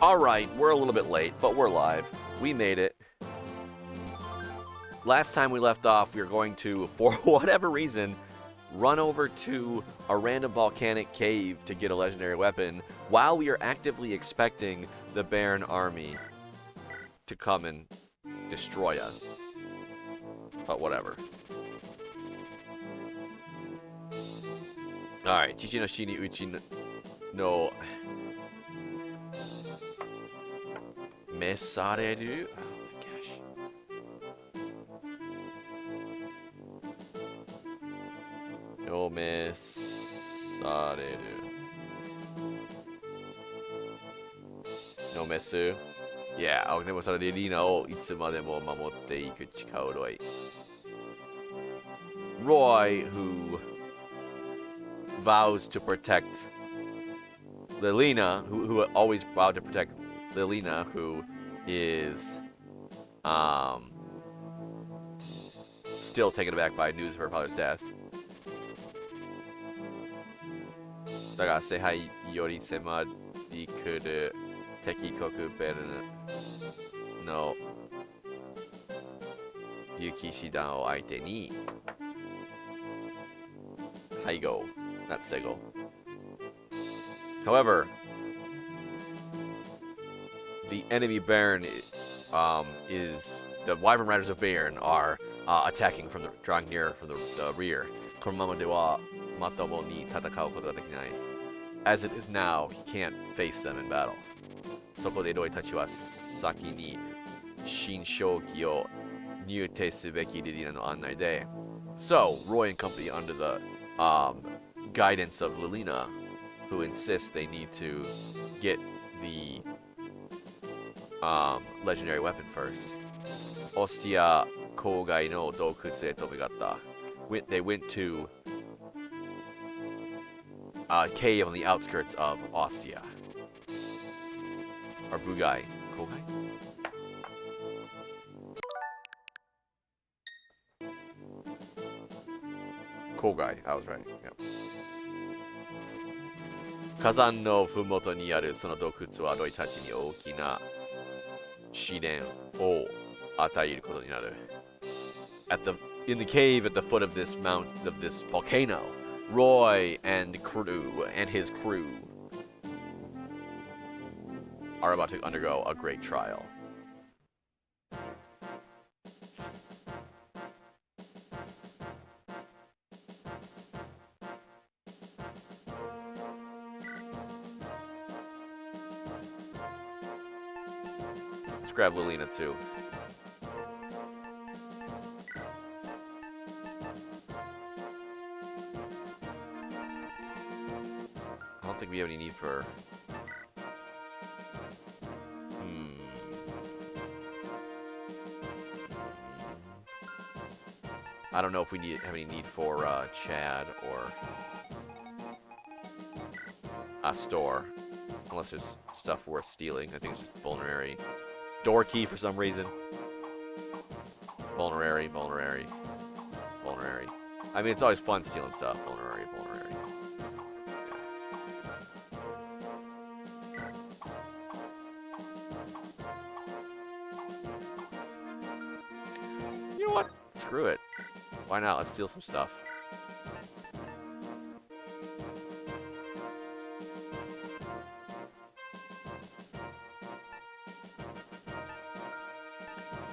Alright, we're a little bit late, but we're live. We made it. Last time we left off, we were going to, for whatever reason, run over to a random volcanic cave to get a legendary weapon while we are actively expecting the Baron army to come and destroy us. But whatever. Alright, Chichi no shi ni uchi no... Mesareru? Oh my gosh. No mesareru. No mesu? Yeah, 青くねもされるリーナをいつまでも守っていく力をロイ。Roy, who vows to protect Lilina, who always vowed to protect Lilina, who is still taken aback by news of her father's death. だが世界より迫り来る敵国ベルの勇気師団を相手に背後 not Sego. However, the enemy Baron is the Wyvern Riders of Baron are attacking from drawing near from the rear. このままではまともに戦うことができない。As it is now, he can't face them in battle. そこでロイたちは先に新正気を入手すべきリリナの案内で So, Roy and company under the guidance of Lilina, who insists they need to get the legendary weapon first. Ostia Kogai no Dokutsu e Tobigata. They went to a cave on the outskirts of Ostia. Or Bugai. Kogai? Kogai, I was right. Yep. 火山のふもとにあるその洞窟はロイたちに大きな試練を与えることになる。In the cave at the foot of this volcano, Roy and his crew are about to undergo a great trial. Let's grab Lilina too. I don't think we have any need for... I don't know if we have any need for Chad or a store. Unless there's stuff worth stealing. I think it's just vulnerary. Door key for some reason. Vulnerary. I mean, it's always fun stealing stuff. Vulnerary. You know what? Screw it. Why not? Let's steal some stuff.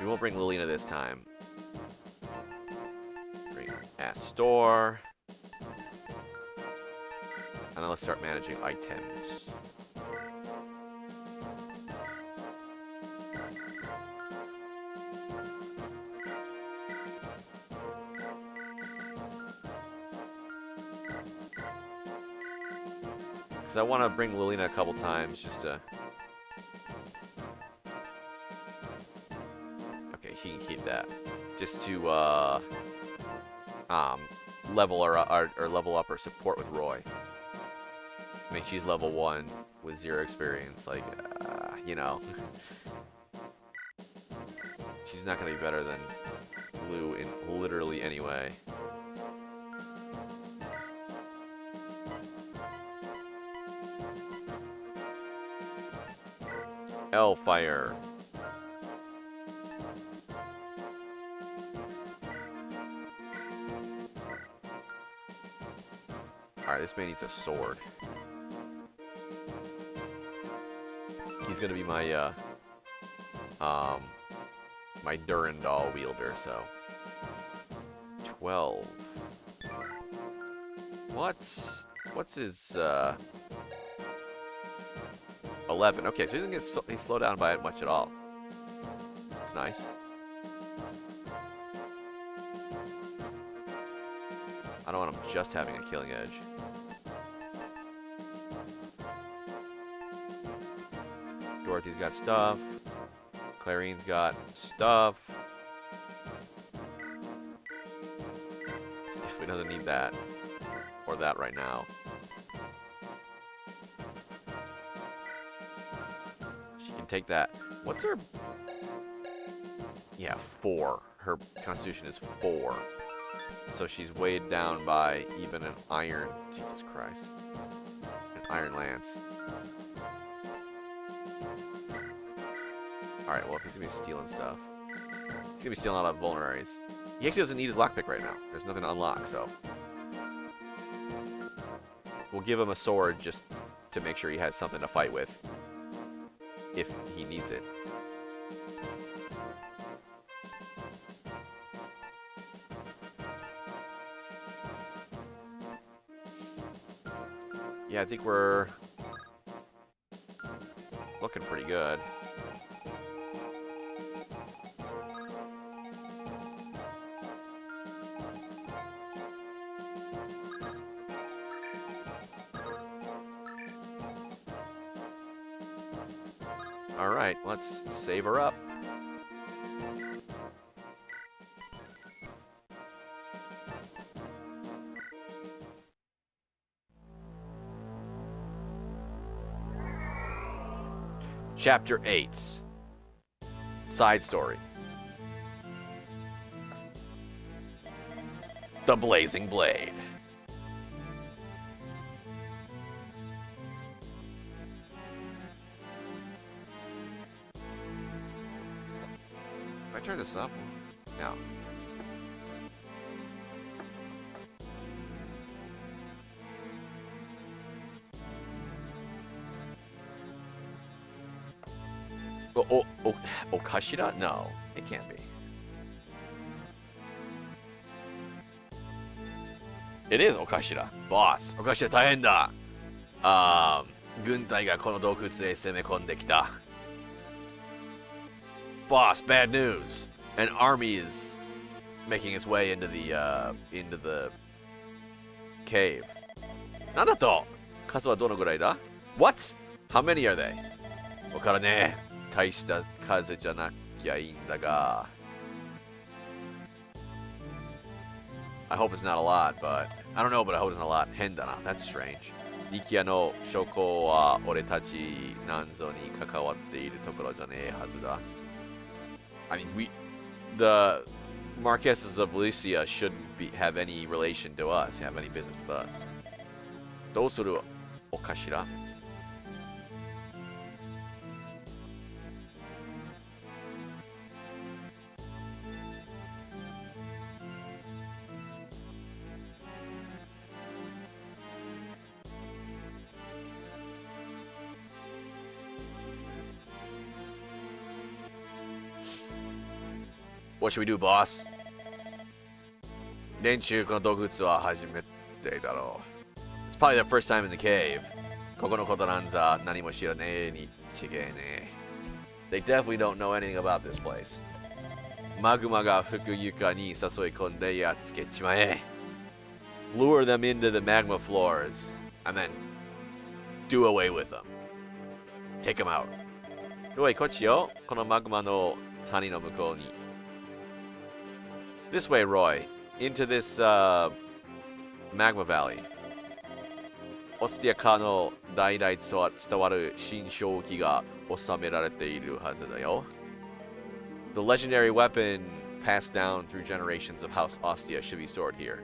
We won't bring Lilina this time. Bring Ass Store. And then let's start managing items. Because I want to bring Lilina a couple times just to... He can keep that, just to level level up or support with Roy. I mean, she's level 1 with 0 experience. Like, you know, she's not gonna be better than Lou in literally any way. Hellfire. Alright, this man needs a sword. He's gonna be my, my Durandal wielder, so. 12. What's his, 11. Okay, so he doesn't get slowed down by it much at all. That's nice. I don't want him just having a killing edge. Dorothy's got stuff. Clarine's got stuff. We don't need that. Or that right now. She can take that. What's her... Yeah, 4. Her constitution is 4. So she's weighed down by even an iron... Jesus Christ. An iron lance. Alright, well, if he's gonna be stealing stuff. He's gonna be stealing a lot of vulneraries. He actually doesn't need his lockpick right now. There's nothing to unlock, so... We'll give him a sword just to make sure he has something to fight with. If he needs it. Yeah, I think we're looking pretty good. All right, let's save her up. Chapter 8. Side story. The Blazing Blade. If I turn this up? No. Okashira? No, it can't be. It is Okashira. Boss. Okashira 大変だ。軍隊がこの洞窟へ攻め込んできた。Boss, bad news. An army is making its way into the cave. なんだと? 数はどのぐらいだ? What? How many are they? わからねえ。大した数じゃなきゃいいんだが。I hope it's not a lot, but I don't know, but I hope it's not a lot. 変だな. That's strange. ニキアの証拠は俺たちなんぞに関わっているところじゃねえはずだ。I mean, the Marquesas of Valencia shouldn't have any relation to us, have any business with us. どうするおかしら? What should we do, boss? 連中この洞窟は初めてだろう。It's probably the first time in the cave. ここのことなんざ何も知らねえに違えねえ。They definitely don't know anything about this place. マグマが吹く床に誘い込んでやっつけちまえ。Lure them into the magma floors and then do away with them. Take them out. おい、こっちよ。このマグマの谷の向こうに。This way, Roy. Into this, magma valley. オスティアカの代々伝わる新正気が収められているはずだよ。The legendary weapon passed down through generations of House Ostia should be stored here.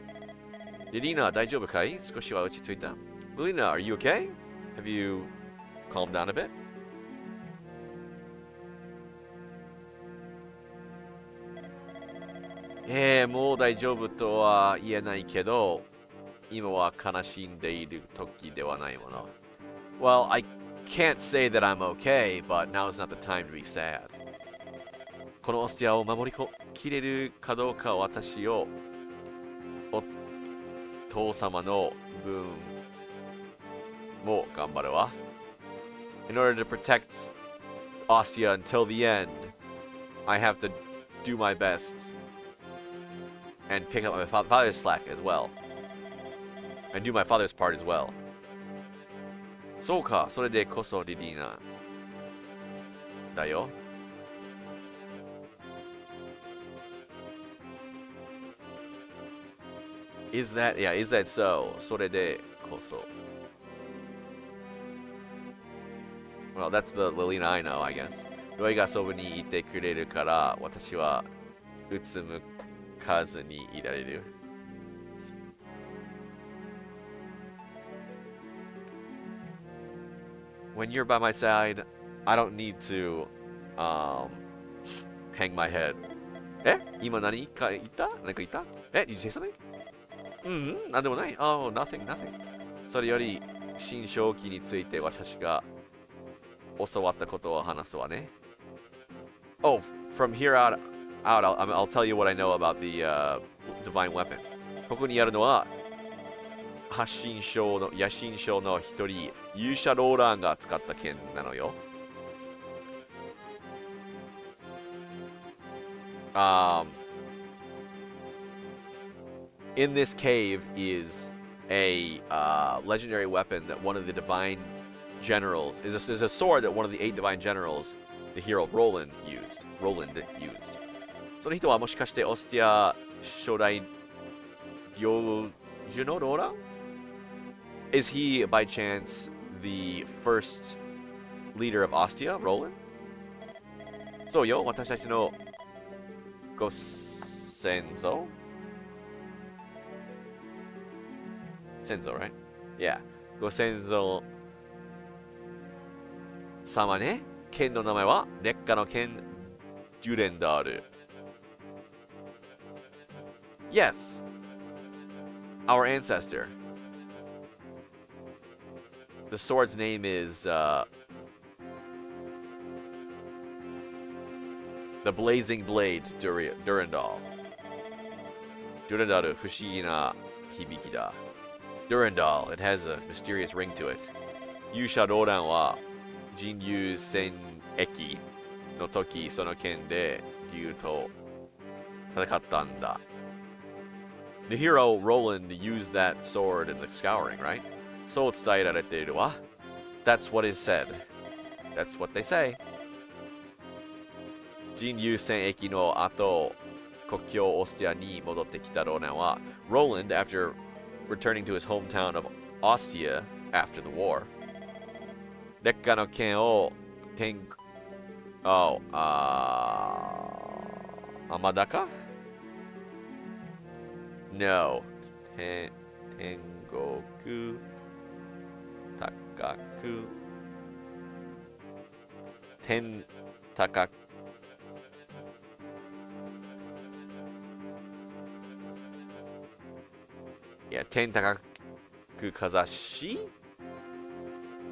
Lilina, 大丈夫かい? 少しは落ち着いた. Lilina, are you okay? Have you calmed down a bit? もう大丈夫とは言えないけど、今は悲しんでいる時ではないもの。Well, I can't say that I'm okay, but now's not the time to be sad. このオスティアを守りきれるかどうか私をお父様の分も頑張るわ。In order to protect Ostia until the end, I have to do my best and pick up my father's slack as well. And do my father's part as well. そうか、それでこそリリーナだよ。Is that so? それでこそ。Well, that's the Lilina I know, I guess. ロイがそばにいてくれるから、私はうつむかずにいられる。When you're by my side, I don't need to hang my head. 今何か言った？何か言った？Did you say something? なんでもない。Oh, nothing. それより、新正気について私が教わったことを話すわね。Oh, from here out, I'll tell you what I know about the divine weapon. ここにあるのは、野心症の一人、勇者ローラーが使った剣なのよ。In this cave is a legendary weapon that one of the divine generals is a sword that one of the 8 divine generals, the hero Roland used. その人はもしかしてオスティア初代領主のローラー Is he by chance the first leader of Ostia, Roland? そうよ、私たちのご先祖Senzo, right? Yeah. ご先祖様ね。剣の名前は劣化の剣デュレンダール。Yes. Our ancestor. The sword's name is the Blazing Blade Durandal. Durandal 不思議な響きだ。Durandal, it has a mysterious ring to it. 勇者ローランは人竜戦役の時、その剣で竜と戦ったんだ。The hero Roland used that sword in the scouring, right? そう伝えられているわ。That's what is said. That's what they say. 人竜戦役の後、国境オスティアに戻ってきたローランは、Roland, after returning to his hometown of Ostia after the war, 劣化の剣をAmadaka? No. Tengoku Takaku Takaku Tentakaku Kazashi?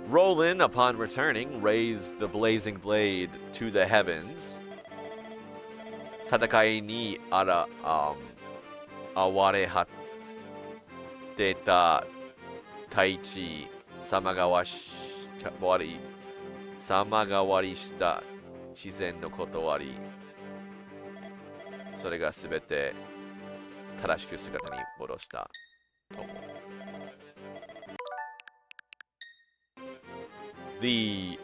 Roland, upon returning, raised the blazing blade to the heavens. 戦いに哀れ果てた大地様変わりした自然の断り。それがすべて正しく姿に戻した。The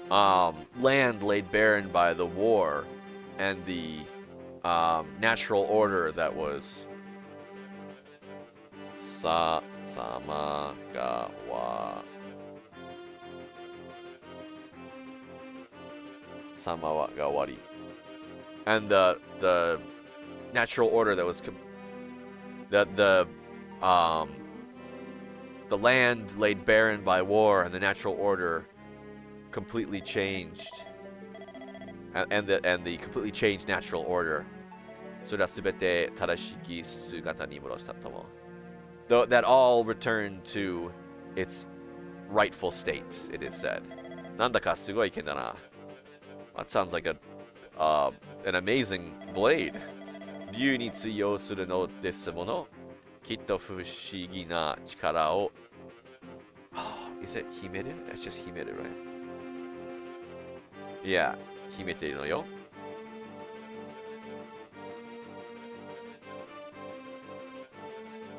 land laid barren by the war and the natural order that was Samagawari. And the natural order that was the land laid barren by war and the natural order completely changed, and the completely changed natural order それはすべて正しき姿に戻したとも。That all returned to its rightful state, it is said. なんだかすごい剣だな。That sounds like an amazing blade. 竜に通用するのですもの。きっと不思議な力を。Is it 秘める? That's just 秘める, right? Yeah, 秘めているのよ。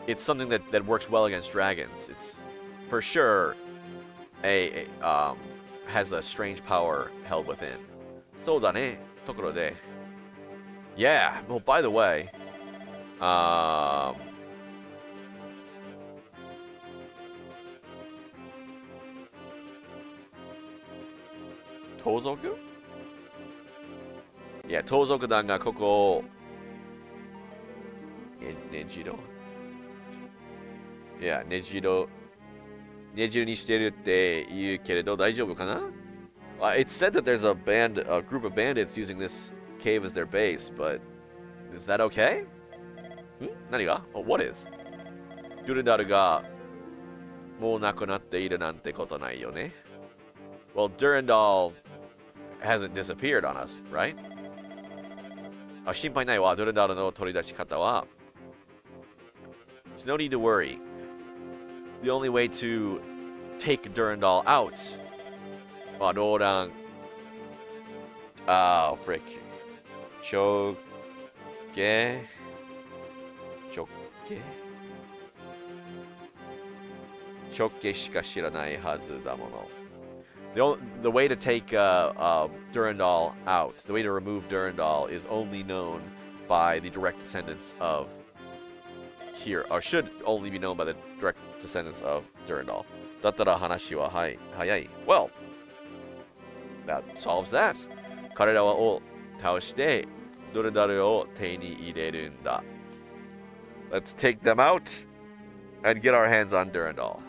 It's something that works well against dragons. It's for sure has a strange power held within. そうだね。ところで。Yeah. Well, by the way, 盗賊? Yeah, 盗賊団がここをねじろ。Yeah, ねじろにしてるって言うけれど大丈夫かな? It's said that there's a group of bandits using this cave as their base, but is that okay? 何が? Oh, what is? ドゥルダルがもうなくなっているなんてことないよね。Well, Durandal hasn't disappeared on us, right? 心配ないわ、ドゥルダルの取り出し方は。There's no need to worry. The only way to take Durandal out. ローラン。frick. 直径しか知らないはずだもの。The way to take Durandal out, the way to remove Durandal is only known by the direct descendants of here, or should only be known by the direct descendants of Durandal. だったら話は早い。Well, that solves that. 彼らを倒してドルダルを手に入れるんだ。Let's take them out and get our hands on Durandal.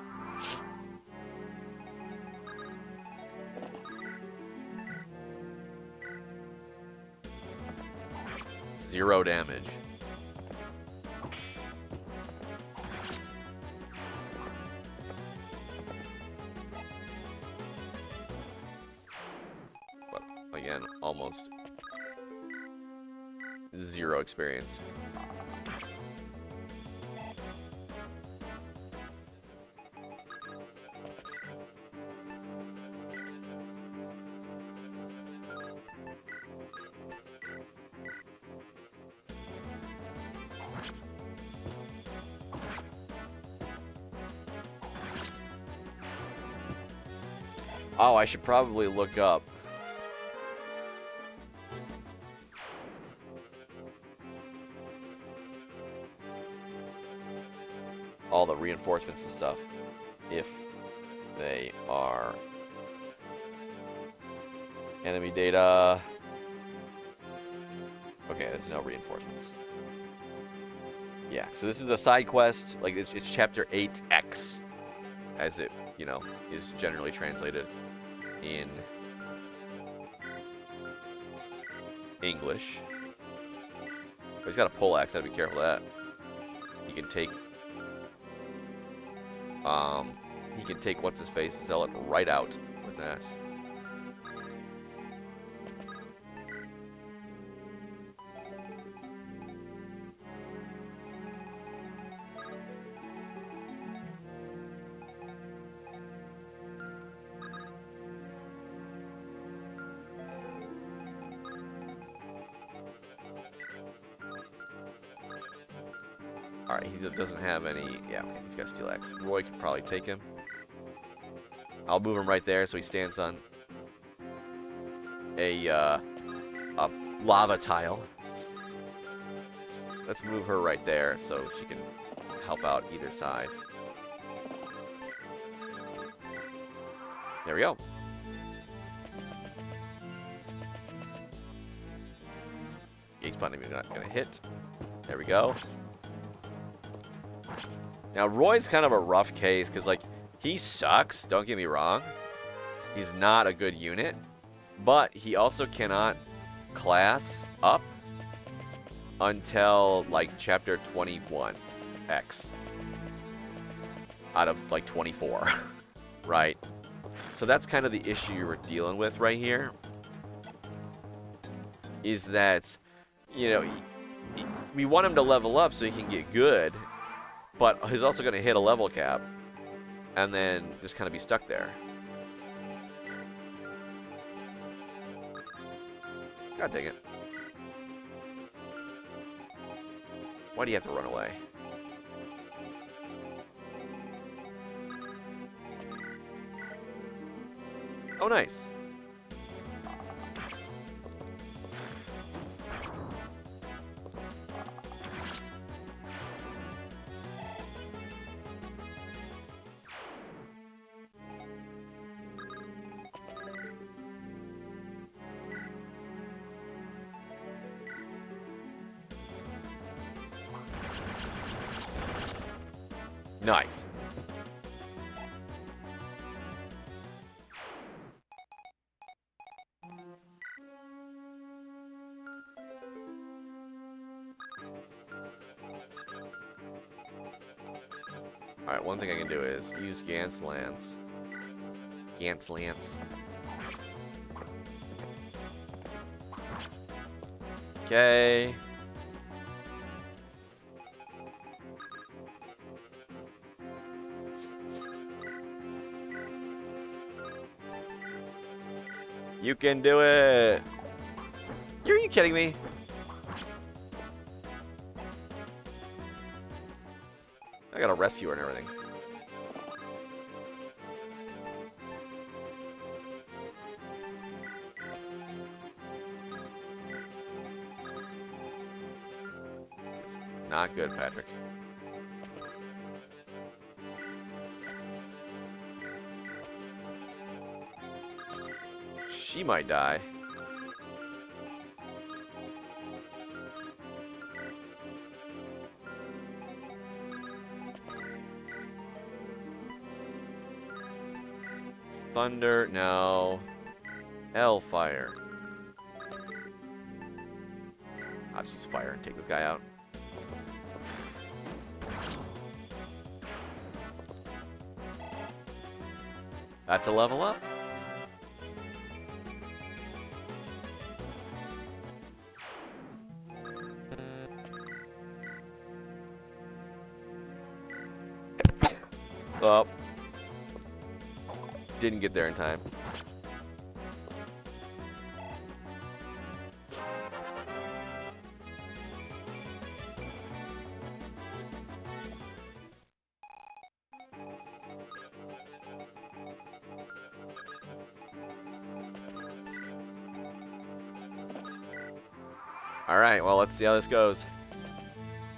Zero damage. But again, almost zero experience. Oh, I should probably look up all the reinforcements and stuff if they are enemy data. Okay, there's no reinforcements. Yeah, so this is a side quest. Like it's chapter 8X, as it is generally translated in English. But he's got a pole axe. Gotta be careful of that. He can take what's his face, sell it right out with that. Alright, he doesn't have any. Yeah, okay, he's got steel axe. Roy could probably take him. I'll move him right there so he stands on a lava tile. Let's move her right there so she can help out either side. There we go. Ace button not gonna hit. There we go. Now, Roy's kind of a rough case, because, like, he sucks, don't get me wrong. He's not a good unit, but he also cannot class up until like chapter 21X out of like 24, right? So that's kind of the issue we're dealing with right here. Is that, you know, we want him to level up so he can get good, but he's also going to hit a level cap and then just kind of be stuck there. God dang it. Why do you have to run away? Oh, nice. Nice. Alright, one thing I can do is use Gant's Lance. Gant's Lance. Okay. You can do it! Are you kidding me? I got a rescuer and everything. It's not good, Patrick. She might die. Thunder, no. Hellfire. I'll just use fire and take this guy out. That's a level up. Oh. Didn't get there in time. Alright, well, let's see how this goes.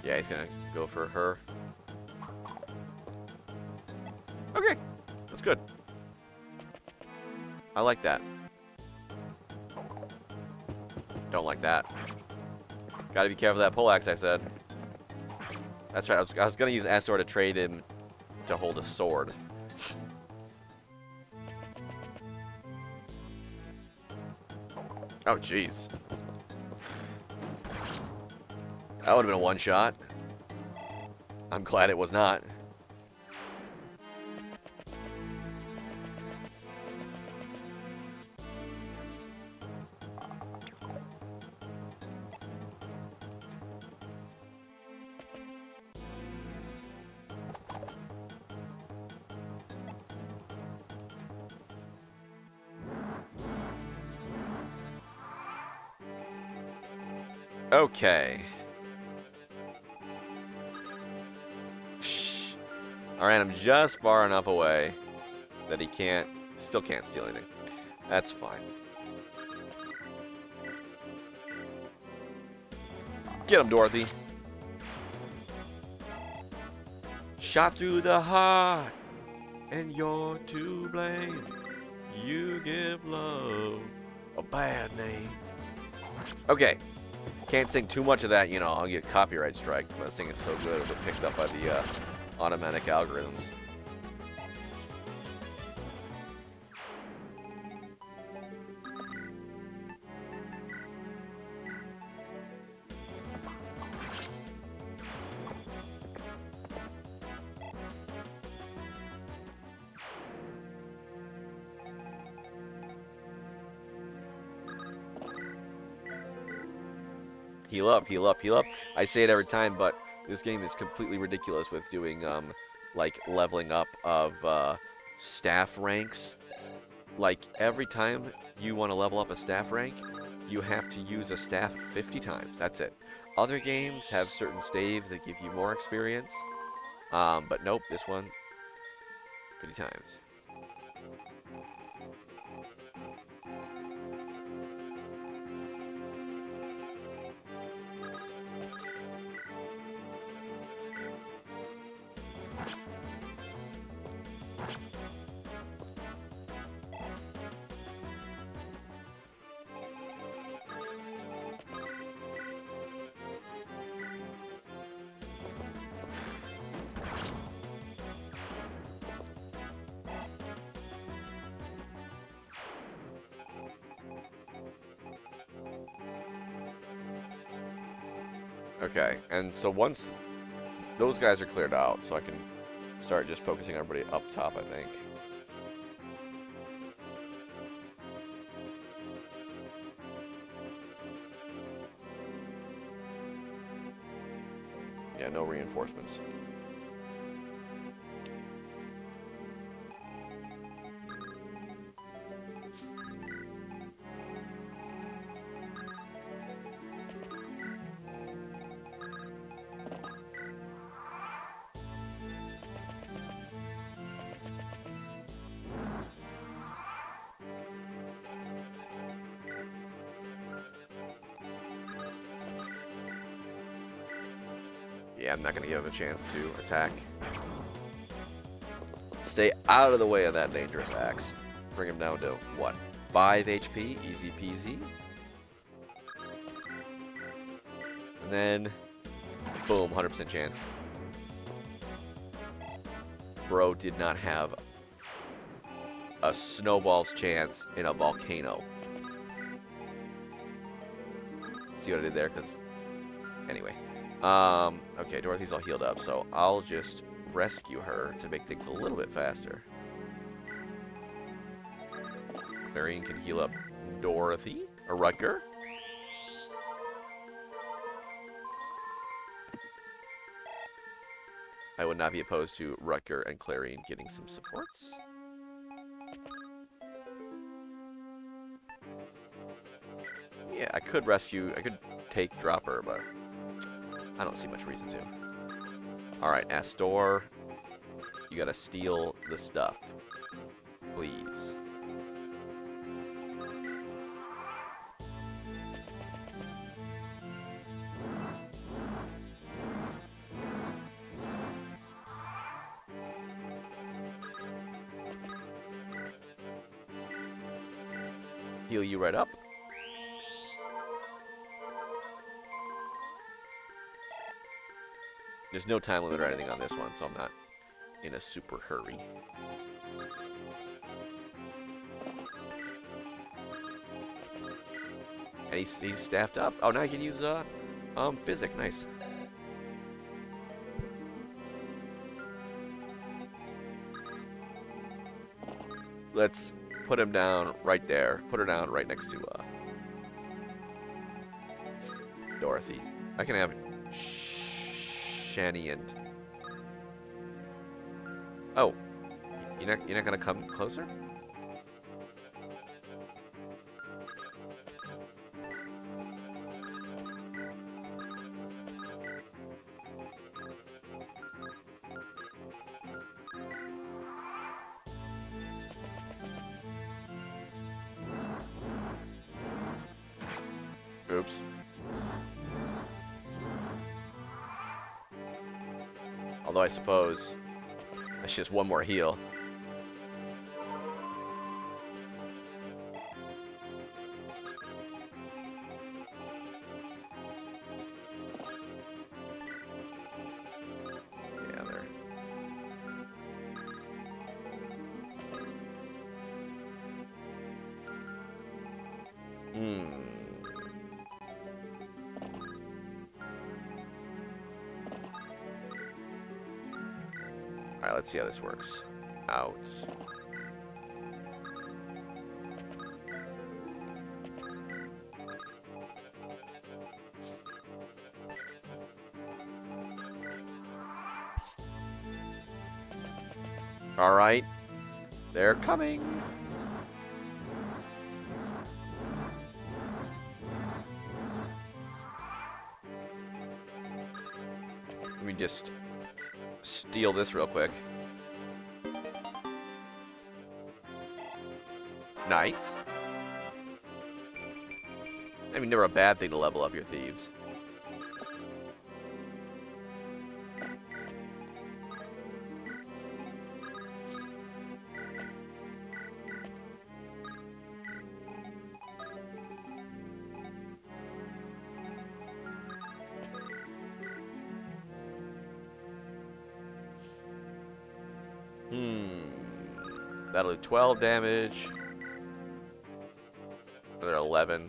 Yeah, he's gonna go for her. Okay, that's good. I like that. Don't like that. Gotta be careful of that poleaxe, I said. That's right, I was gonna use Azor to trade him to hold a sword. Oh, jeez. That would have been a one-shot. I'm glad it was not. Okay. Alright, I'm just far enough away that he still can't steal anything. That's fine. Get him, Dorothy. Shot through the heart, and you're to blame. You give love a bad name. Okay. Can't sing too much of that, you know, I'll get copyright strike. But singing so good, it'll get picked up by the automatic algorithms. Heal up, heal up, heal up. I say it every time, but this game is completely ridiculous with doing, like, leveling up of, staff ranks. Like, every time you want to level up a staff rank, you have to use a staff 50 times. That's it. Other games have certain staves that give you more experience. But nope, this one, 50 times. Okay, and so once those guys are cleared out, so I can start just focusing everybody up top, I think. Yeah, no reinforcements. Yeah, I'm not going to give him a chance to attack. Stay out of the way of that dangerous axe. Bring him down to, what, 5 HP? Easy peasy. And then, boom, 100% chance. Bro did not have a snowball's chance in a volcano. See what I did there? Because, anyway. Okay, Dorothy's all healed up, so I'll just rescue her to make things a little bit faster. Clarine can heal up Dorothy, or Rutger. I would not be opposed to Rutger and Clarine getting some supports. Yeah, I could take Dropper, but I don't see much reason to. Alright, Astor, you gotta steal the stuff. Please. Heal you right up. There's no time limit or anything on this one, so I'm not in a super hurry. And he's staffed up. Oh, now I can use Physic. Nice. Let's put him down right there. Put her down right next to Dorothy. I can have Shani and... Oh, you're not gonna come closer? Oops. Although I suppose that's just one more heal. Yeah, there. Alright, let's see how this works. Out. All right. They're coming. Let me just steal this real quick. Nice. I mean, never a bad thing to level up your thieves. That'll do 12 damage. Another 11.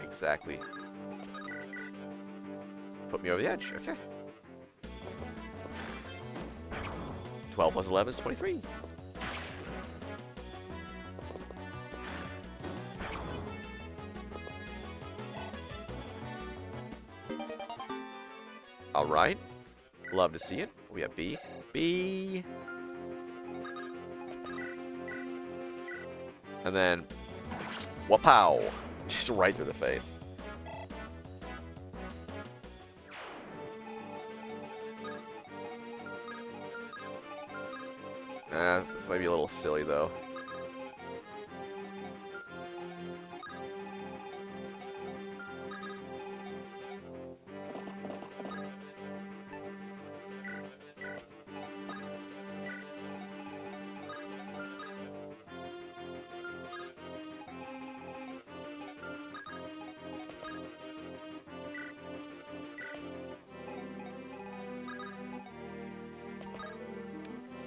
Exactly. Put me over the edge. Okay. 12 plus 11 is 23. All right. Love to see it. We have B. B. And then, wapow. Just right through the face. This might be a little silly, though.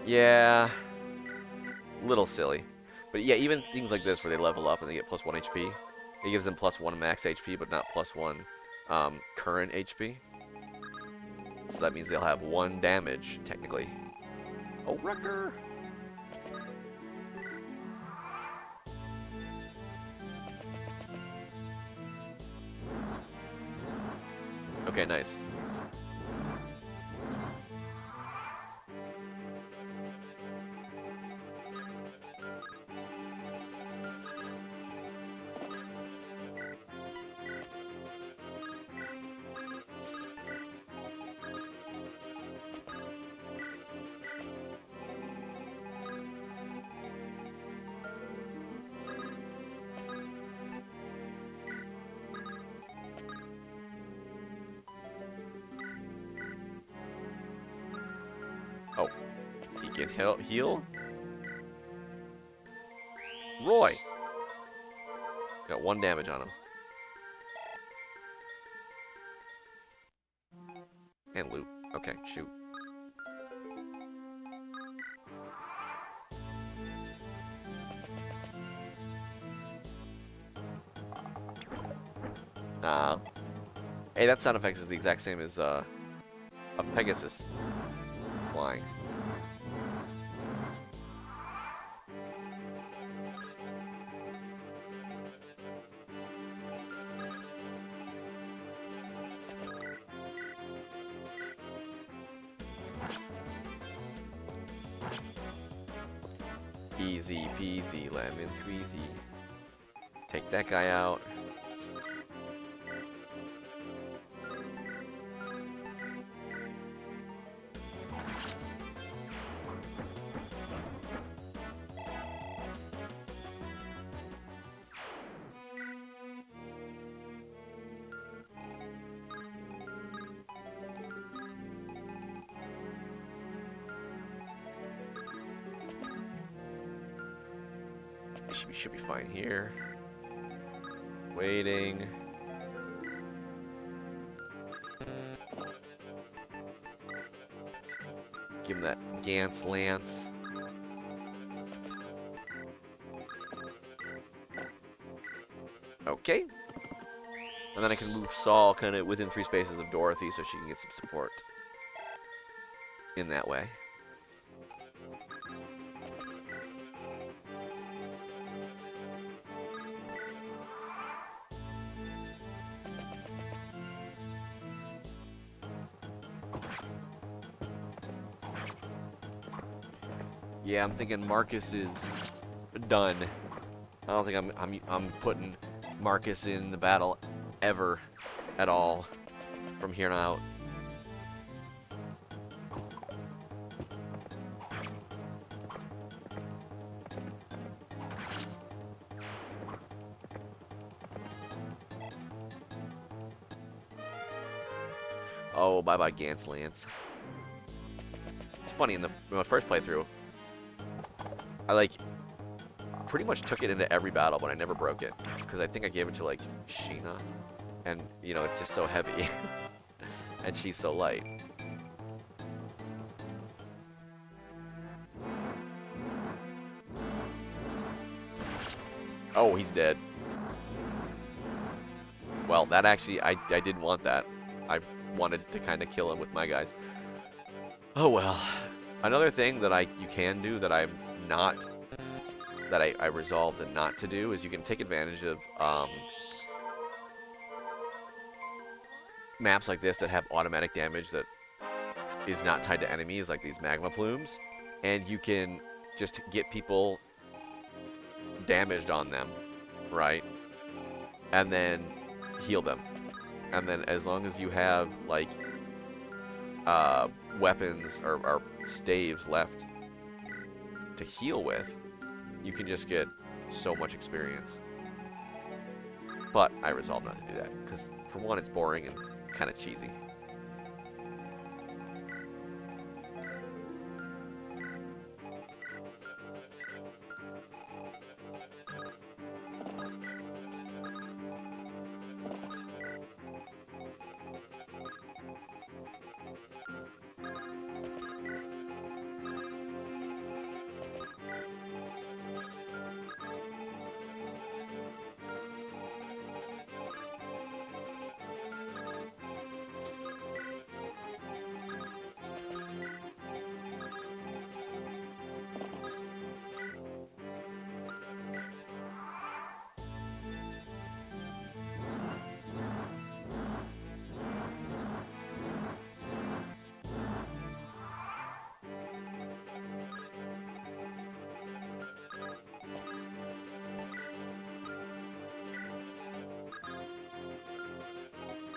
Yeah, little silly. But yeah, even things like this where they level up and they get plus 1 HP, it gives them plus 1 max HP, but not plus 1 current HP. So that means they'll have 1 damage, technically. Oh, wrecker! Okay, nice. Oh, he can heal? Roy! Got 1 damage on him. And loot. Okay, shoot. Hey, that sound effect is the exact same as a Pegasus flying. Easy peasy, lemon squeezy. Take that guy out. Should be fine here. Waiting. Give him that Gantz Lance. Okay. And then I can move Saul kind of within 3 spaces of Dorothy so she can get some support in that way. Yeah, I'm thinking Marcus is done. I don't think I'm putting Marcus in the battle ever at all from here on out. Oh, bye-bye Gantz Lance. It's funny, in my first playthrough, I, like, pretty much took it into every battle, but I never broke it. Because I think I gave it to, like, Sheena. And, you know, it's just so heavy. And she's so light. Oh, he's dead. Well, that actually, I didn't want that. I wanted to kind of kill him with my guys. Oh, well. Another thing that you can do that I'm not, that I resolved not to do is you can take advantage of maps like this that have automatic damage that is not tied to enemies, like these magma plumes, and you can just get people damaged on them, right? And then heal them. And then as long as you have, like, weapons or staves left to heal with, you can just get so much experience. But I resolved not to do that, because for one, it's boring and kind of cheesy.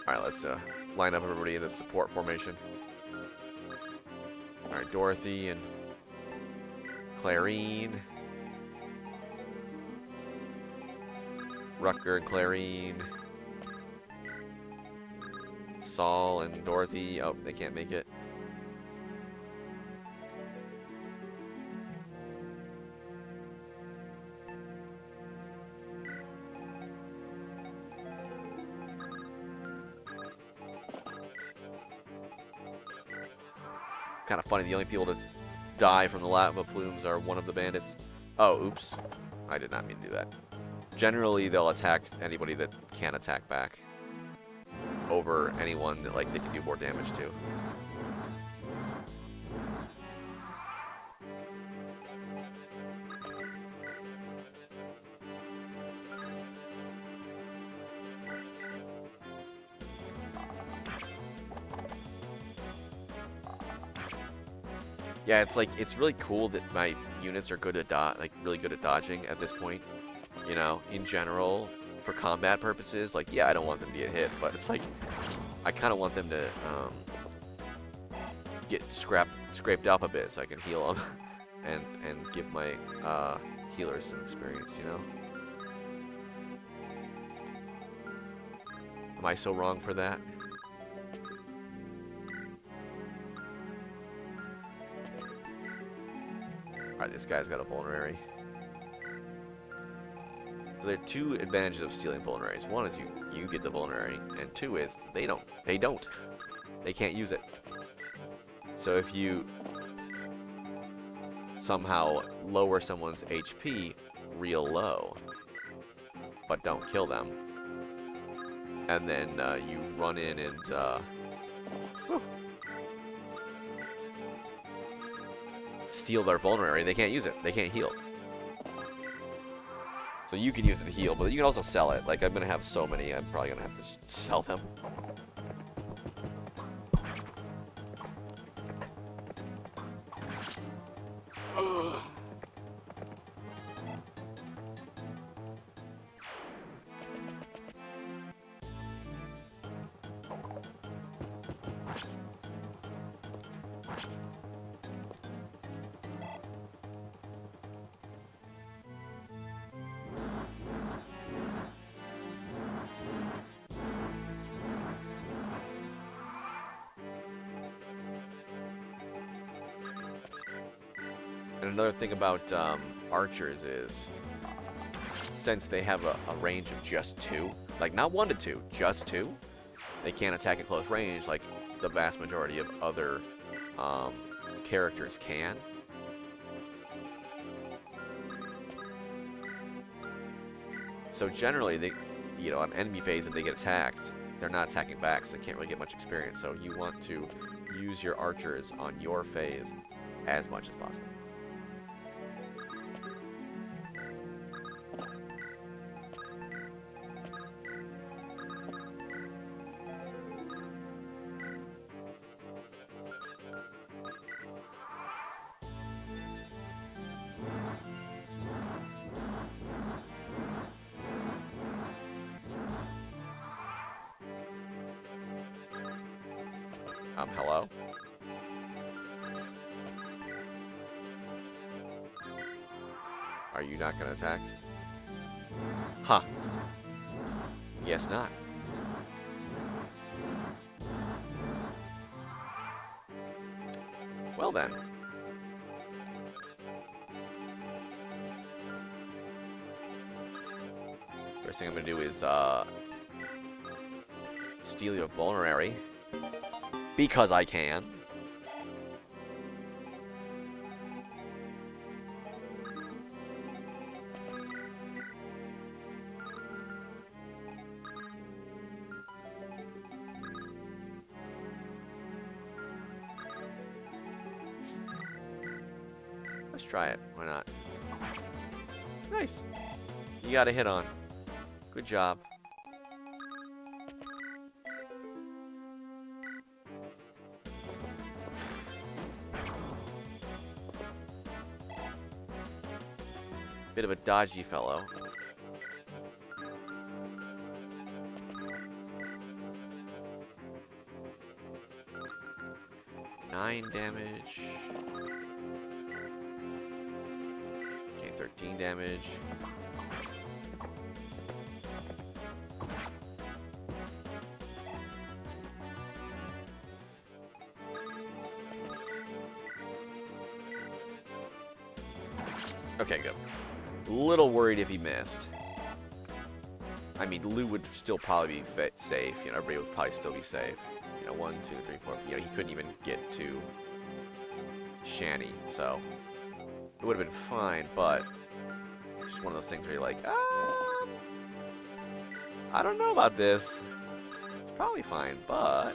Alright, let's line up everybody in a support formation. Alright, Dorothy and Clarine. Rutger and Clarine. Saul and Dorothy. Oh, they can't make it. Kind of funny, the only people to die from the lava plumes are one of the bandits. Oh, oops. I did not mean to do that. Generally, they'll attack anybody that can't attack back over anyone that, like, they can do more damage to. Yeah, it's like, it's really cool that my units are good at really good at dodging at this point. You know, in general, for combat purposes, like, yeah, I don't want them to get hit, but it's like, I kind of want them to get scraped up a bit so I can heal them and give my healers some experience, you know? Am I so wrong for that? Alright, this guy's got a vulnerary. So there are two advantages of stealing vulneraries. One is you get the vulnerary, and two is they don't. They can't use it. So if you somehow lower someone's HP real low, but don't kill them, and then you run in and steal their vulnerary, they can't use it. They can't heal. So you can use it to heal, but you can also sell it. Like, I'm going to have so many, I'm probably going to have to sell them. And another thing about archers is, since they have a range of just 2, like not 1 to 2, just 2, they can't attack at close range like the vast majority of other characters can. So generally, they, on enemy phase, if they get attacked, they're not attacking back, so they can't really get much experience. So you want to use your archers on your phase as much as possible. Hello? Are you not gonna attack? Huh. Guess not. Well then. First thing I'm gonna do is, steal your vulnerary. Because I can. Let's try it. Why not? Nice. You got a hit on. Good job. Bit of a dodgy fellow. Nine damage. Okay, 13 damage. Okay, good. A little worried if he missed. I mean, Lou would still probably be safe. Everybody would probably still be safe. 1, 2, 3, 4. He couldn't even get to Shanny, so it would have been fine. But it's just one of those things where you're like, I don't know about this. It's probably fine, but.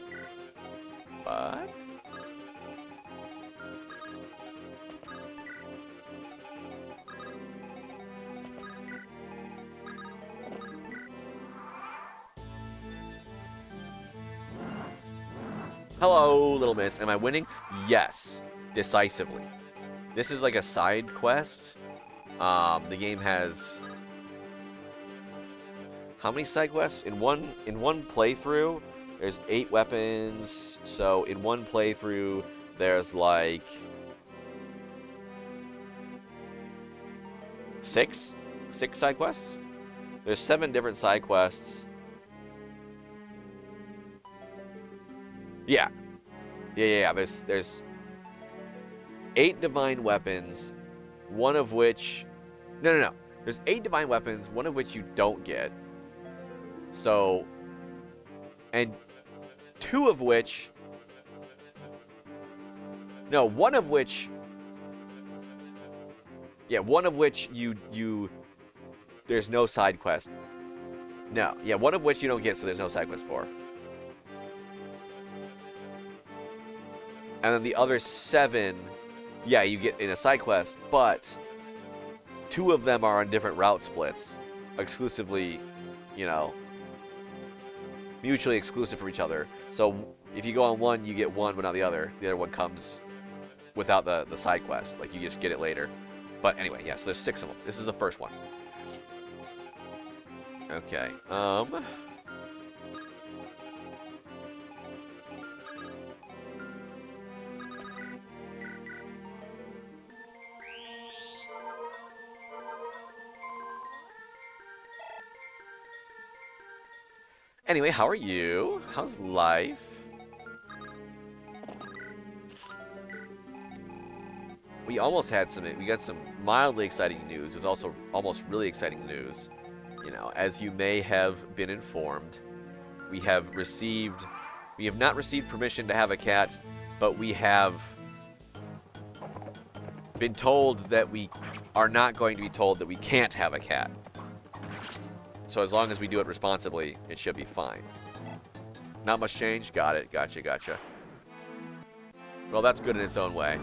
Hello, little miss. Am I winning? Yes. Decisively. This is like a side quest. The game has... How many side quests? In one playthrough, there's 8 weapons. So in one playthrough, there's like... 6 side quests? There's 7 different side quests. Yeah. There's 8 divine weapons, one of which... No. There's 8 divine weapons, one of which you don't get. So... And 2 of which... No, one of which... Yeah, one of which you... There's no side quest. No. Yeah, one of which you don't get, so there's no side quest for. And then the other 7, yeah, you get in a side quest, but 2 of them are on different route splits, exclusively, mutually exclusive from each other. So if you go on one, you get one, but not the other. The other one comes without the side quest. Like, you just get it later. But anyway, yeah, so there's 6 of them. This is the first one. Okay, Anyway, how are you? How's life? we almost had some. We got some mildly exciting news. It was also almost really exciting news. You know, as you may have been informed, we have not received permission to have a cat, but we have been told that we are not going to be told that we can't have a cat. So as long as we do it responsibly, it should be fine. Not much change? Got it. Gotcha, gotcha. Well, that's good in its own way.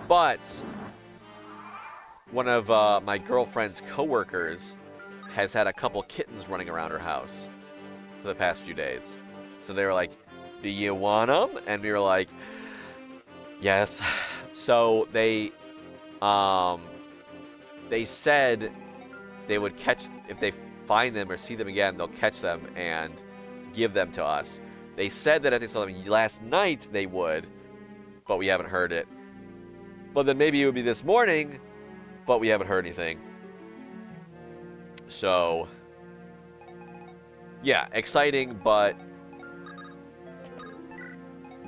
But one of my girlfriend's coworkers has had a couple kittens running around her house for the past few days. So they were like, do you want them? And we were like, yes. So they said they would catch, if they find them or see them again, they'll catch them and give them to us. They said that if they saw them last night, they would, but we haven't heard it. But then maybe it would be this morning, but we haven't heard anything. So, yeah, exciting, but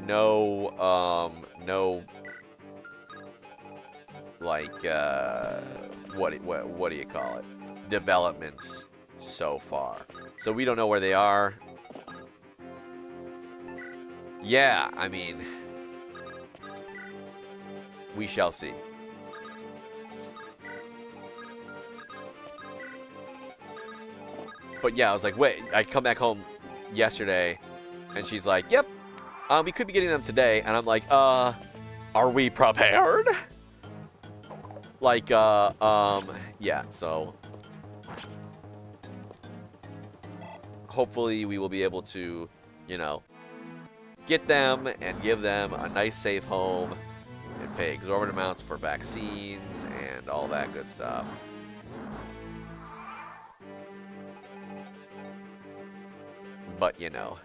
no, like, what do you call it? Developments so far. So we don't know where they are. Yeah, I mean, we shall see. But yeah, I was like, wait, I come back home yesterday, and she's like, yep, we could be getting them today. And I'm like, are we prepared? Like, yeah, so hopefully we will be able to, you know, get them and give them a nice safe home and pay exorbitant amounts for vaccines and all that good stuff. But, you know.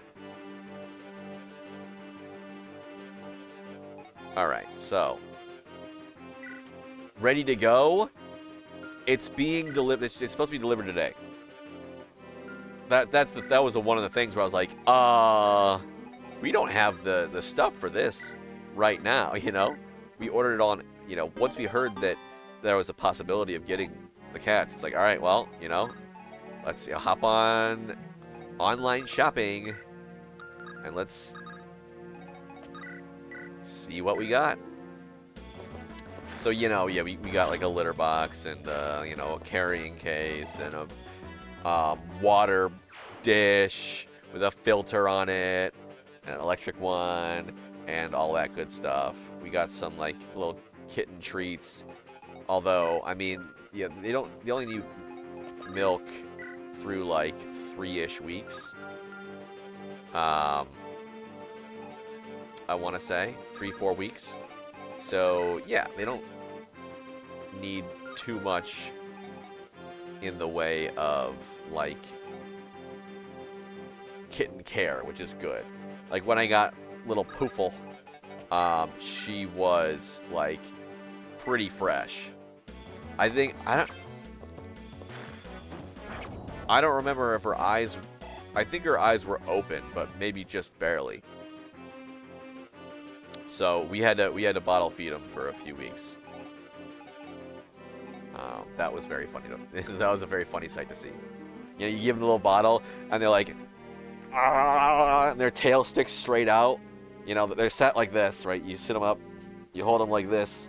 Alright, so. Ready to go. It's being delivered. It's supposed to be delivered today. That was one of the things where I was like, we don't have the stuff for this right now, you know? We ordered it on, you know, once we heard that there was a possibility of getting the cats, it's like, all right, well, you know, let's hop on online shopping and let's see what we got. So, you know, yeah, we got like a litter box and, you know, a carrying case and a water dish with a filter on it, an electric one, and all that good stuff. We got some like little kitten treats. Although, I mean, yeah, they only need milk through like 3-ish weeks. I want to say 3-4 weeks. So yeah, they don't need too much in the way of like kitten care, which is good. Like when I got little Poofle, she was like pretty fresh. I don't remember if her eyes, I think her eyes were open, but maybe just barely. So we had to bottle feed them for a few weeks. That was very funny. That was a very funny sight to see. You know, you give them a little bottle, and they're like, and their tail sticks straight out. You know, they're set like this, right? You sit them up, you hold them like this,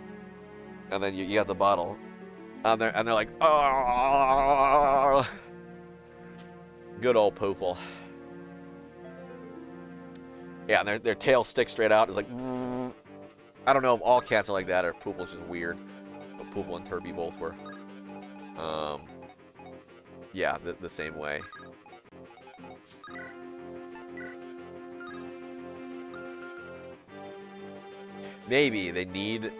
and then you got the bottle, and they're like, good old Poofle. Yeah, and their tail sticks straight out. It's like, I don't know if all cats are like that or Poofle's just weird. But Poofle and Turby both were. Yeah, the same way. Maybe they need,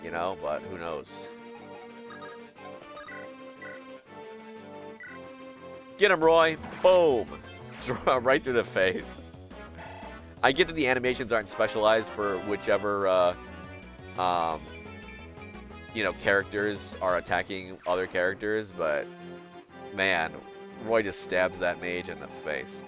you know, but who knows. Get him, Roy. Boom. Right through the face. I get that the animations aren't specialized for whichever, you know, characters are attacking other characters, but man, Roy just stabs that mage in the face.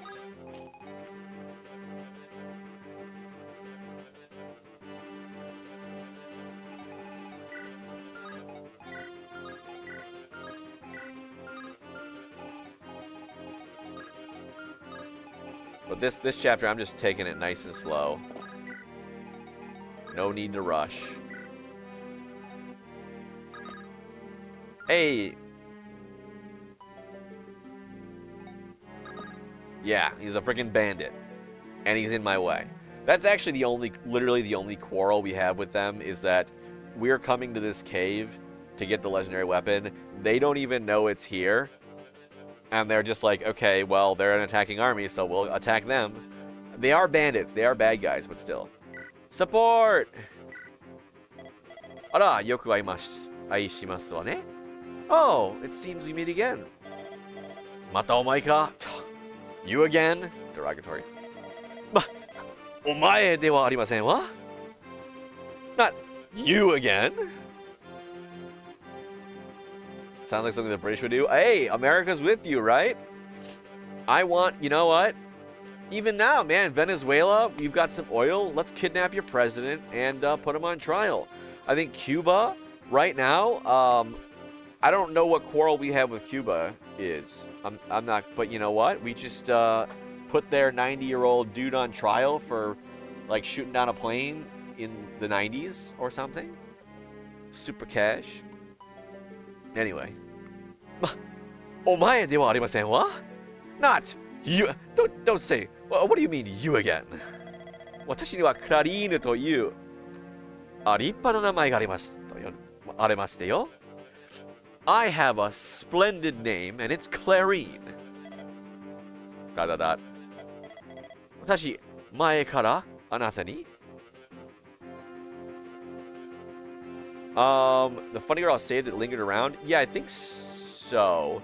But this chapter, I'm just taking it nice and slow. No need to rush. Hey! Yeah, he's a freaking bandit. And he's in my way. That's actually literally the only quarrel we have with them, is that we're coming to this cave to get the legendary weapon. They don't even know it's here. And they're just like, okay, well, they're an attacking army, so we'll attack them. They are bandits. They are bad guys, but still. Support! Ara, yoku aishimasu wa ne? Oh, it seems we meet again. Mata omae ka? You again? Derogatory. Omae de wa arimasen wa? Not you again. Sounds like something the British would do. Hey, America's with you, right? I want, you know what? Even now, man, Venezuela, you've got some oil. Let's kidnap your president and put him on trial. I think Cuba, right now, I don't know what quarrel we have with Cuba is. I'm not, but you know what? We just put their 90-year-old dude on trial for, like, shooting down a plane in the 90s or something. Super cash. Anyway. Omae de wa arimasen wa? Not you. Don't say. What do you mean, you again? Watashi ni wa Clarine to you. Rippa no namae ga arimashite yo. I have a splendid name, and it's Clarine. ... Watashi, mae kara anata ni? The funny girl saved that lingered around? Yeah, I think so.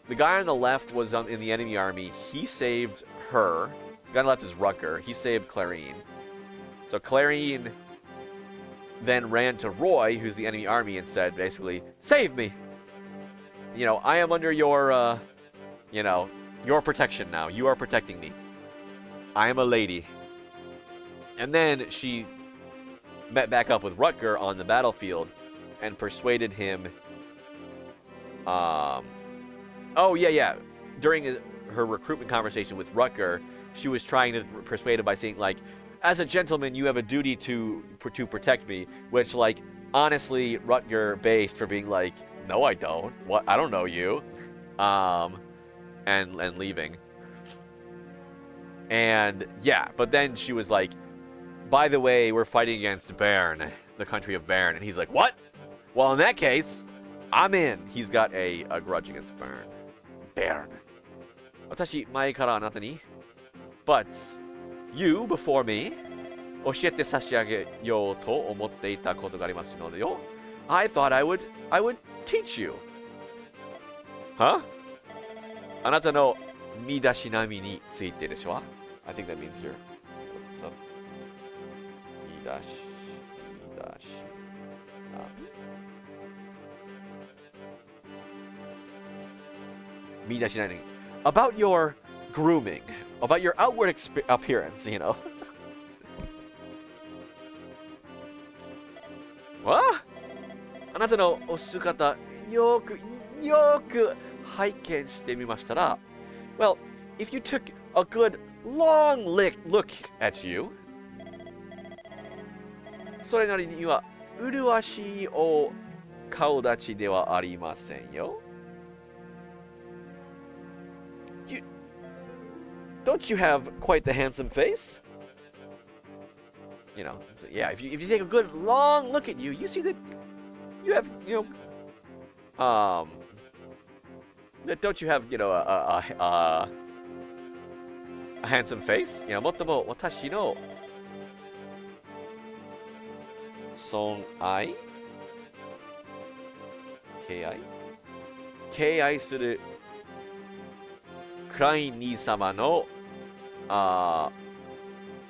The guy on the left was in the enemy army. He saved her. The guy on the left is Rutger. He saved Clarine. So Clarine then ran to Roy, who's the enemy army, and said, basically, save me! You know, I am under your, you know, your protection now. You are protecting me. I am a lady. And then she met back up with Rutger on the battlefield and persuaded him. Oh, yeah. During her recruitment conversation with Rutger, she was trying to persuade him by saying, like, as a gentleman, you have a duty to protect me, which, like, honestly, Rutger based for being like, no, I don't. What? I don't know you. And leaving. And, yeah, but then she was like, by the way, we're fighting against Bern, the country of Bern. And he's like, what? Well, in that case, I'm in. He's got a grudge against Bern. Bern. Watashi mae kara anata ni? But you, before me, oshiete sashiage yo to omotte ita koto ga arimasu no de yo. I thought I would teach you. Huh? Anata no midashinami ni tsuite desu wa? I think that means you're some midashinami. About your grooming, about your outward appearance, you know. What? あなたのお姿よく拝見してみましたら Well, if you took a good long look at you それなりには麗しいお顔立ちではありませんよ Don't you have quite the handsome face? You know, so yeah, if you take a good long look at you, you see that you have, you know, don't you have, you know, a handsome face? You know, もっとも私の尊愛敬愛するクライン兄様の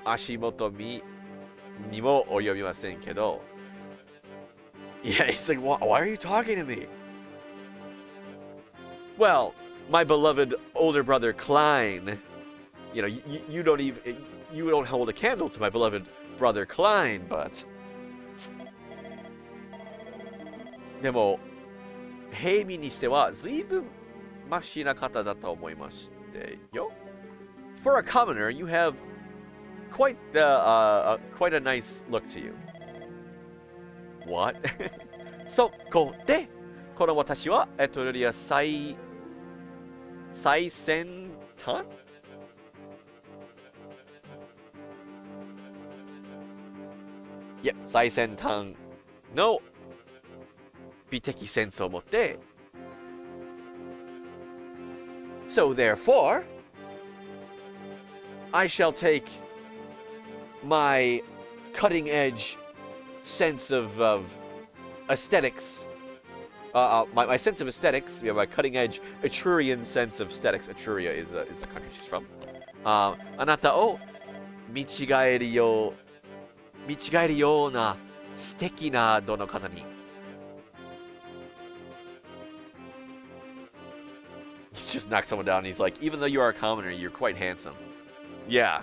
足元にも及びませんけど Yeah, it's like, why are you talking to me? Well, my beloved older brother Klein, you know, you don't hold a candle to my beloved brother Klein, but でも平民にしては随分マシな方だと思いましてよ For a commoner, you have quite a nice look to you. What? そこで、この私は、よりは最先端 Yep, 最先端の美的センスを持って So therefore, I shall take my cutting edge sense of aesthetics, my sense of aesthetics, my cutting edge Etrurian sense of aesthetics. Etruria is the country she's from. あなたを見違えるような素敵などの方に He's just knocked someone down and he's like, even though you are a commoner, you're quite handsome. Yeah.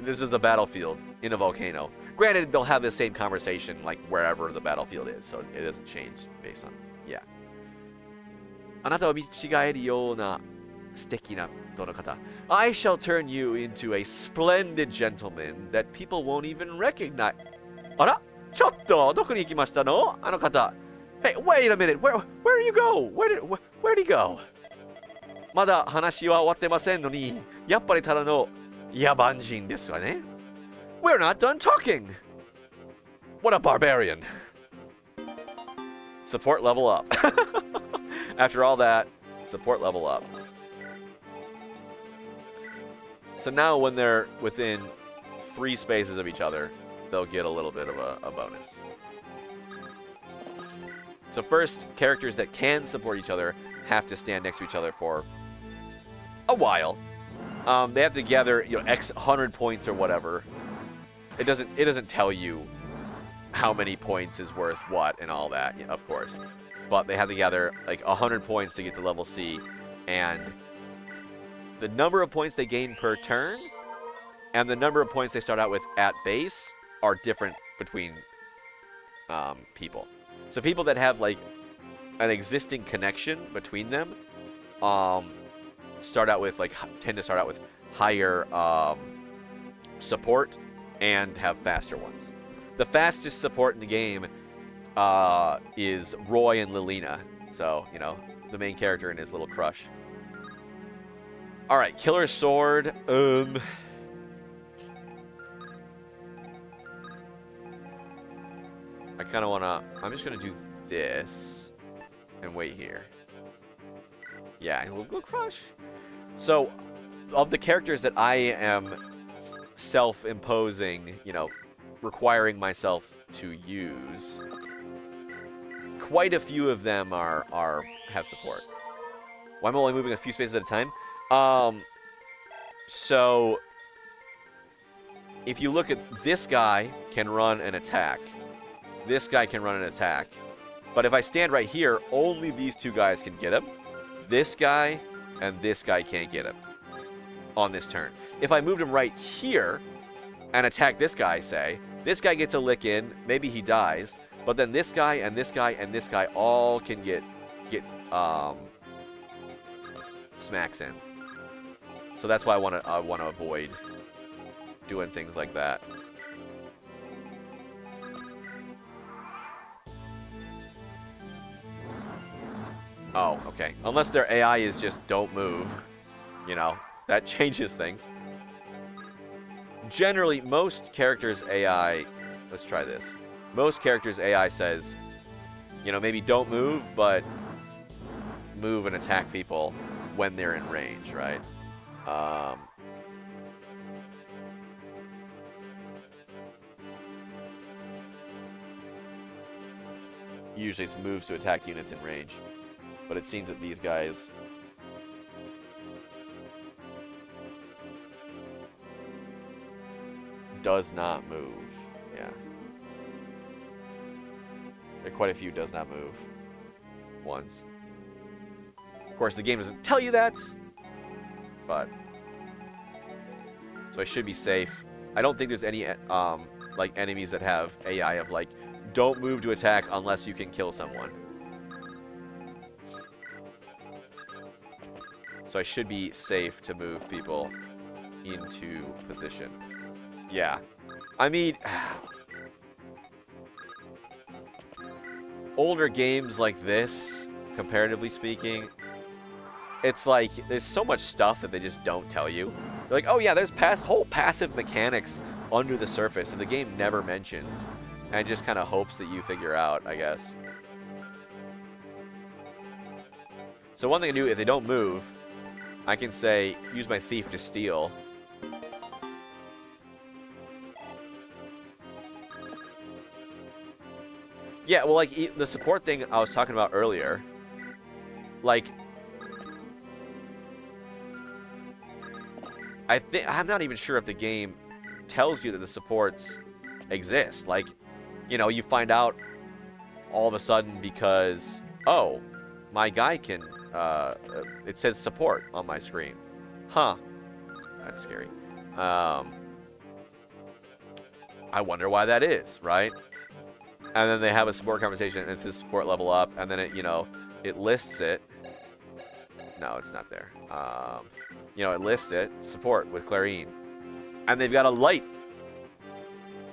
This is a battlefield in a volcano. Granted, they'll have the same conversation like wherever the battlefield is, so it doesn't change based on, yeah. あなたを見違えるような素敵などの方 I shall turn you into a splendid gentleman that people won't even recognize. あらちょっとどこに行きましたのあの方 Hey, wait a minute. Where do you go? Where'd he go? まだ話は終わってませんのに、やっぱりただの野蛮人ですわね。We're not done talking. What a barbarian. Support level up. After all that, support level up. So now when they're within 3 spaces of each other, they'll get a little bit of a bonus. So first, characters that can support each other have to stand next to each other for a while. They have to gather, X 100 points or whatever. It doesn't tell you how many points is worth what and all that, of course. But they have to gather like 100 points to get to level C, and the number of points they gain per turn and the number of points they start out with at base are different between people. So people that have like an existing connection between them tend to start out with higher support and have faster ones. The fastest support in the game is Roy and Lilina. So, the main character and his little crush. Alright, Killer Sword. I kind of want to... I'm just going to do this and wait here. Yeah, we'll crush. So, of the characters that I am self-imposing, requiring myself to use, quite a few of them have support. Well, I'm only moving a few spaces at a time. So, if you look at this guy can run an attack. This guy can run an attack. But if I stand right here, only these 2 guys can get him. This guy and this guy can't get him on this turn. If I moved him right here and attack this guy, say, this guy gets a lick in, maybe he dies, but then this guy and this guy and this guy all can get smacks in. So that's why I want to avoid doing things like that. Oh, okay. Unless their AI is just don't move, that changes things. Generally, most characters' AI... Let's try this. Most characters' AI says, maybe don't move, but move and attack people when they're in range, right? Usually it's moves to attack units in range. But it seems that these guys... does not move. Yeah. There are quite a few does not move ones. Of course, the game doesn't tell you that, but... So I should be safe. I don't think there's any, enemies that have AI of, don't move to attack unless you can kill someone. So I should be safe to move people into position. Yeah. I mean, older games like this, comparatively speaking, it's like there's so much stuff that they just don't tell you. They're like, oh yeah, there's whole passive mechanics under the surface that the game never mentions, and just kind of hopes that you figure out, I guess. So one thing to do, if they don't move, I can say, use my thief to steal. Yeah, well, like, the support thing I was talking about earlier, like, I'm not even sure if the game tells you that the supports exist. Like, you know, you find out all of a sudden because, oh, my guy can, it says support on my screen. Huh. That's scary. I wonder why that is, right? And then they have a support conversation, and it says support level up, and then it, you know, it lists it. No, it's not there. You know, it lists it, support with Clarine. And they've got a light.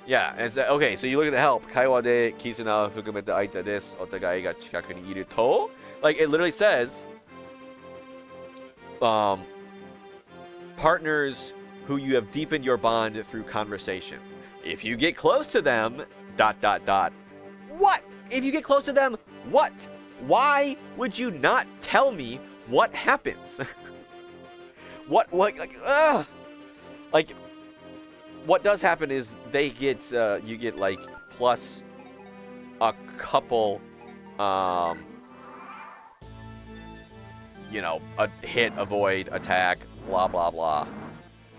Yeah, and it's, okay, so you look at the help. Kaiwa de kizuna fukumete aita desu, otagai ga chikaku ni iru to. Like, it literally says, partners who you have deepened your bond through conversation. If you get close to them, ... What? If you get close to them, what? Why would you not tell me what happens? What, like, ugh! Like, what does happen is they get, you get, like, plus a couple, you know, a hit, avoid, attack, blah, blah, blah.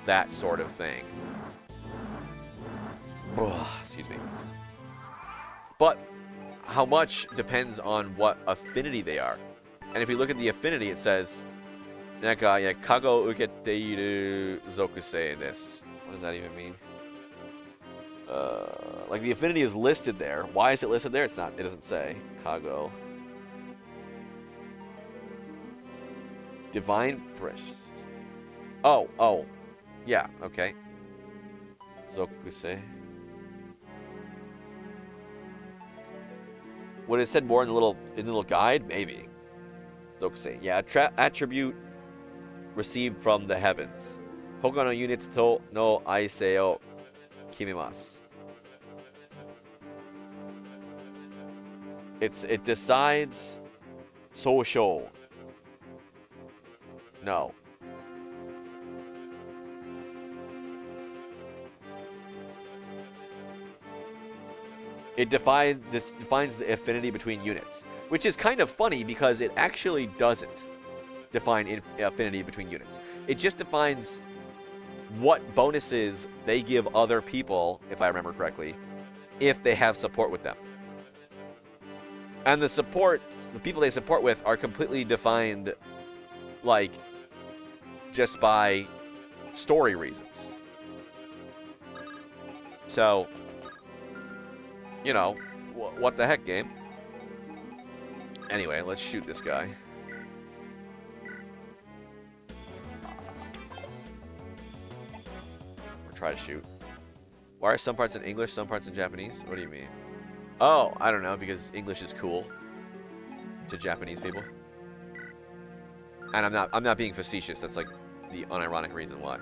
That sort of thing. Excuse me. But how much depends on what affinity they are. And if you look at the affinity, it says, Nanka, yeah, kago uketeiru zokusei desu. What does that even mean? Like, the affinity is listed there. Why is it listed there? It's not. It doesn't say. Kago. Divine Priest. Oh. Yeah, okay. Zokusei. Would it said more in the little guide? Maybe. Zokusei. Yeah, attribute received from the heavens. Hoka no unit to no aisei o kimimasu. It decides social. No. It defines the affinity between units, which is kind of funny because it actually doesn't define affinity between units. It just defines what bonuses they give other people, if I remember correctly, if they have support with them. And the people they support with are completely defined, like, just by story reasons. So, you know, what the heck, game? Anyway, let's shoot this guy. Or try to shoot. Why are some parts in English, some parts in Japanese? What do you mean? Oh, I don't know, because English is cool to Japanese people. And I'm not being facetious. That's like the unironic reason why.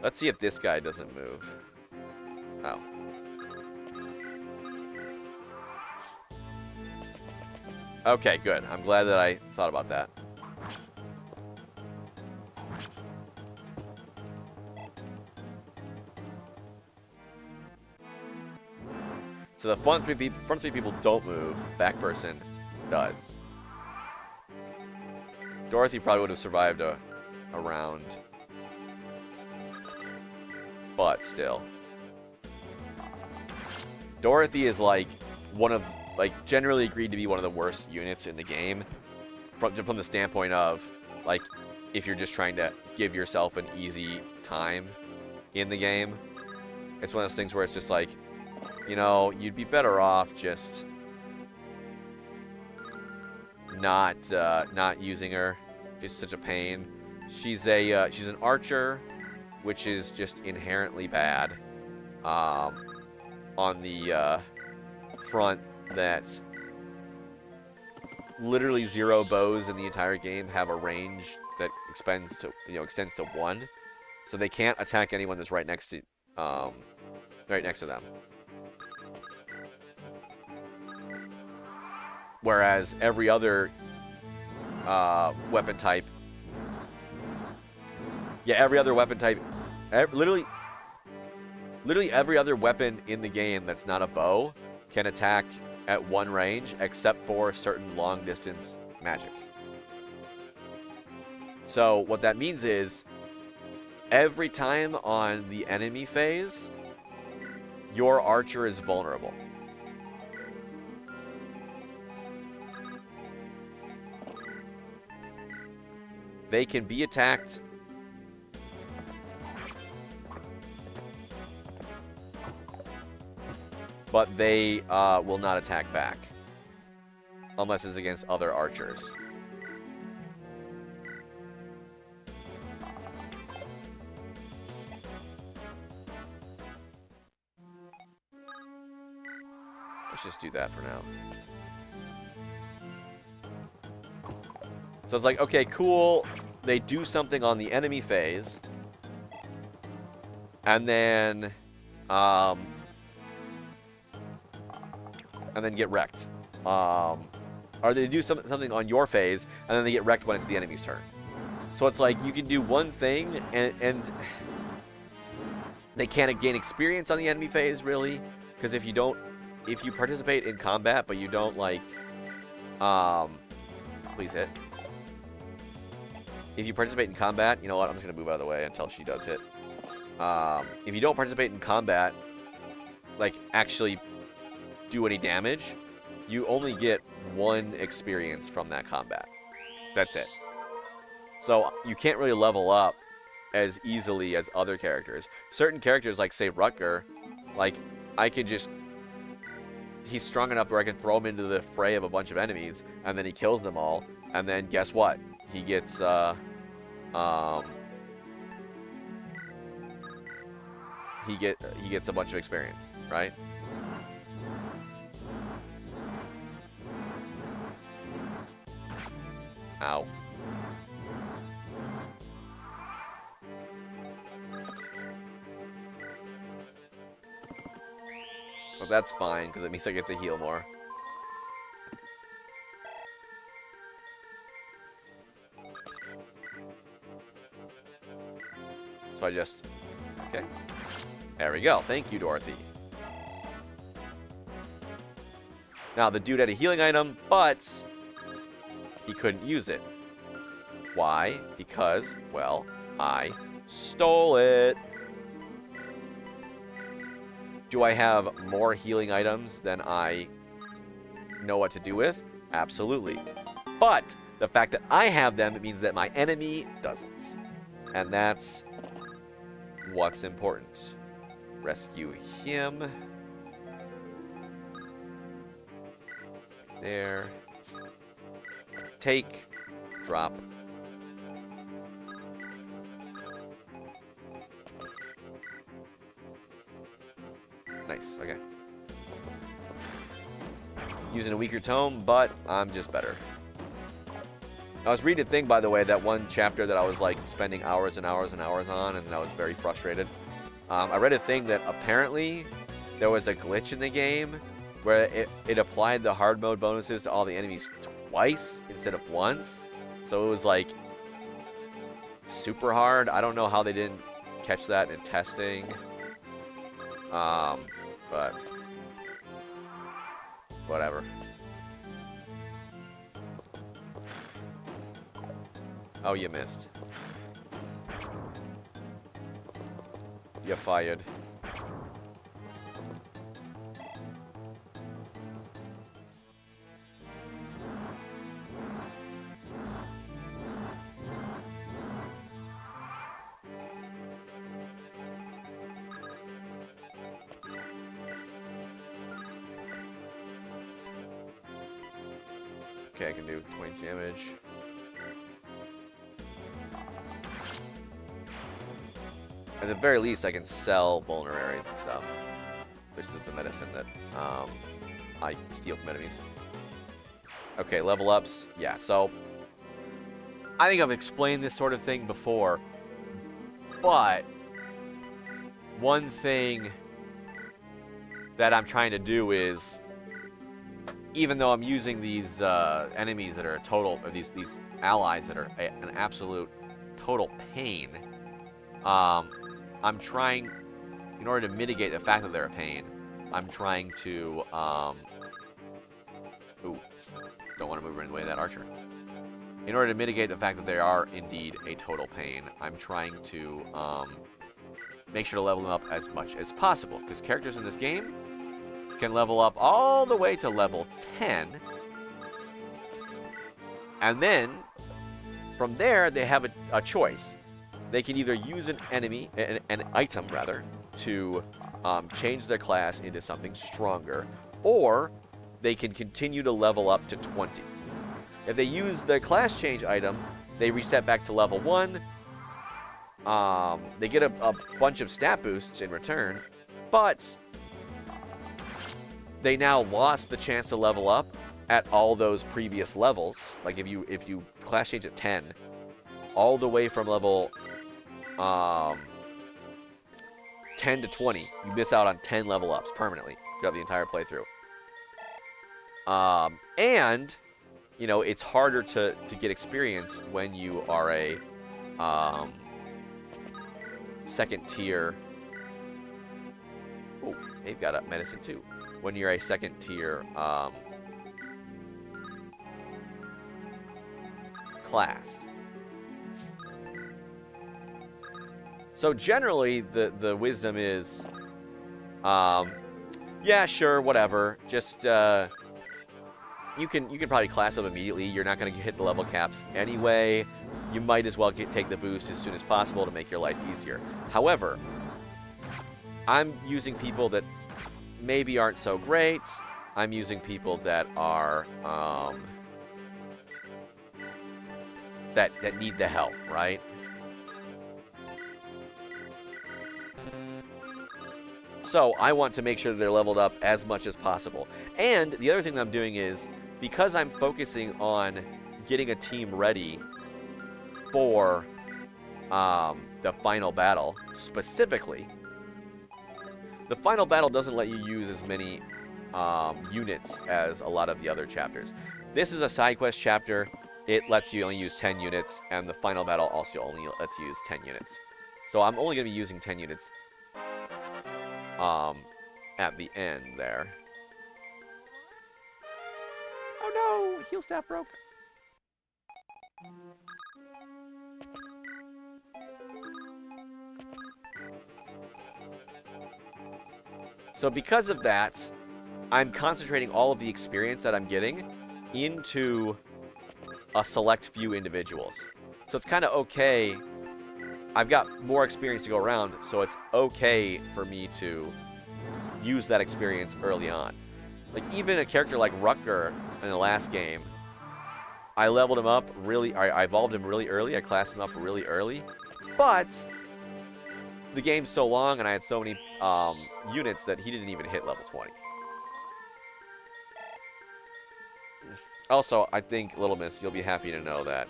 Let's see if this guy doesn't move. Oh. Okay, good. I'm glad that I thought about that. So the front three people don't move. Back person does. Dorothy probably would have survived a round. But still. Dorothy is like one of, like, generally agreed to be one of the worst units in the game. From the standpoint of, like, if you're just trying to give yourself an easy time in the game. It's one of those things where it's just like, you know, you'd be better off just not using her. She's such a pain. She's an archer, which is just inherently bad. On the front, that literally 0 bows in the entire game have a range that extends to 1, so they can't attack anyone that's right next to them. Whereas every other weapon type, literally every other weapon in the game that's not a bow can attack at 1 range, except for certain long distance magic. So what that means is, every time on the enemy phase, your archer is vulnerable. They can be attacked but they will not attack back unless it's against other archers. Let's just do that for now. So it's like, okay, cool. They do something on the enemy phase, and then get wrecked. Or they do something on your phase, and then they get wrecked when it's the enemy's turn. So it's like, you can do one thing, and they can't gain experience on the enemy phase, really, because if you participate in combat, but you don't, like, please hit. If you participate in combat, you know what, I'm just going to move out of the way until she does hit. If you don't participate in combat, like, actually do any damage, you only get 1 experience from that combat. That's it. So you can't really level up as easily as other characters. Certain characters, like, say, Rutger, like, I could just... He's strong enough where I can throw him into the fray of a bunch of enemies, and then he kills them all, and then guess what? He gets, he gets a bunch of experience, right? Ow. But that's fine, because it means I get to heal more. So I just... Okay. There we go. Thank you, Dorothy. Now, the dude had a healing item, but he couldn't use it. Why? Because, well, I stole it. Do I have more healing items than I know what to do with? Absolutely. But the fact that I have them, it means that my enemy doesn't. And that's what's important. Rescue him. There. Take. Drop. Nice, okay. Using a weaker tome, but I'm just better. I was reading a thing, by the way, that one chapter that I was, like, spending hours and hours and hours on, and I was very frustrated. I read a thing that apparently there was a glitch in the game where it applied the hard mode bonuses to all the enemies twice instead of once. So it was, like, super hard. I don't know how they didn't catch that in testing. But whatever. Oh, you missed. You're fired. Okay, I can do 20 damage. At the very least, I can sell vulneraries and stuff. Which is the medicine that I steal from enemies. Okay, level ups. Yeah, so I think I've explained this sort of thing before, but one thing that I'm trying to do is, even though I'm using these enemies that are a total, or these allies that are an absolute total pain, I'm trying, in order to mitigate the fact that they're a pain, I'm trying to, ooh, don't want to move in the way of that archer. In order to mitigate the fact that they are indeed a total pain, I'm trying to make sure to level them up as much as possible, because characters in this game can level up all the way to level 10, and then from there they have a choice. They can either use an item rather, to change their class into something stronger, or they can continue to level up to 20. If they use the class change item, they reset back to level 1. They get a bunch of stat boosts in return, but they now lost the chance to level up at all those previous levels. Like if you class change at 10, all the way from level 10 to 20, you miss out on 10 level ups permanently throughout the entire playthrough. And you know, it's harder to get experience when you are a second tier. Oh, they've got a medicine too. When you're a second tier class. So generally, the wisdom is, yeah, sure, whatever. Just you can probably class up immediately. You're not going to hit the level caps anyway. You might as well take the boost as soon as possible to make your life easier. However, I'm using people that maybe aren't so great. I'm using people that are that need the help, right? So I want to make sure that they're leveled up as much as possible. And the other thing that I'm doing is, because I'm focusing on getting a team ready for the final battle, specifically, the final battle doesn't let you use as many units as a lot of the other chapters. This is a side quest chapter. It lets you only use 10 units, and the final battle also only lets you use 10 units. So I'm only going to be using 10 units at the end there. Oh no! Heal staff broke. So because of that, I'm concentrating all of the experience that I'm getting into a select few individuals. So it's kind of okay. I've got more experience to go around, so it's okay for me to use that experience early on. Like, even a character like Rutger in the last game, I leveled him up really, I evolved him really early, I classed him up really early, but the game's so long and I had so many units that he didn't even hit level 20. Also, I think, Little Miss, you'll be happy to know that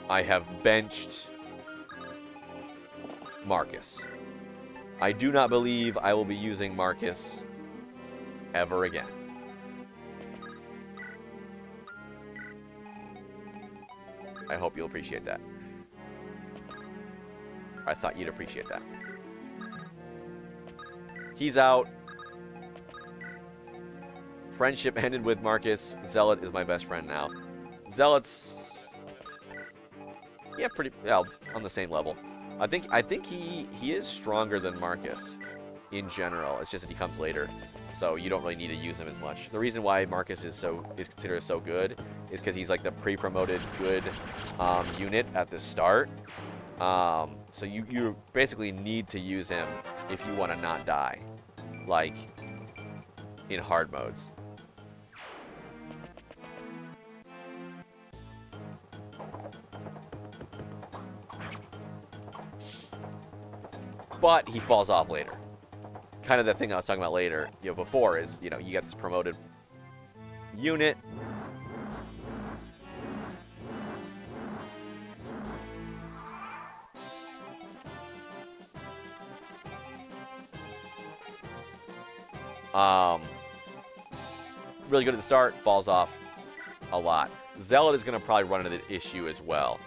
I have benched Marcus. I do not believe I will be using Marcus ever again. I hope you'll appreciate that. I thought you'd appreciate that. He's out. Friendship ended with Marcus. Zealot is my best friend now. Zealot's, yeah, pretty, yeah, on the same level. I think he is stronger than Marcus in general. It's just that he comes later, so you don't really need to use him as much. The reason why Marcus is considered so good is because he's like the pre-promoted good unit at the start. So you basically need to use him if you want to not die, like in hard modes. but he falls off later. Kind of the thing I was talking about later, before is, you get this promoted unit. Really good at the start, falls off a lot. Zealot is going to probably run into the issue as well.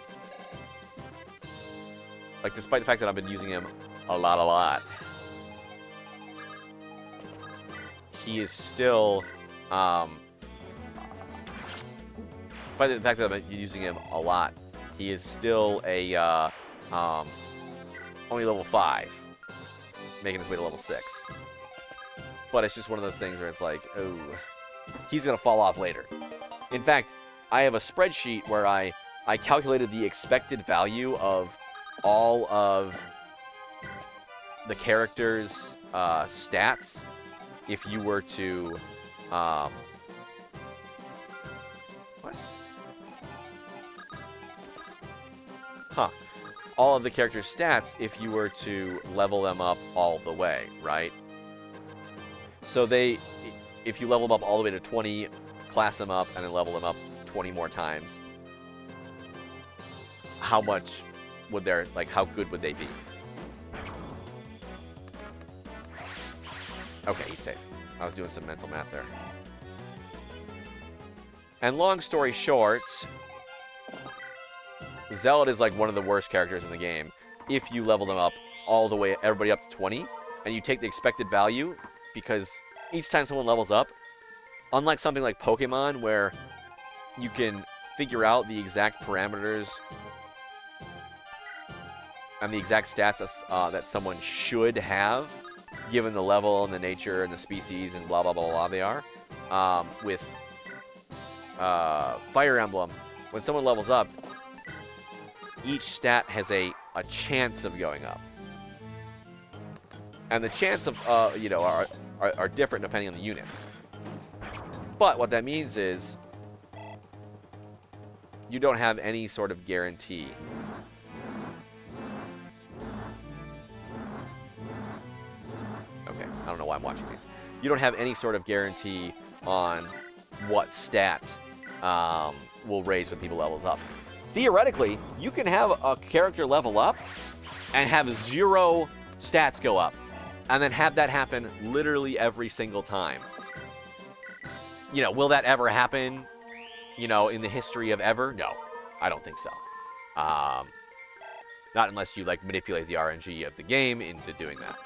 Like, despite the fact that I've been using him a lot. He is still, despite the fact that I've been using him a lot, he is still a, only level 5, making his way to level 6. But it's just one of those things where it's like, oh, he's going to fall off later. In fact, I have a spreadsheet where I calculated the expected value of all of the character's stats if you were to... what? Huh. All of the character's stats if you were to level them up all the way, right? So if you level them up all the way to 20, class them up, and then level them up 20 more times, how much would how good would they be? Okay, he's safe. I was doing some mental math there. And long story short, Zealot is like one of the worst characters in the game if you level them up all the way, everybody up to 20, and you take the expected value, because each time someone levels up, unlike something like Pokemon where you can figure out the exact parameters and the exact stats that someone should have, given the level and the nature and the species and blah, blah, blah, blah they are, with Fire Emblem, when someone levels up, each stat has a chance of going up. And the chance of, are different depending on the units. But what that means is you don't have any sort of guarantee. Okay, I don't know why I'm watching these. You don't have any sort of guarantee on what stat will raise when people levels up. Theoretically, you can have a character level up and have 0 stats go up, and then have that happen literally every single time. Will that ever happen, in the history of ever? No, I don't think so. Not unless you, manipulate the RNG of the game into doing that.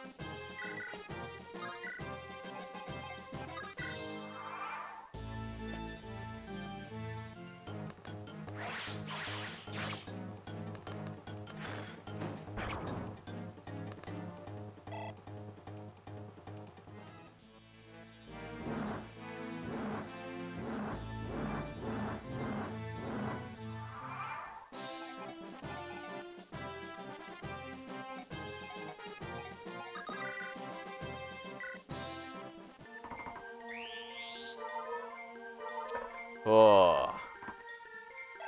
Oh.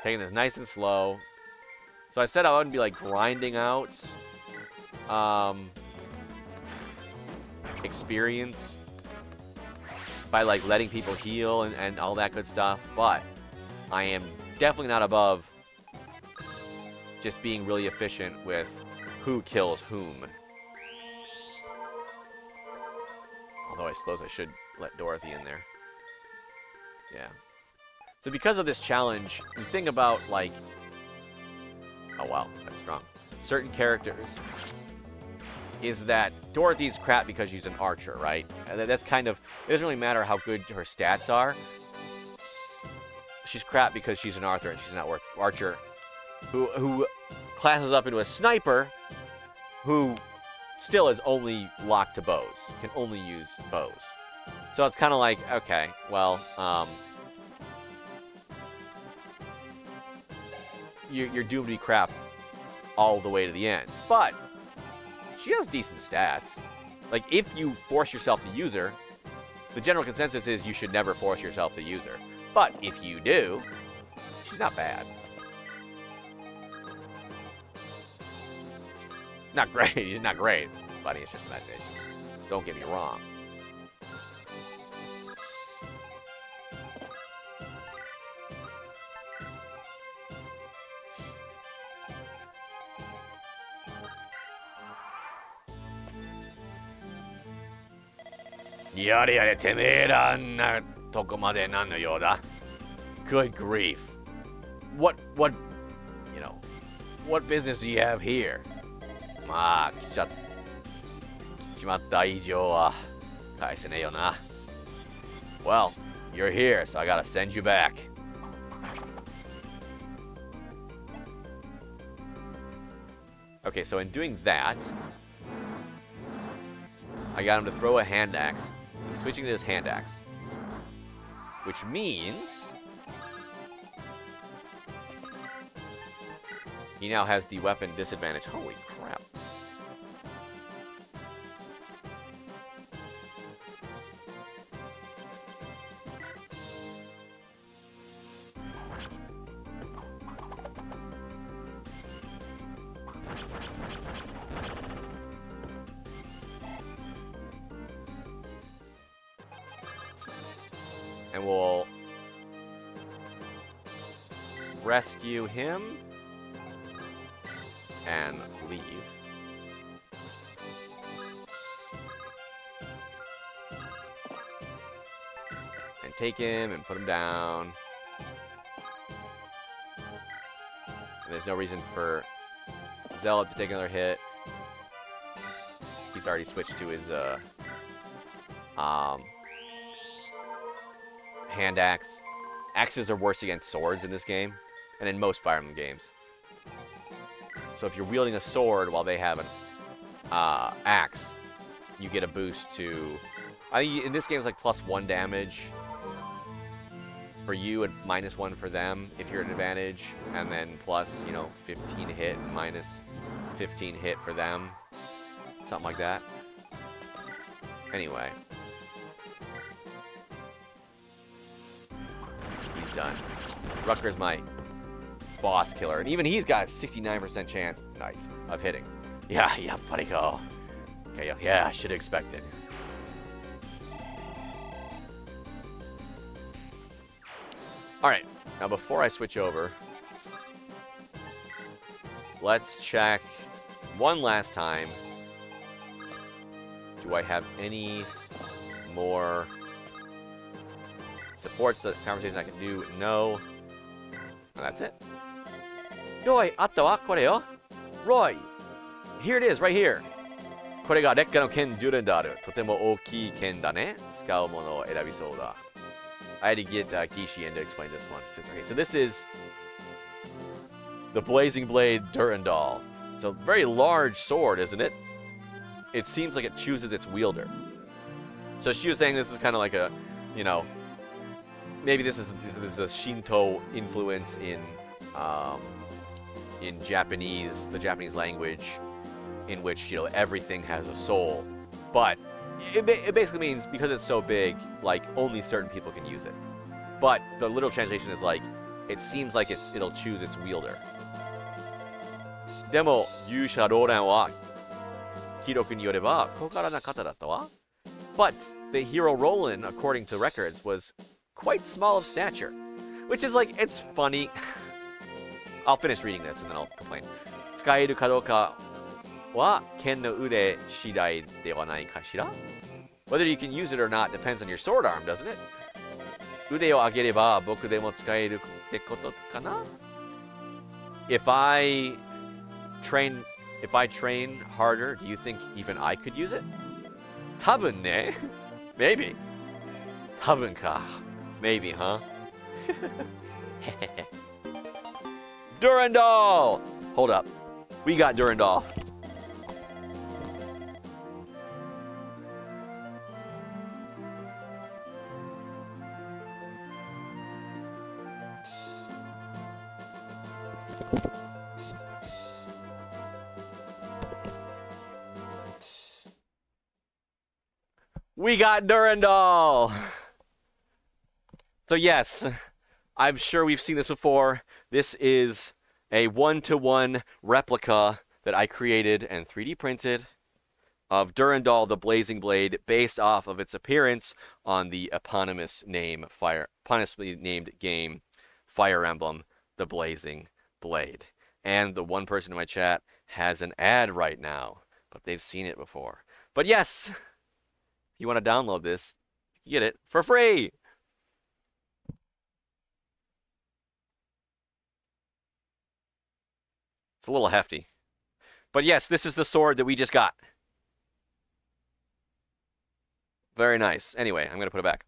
Taking this nice and slow. So I said I wouldn't be, grinding out experience by, letting people heal and all that good stuff. But I am definitely not above just being really efficient with who kills whom. Although I suppose I should let Dorothy in there. Yeah. So because of this challenge, the thing about, oh wow, that's strong, certain characters is that Dorothy's crap because she's an archer, right? And that's kind of, it doesn't really matter how good her stats are. She's crap because she's an archer and she's not archer who classes up into a sniper who still is only locked to bows, can only use bows. So it's kind of like, okay, well, you're doomed to be crap all the way to the end. But she has decent stats. If you force yourself to use her, the general consensus is you should never force yourself to use her. But if you do, she's not bad. Not great. She's not great. fighting, it's just imagination. Don't get me wrong. Yada yada temera na toko made nan no you da. Good grief. What business do you have here? Ma, kichimatta ijou wa kaesenei yo na. Well, you're here, so I gotta send you back. Okay, so in doing that, I got him to throw a hand axe. He's switching to his hand axe. Which means he now has the weapon disadvantage. Holy crap. And we'll rescue him and leave. And take him and put him down. And there's no reason for Zealot to take another hit. He's already switched to his hand axe. Axes are worse against swords in this game, and in most Fire Emblem games. So if you're wielding a sword while they have an axe, you get a boost to... I think in this game it's like +1 damage for you and -1 for them if you're at an advantage, and then plus, 15 hit and minus 15 hit for them. Something like that. Anyway. He's done. Rucker's my boss killer, and even he's got a 69% chance, nice, of hitting. Yeah, buddy, go. Okay, yeah, I should have expected. Alright, now before I switch over, let's check one last time. Do I have any more supports, conversations I can do? No. And that's it. Roy, あったわ、これよ。Roy, here it is, right here. これが劣化の剣デュレンダル。とても大きい剣だね。使うものを選びそうだ。I had to get Kishi in to explain this one. Okay, so this is the Blazing Blade Durandal. It's a very large sword, isn't it? It seems like it chooses its wielder. So she was saying this is kind of like a, maybe this is a Shinto influence in Japanese, the Japanese language, in which everything has a soul. But it basically means because it's so big, like only certain people can use it. But the literal translation is like, it seems like it'll choose its wielder. でも勇者ローランは記録によれば小柄な方だったわ。But the hero Roland, according to records, was quite small of stature. Which is like, it's funny. I'll finish reading this and then I'll complain. 使えるかどうかは剣の腕次第ではないかしら? Whether you can use it or not depends on your sword arm, doesn't it? 腕を上げれば僕でも使えるってことかな? If I train harder, do you think even I could use it? 多分ね. Maybe. 多分か. Maybe, huh? Durandal! Hold up. We got Durandal. We got Durandal! So yes, I'm sure we've seen this before. This is a 1-to-1 replica that I created and 3D printed of Durandal the Blazing Blade, based off of its appearance on the eponymously named game Fire Emblem: The Blazing Blade. And the one person in my chat has an ad right now, but they've seen it before. But yes, if you want to download this, you get it for free. It's a little hefty. But yes, this is the sword that we just got. Very nice. Anyway, I'm going to put it back.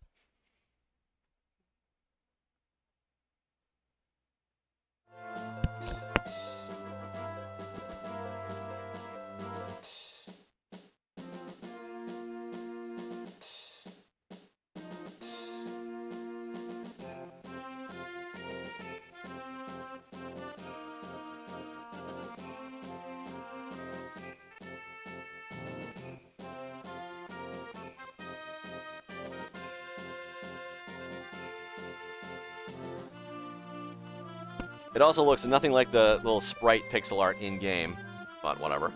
It also looks nothing like the little sprite pixel art in-game, but whatever.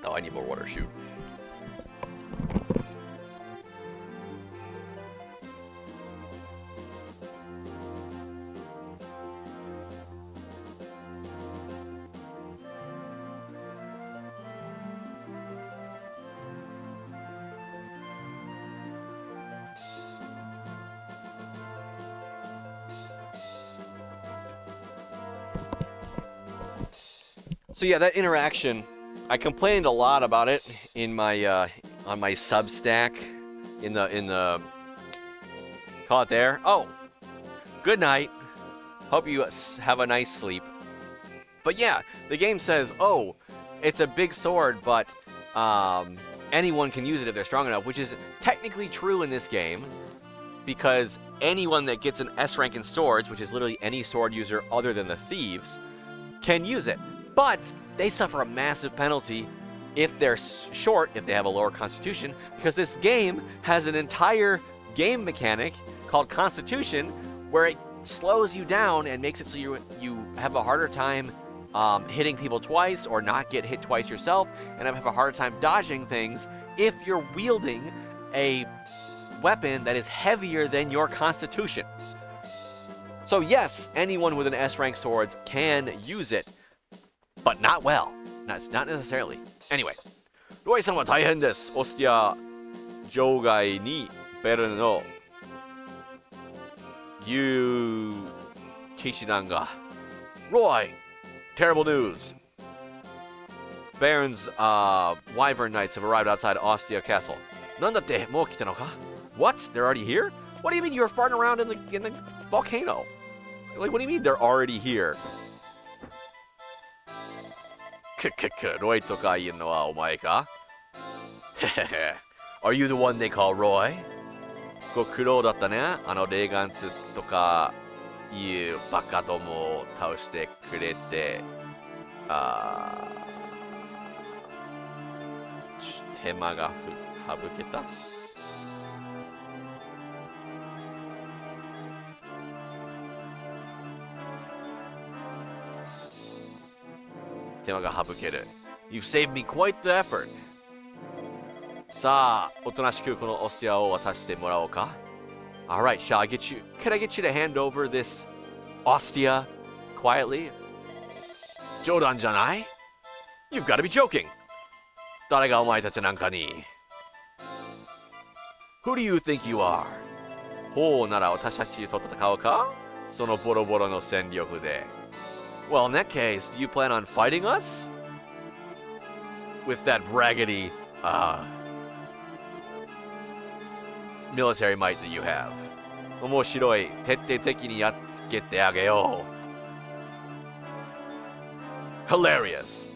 Oh, I need more water, shoot. So yeah, that interaction, I complained a lot about it in my on my Substack in the call it there. Oh, good night. Hope you have a nice sleep. But yeah, the game says, oh, it's a big sword, but anyone can use it if they're strong enough, which is technically true in this game, because anyone that gets an S rank in swords, which is literally any sword user other than the thieves, can use it. But they suffer a massive penalty if they're short, if they have a lower constitution, because this game has an entire game mechanic called Constitution, where it slows you down and makes it so you have a harder time hitting people twice, or not get hit twice yourself, and have a harder time dodging things if you're wielding a weapon that is heavier than your constitution. So yes, anyone with an S rank swords can use it, but not well. Not necessarily. Anyway, ロイさんは大変です。オスティア場外にベルの牛騎士団が Roy, terrible news. Baron's Wyvern Knights have arrived outside Ostia Castle. なんだってもう来たのか? What? They're already here? What do you mean you were farting around in the volcano? Like, what do you mean they're already here? Roy とか言うのはお前か? Are you the one they call Roy? ご苦労だったね。あのレーガンツとかいうバカどもを倒してくれて、手間が省けた。手間が省ける。You've saved me quite the effort. さあ、おとなしくこのオスティアを渡してもらおうか。Alright, could I get you to hand over this Ostia quietly? 冗談じゃない? You've got to be joking. 誰がお前たちなんかに? Who do you think you are? ほうなら私たちと戦うか? そのボロボロの戦力で。Well, in that case, do you plan on fighting us? With that raggedy, military might that you have. 面白い。徹底的にやっつけてあげよう。Hilarious.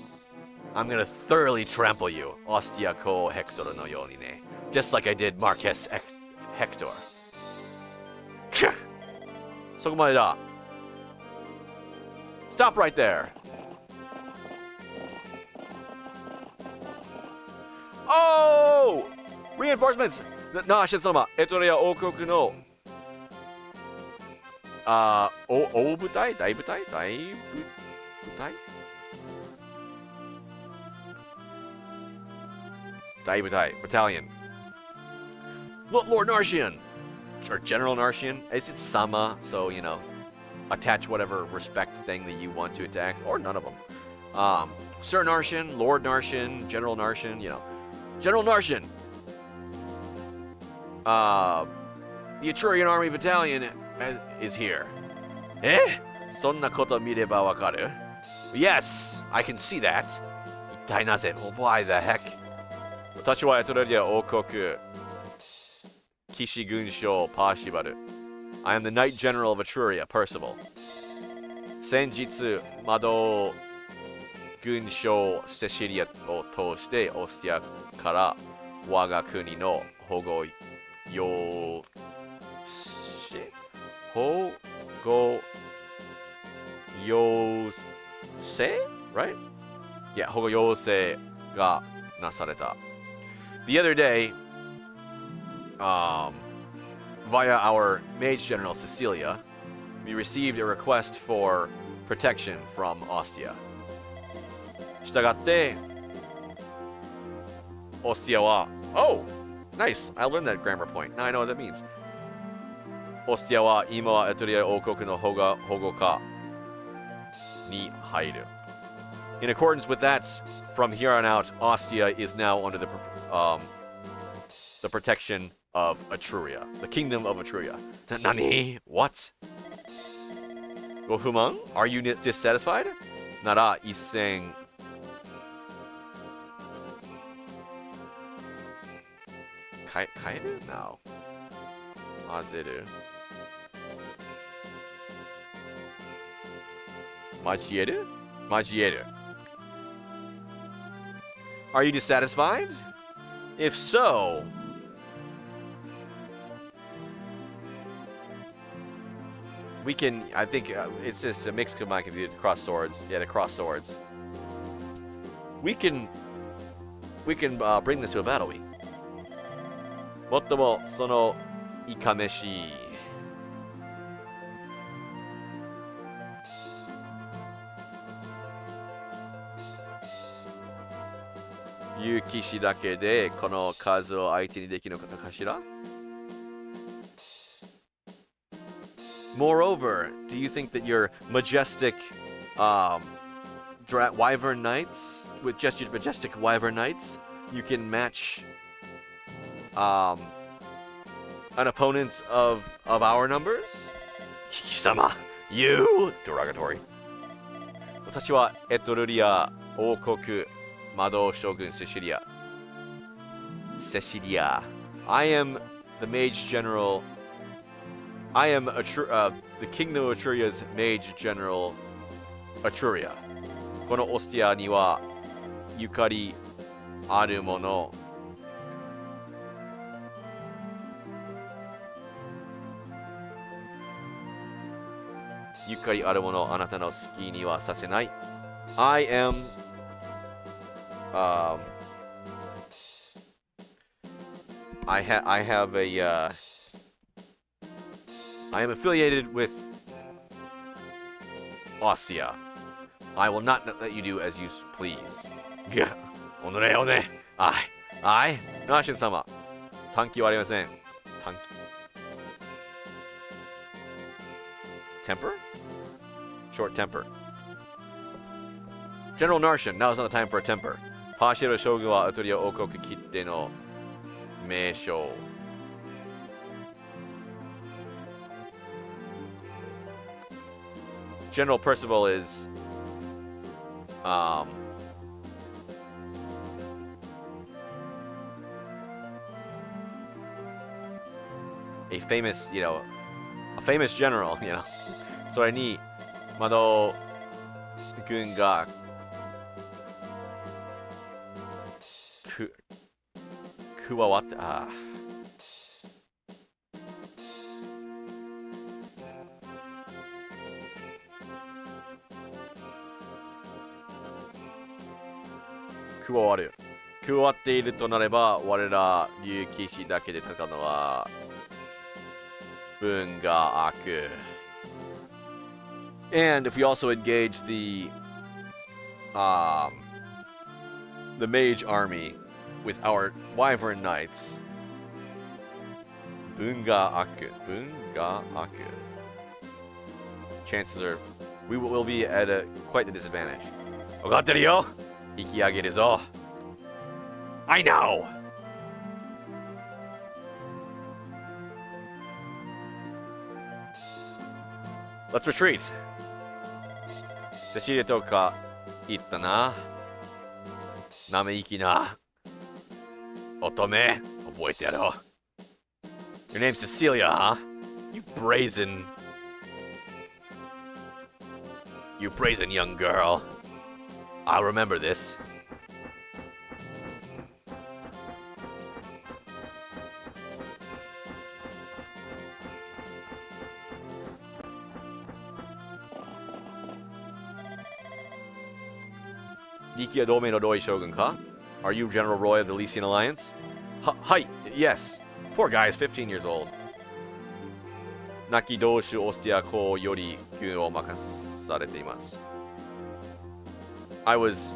I'm gonna thoroughly trample you. Ostia ko Hector no yo ni ne. Just like I did Marquess Hector. そこまでだ。Stop right there. Oh! Reinforcements! なあ、シェツ様、エトレア王国の大部隊 Daibutai Battalion. Lord Narshian, or General Narshian. It's Sama, so you know, attach whatever respect thing that you want to attack, or none of them. Sir Narshian, Lord Narshian, General Narshian, you know. General Narshian. The Etrurian Army Battalion is here. Eh? Sonna koto mireba wakaru? Yes, I can see that. Ittai naze? Why the heck? Watashi wa Etruria Okoku Kishi Gunsho Pashibaru. I am the Knight General of Etruria, Percival. Senjitsu Mado Gunsho Sicilia o toshite Ostia kara waga kuni no hogo yo hogo yose, right? Yeah, hogo yose ga nasareta. The other day, via our Mage General Cecilia, we received a request for protection from Ostia. したがって、Ostia wa. Oh! Nice! I learned that grammar point. Now I know what that means. Ostia wa ima wa Etruria Okoku no hogo ka ni hairu. In accordance with that, from here on out, Ostia is now under the protection of Etruria, the kingdom of Etruria. Nani? What? Gofuman? Are you dissatisfied? Nara isen. Kaeru? No. Mazeru. Majieru? Majieru. Are you dissatisfied? If so, we can, I think it's just a mix of my computer, cross swords. Yeah, the cross swords. We can bring this to a battle. We. Mottomo sono ikameshi. Yukishi dake de kono kazu o aite ni dekiru no kashira? Moreover, do you think that your majestic wyvern knights, with just your majestic wyvern knights, you can match an opponent of our numbers? Kiki-sama, you! Derogatory. Watashi wa Etruria Okoku Mado Shogun Sicilia. Sicilia. I am the Mage General. I am the Kingdom of Etruria's Mage General, Etruria. Kono Ostia ni wa yukari aru mono. Yukari aru mono anata no suki ni wa sasenai. I am I have a I am affiliated with Ostia. I will not let you do as you please. Gah. Onore one. Ai. Nashin-sama. Tanki wa arimasen. Tanki. Temper? Short temper. General Narshian, now is not the time for a temper. Hashiro Shogun wa Etruria Okoku kitte no meishou. General Percival is a famous, a famous general, So I need Mado Gun ga Kuwawatte. Kuwawaru. Kuwawatte iru to nareba, warera Ryukishi dake de tatakau no wa bun ga aku. And if we also engage the mage army with our Wyvern Knights. Bunga Aku. Bunga Aku. Chances are we will be at quite a disadvantage. Ogateru yo! Ikiageru zo. I know! Let's retreat. Cecilia to ka itta na. Nameiki na. Otome. Oboete yaro. Your name's Cecilia, huh? You brazen young girl. I'll remember this. Nikia Dome no Doi Shogun ka? Are you General Roy of the Lycian Alliance? Hi, yes. Poor guy is 15 years old. Naki Doshu Ostia ko yori kyun o makasarete imasu. I was,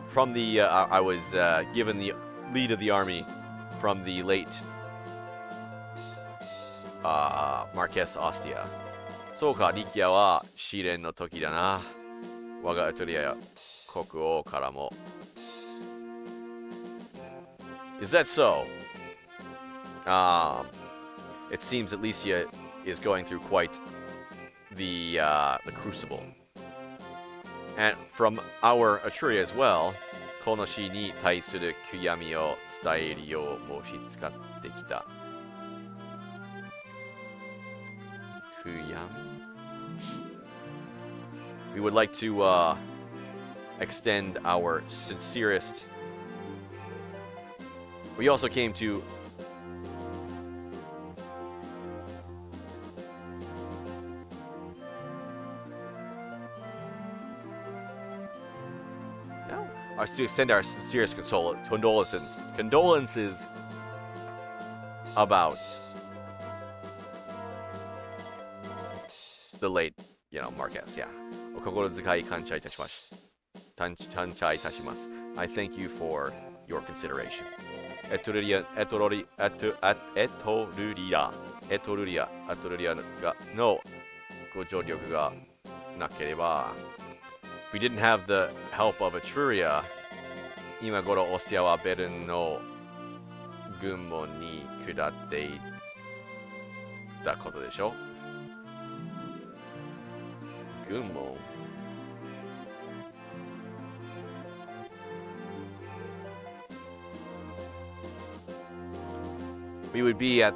from the, I was given the lead of the army from the late Marquess Ostia. そうか、力也は試練の時だな。我がエトリアや国王からも。Is that so? It seems that Lycia is going through quite the crucible. And from our Etruria as well, この死に対する悔やみを伝えるよう申し使ってきた。We would like to extend our sincerest. We also came to to extend our sincerest condolences about the late, Marquez, yeah. I thank you for your consideration. Etruria no gojouryoku ga nakereba. If we didn't have the help of Etruria, imagoro Ostia wa Bern no gunmo ni kudatte ita koto desho? Gunmo. We would be at,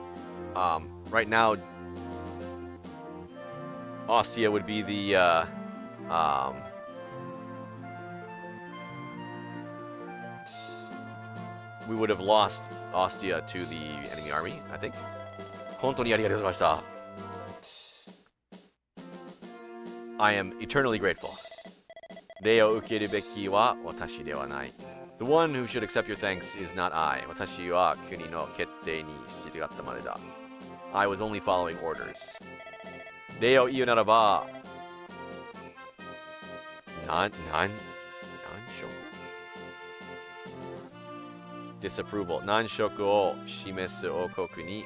right now, Ostia would be the, we would have lost Ostia to the enemy army, I think. Hontou ni arigatou gozaimashita. I am eternally grateful. Rei o ukeru beki wa watashi de wa nai. The one who should accept your thanks is not I. Watashi wa kuni no kettei ni shirigatta made da. I was only following orders. Rei o iu naraba. Nanshoku? Disapproval. Nanshoku o shimesu okoku ni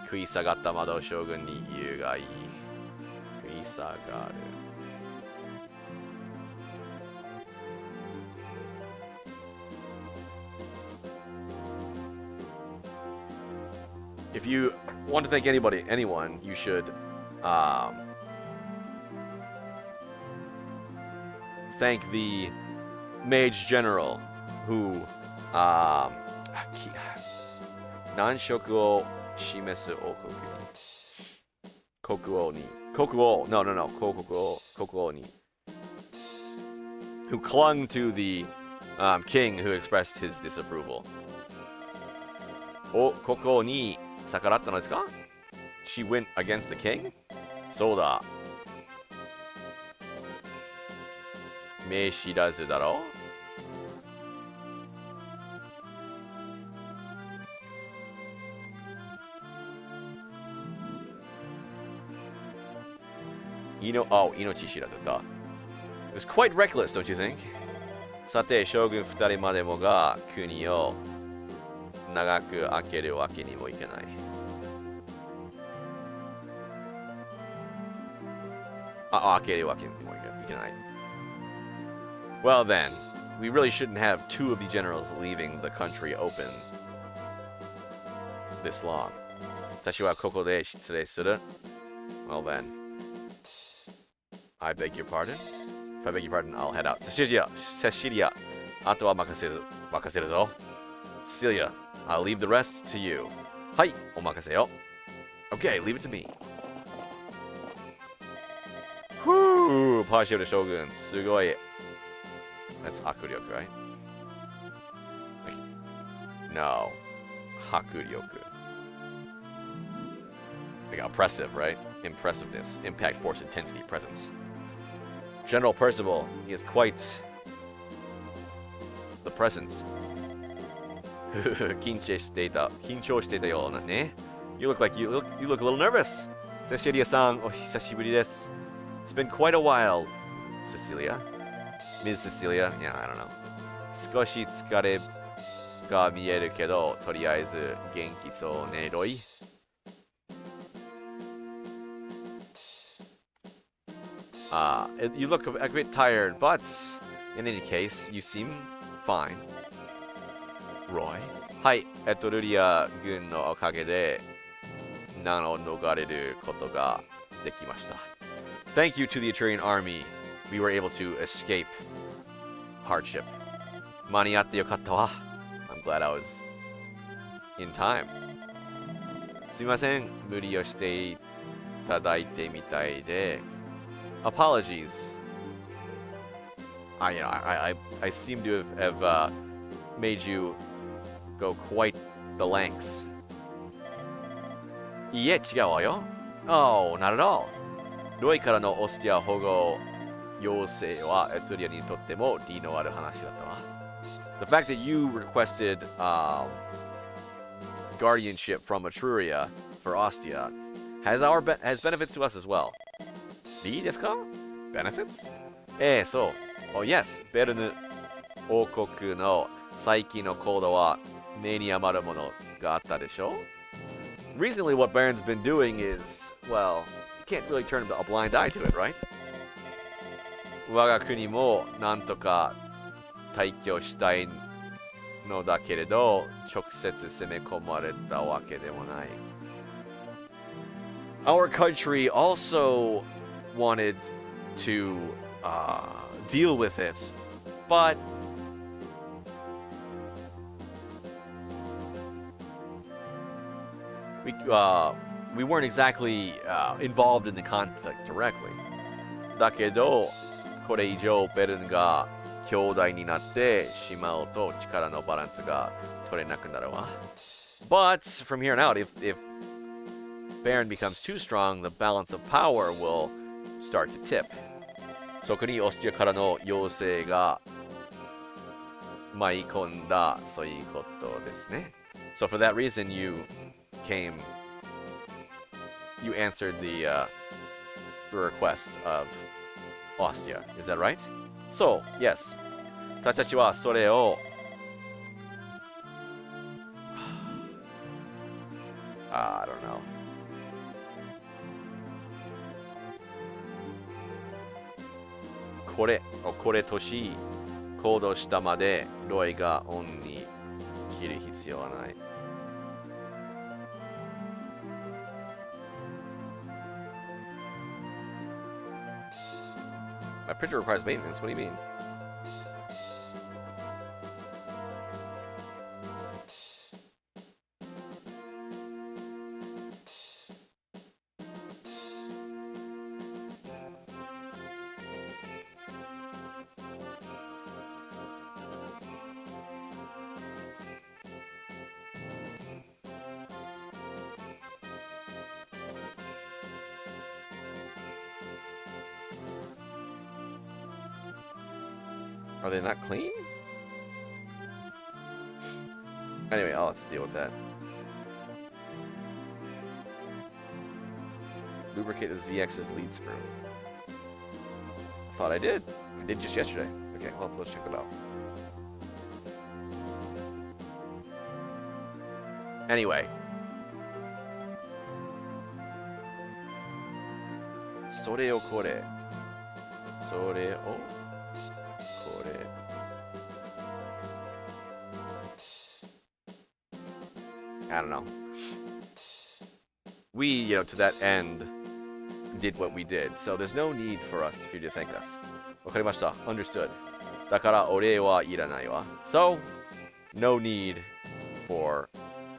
kuisagatta Mado shogun ni iu ga ii. Kuisagaru. If you want to thank anyone, you should thank the Mage General who Nanshoku o shimesu okoku ni Kokuo ni Kokuo Kokuo ni who clung to the king who expressed his disapproval. O Kokuo ni sakaratta no desu ka? She went against the king? So da. Me shirazu daro? Inochi shirazu da. It was quite reckless, don't you think? さて、将軍2人までもが国を長く開けるわけにもいけない。開けるわけにもいけない。Well then, we really shouldn't have two of the generals leaving the country open this long. 私はここで失礼する。Well then, I beg your pardon? If I beg your pardon, I'll head out. Cecilia, あとは任せるぞ。Cecilia, I'll leave the rest to you. はい、お任せよ。Okay, leave it to me. Whew, パーシオル将軍、すごい。That's 迫力, right? No. 迫力. Like oppressive, right? Impressiveness, impact, force, intensity, presence. General Percival, he is quite the presence. 緊張していたようなね。You look a little nervous. Cecilia-san, お久しぶりです。It's been quite a while, Cecilia. Ms. Cecilia? Yeah, I don't know. 少し疲れが見えるけど、とりあえず元気そうね、ロイ。You look a bit tired, but in any case, you seem fine. Roy? はい、ルリア軍のおかげで難を逃れることができました。Thank you to the Etrurian army, we were able to escape hardship. 間に合ってよかったわ。I'm glad I was in time. すみません、無理をしていただいてみたいで。Apologies. I seem to have made you go quite the lengths. いいえ、違うわよ。Oh, not at all. ロイからのオスティア保護要請はエトリアにとっても利のある話だったわ。The fact that you requested guardianship from Etruria for Ostia has benefits to us as well. いいですか Benefits? そう。Oh yes, ベルヌ王国の最近の行動は目に余るものがあったでしょ Recently, what Baron's been doing is, well, you can't really turn a blind eye to it, right? 我が国もなんとか退去したいのだけれど、直接攻め込まれたわけでもない。Our country also wanted to deal with it, but we weren't exactly involved in the conflict directly. だけど、これ以上ベルンが強大になってしまうと力のバランスが取れなくなるわ。But from here on out, if Baron becomes too strong, the balance of power will start to tip. そこにオスティアからの要請が舞い込んだ、そういうことですね。So for that reason, you answered the request of Ostia. Is that right? So, yes. 私たちはそれをI don't know. これ年行動したまでロイがオンに切る必要はない。My printer requires maintenance. What do you mean? Are they not clean? Anyway, I'll have to deal with that. Lubricate the ZX's lead screw. thought I did. I did just yesterday. Okay, well, let's check that out. Anyway. それをこれ。それをこれ。I don't know. We, to that end, did what we did. So there's no need for us for you to thank us. わかりました。Understood. だからお礼はいらないわ。So, no need for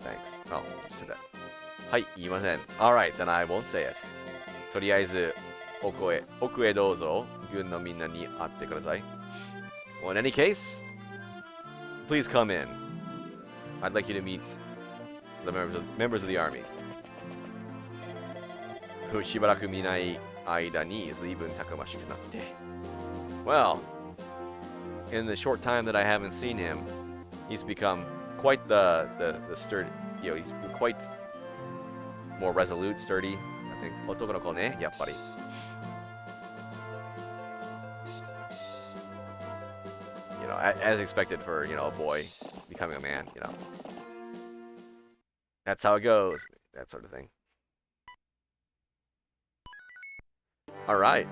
thanks. Oh, just said that. はい、言いません。Alright, then I won't say it. とりあえず、奥へどうぞ。軍のみんなに会ってください。Well, in any case, please come in. I'd like you to meet the members of the army. しばらく見ない間に随分たくましくなって。Well, in the short time that I haven't seen him, he's become quite the sturdy. He's quite more resolute, sturdy. I think 男の子ね、やっぱり。As expected for, a boy becoming a man, That's how it goes, that sort of thing. Alright.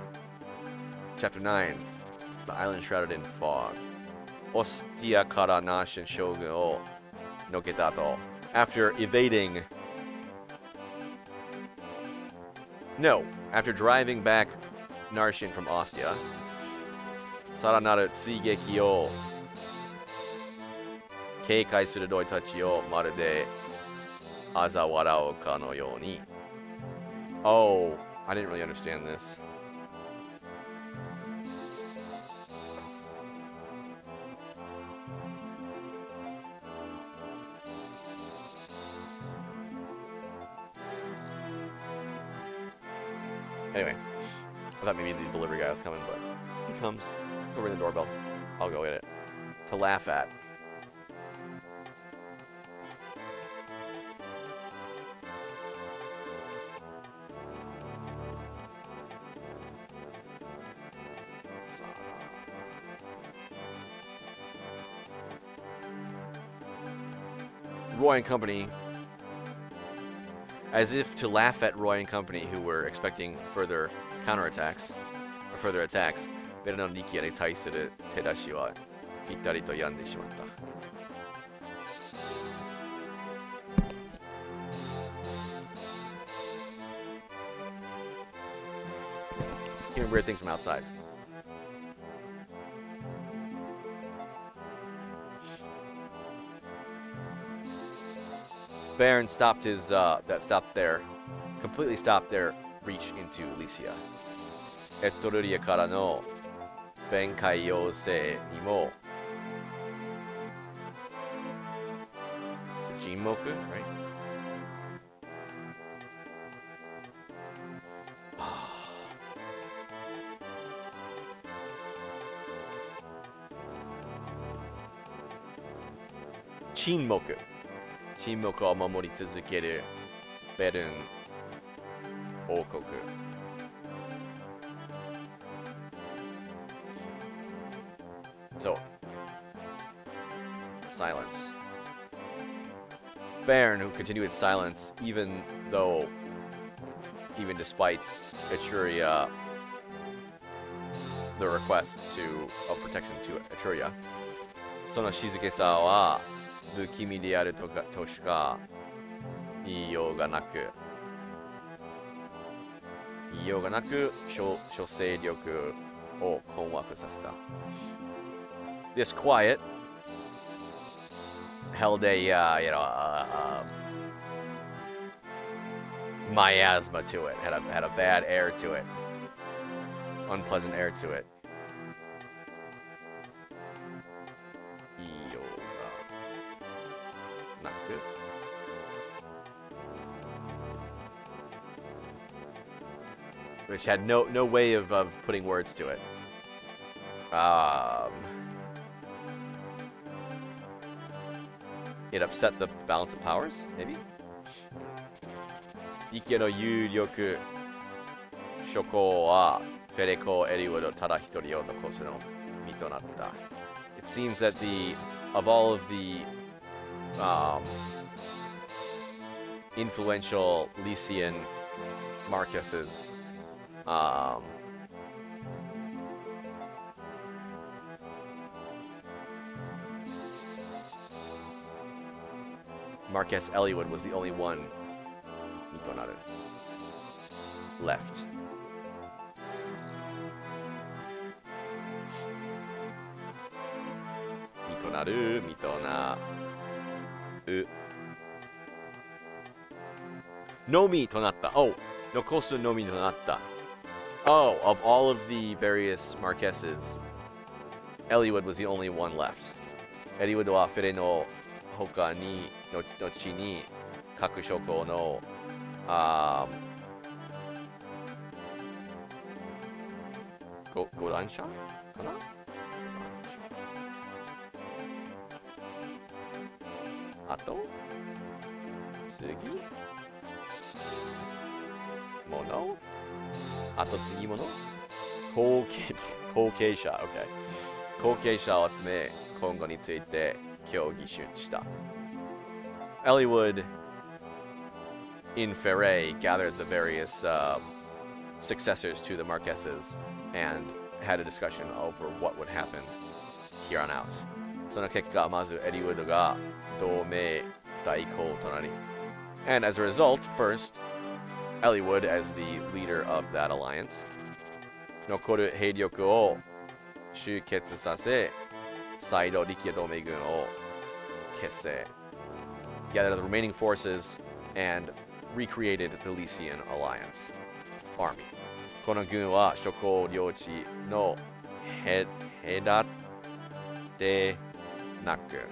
Chapter 9. The island shrouded in fog. Ostia kara Narshin shogun o noketa to. After evading... No, after driving back Narshin from Ostia, Saranaru tsuigeki o keikai suru doi tachi o marude azawarao ka no yoni. Oh, I didn't really understand this. Anyway, I thought maybe the delivery guy was coming, but he comes. Go ring the doorbell. I'll go get it. To laugh at. Roy and Company, as if to laugh at Roy and Company, who were expecting further counterattacks, or further attacks, ベルの力也に対する手出しはぴったりと病んでしまった。Hearing weird things from outside. Baron stopped completely stopped their reach into Lycia. エットルリアからの弁解要請にも Is it Jinmoku, right? Jinmoku. Jinmoku を守り続けるベルン王国。So, silence. Baron, who continued in silence, even despite Etruria, the request of protection to Etruria. その静けさは不気味であるとしか言いようがなく、諸勢力を困惑させた。This quiet held a miasma to it. Had a bad air to it, unpleasant air to it. Not good. Which had no way of putting words to it. It upset the balance of powers, maybe? Ike no yūryoku shoko wa フェレコ・エリウッドただ一人を残すの身となった。It seems that of all of the influential Lycian Marquesses, Marquess Eliwood was the only one left. Nomi tonatta. Oh, nokosu nomi tonatta. Oh, of all of the various Marquesses, Eliwood was the only one left. Eliwood wa fere no hoka ni nochi ni kaku shoko no Godansha? Kana? Ato? Tsugi? Mono? Ato tsugi mono? Koukeisha, okay. Koukeisha o atsume, kongo ni tsuite kyougi shita. Eliwood in Ferre gathered the various successors to the Marquesses and had a discussion over what would happen here on out. その結果、まずエリウッドが同盟代行となり。And as a result, first, Eliwood as the leader of that alliance, 残る兵力を集結させ、再度力也同盟軍を結成。Gathered the remaining forces and recreated the Lycian alliance army. この軍は諸侯領地の隔てなく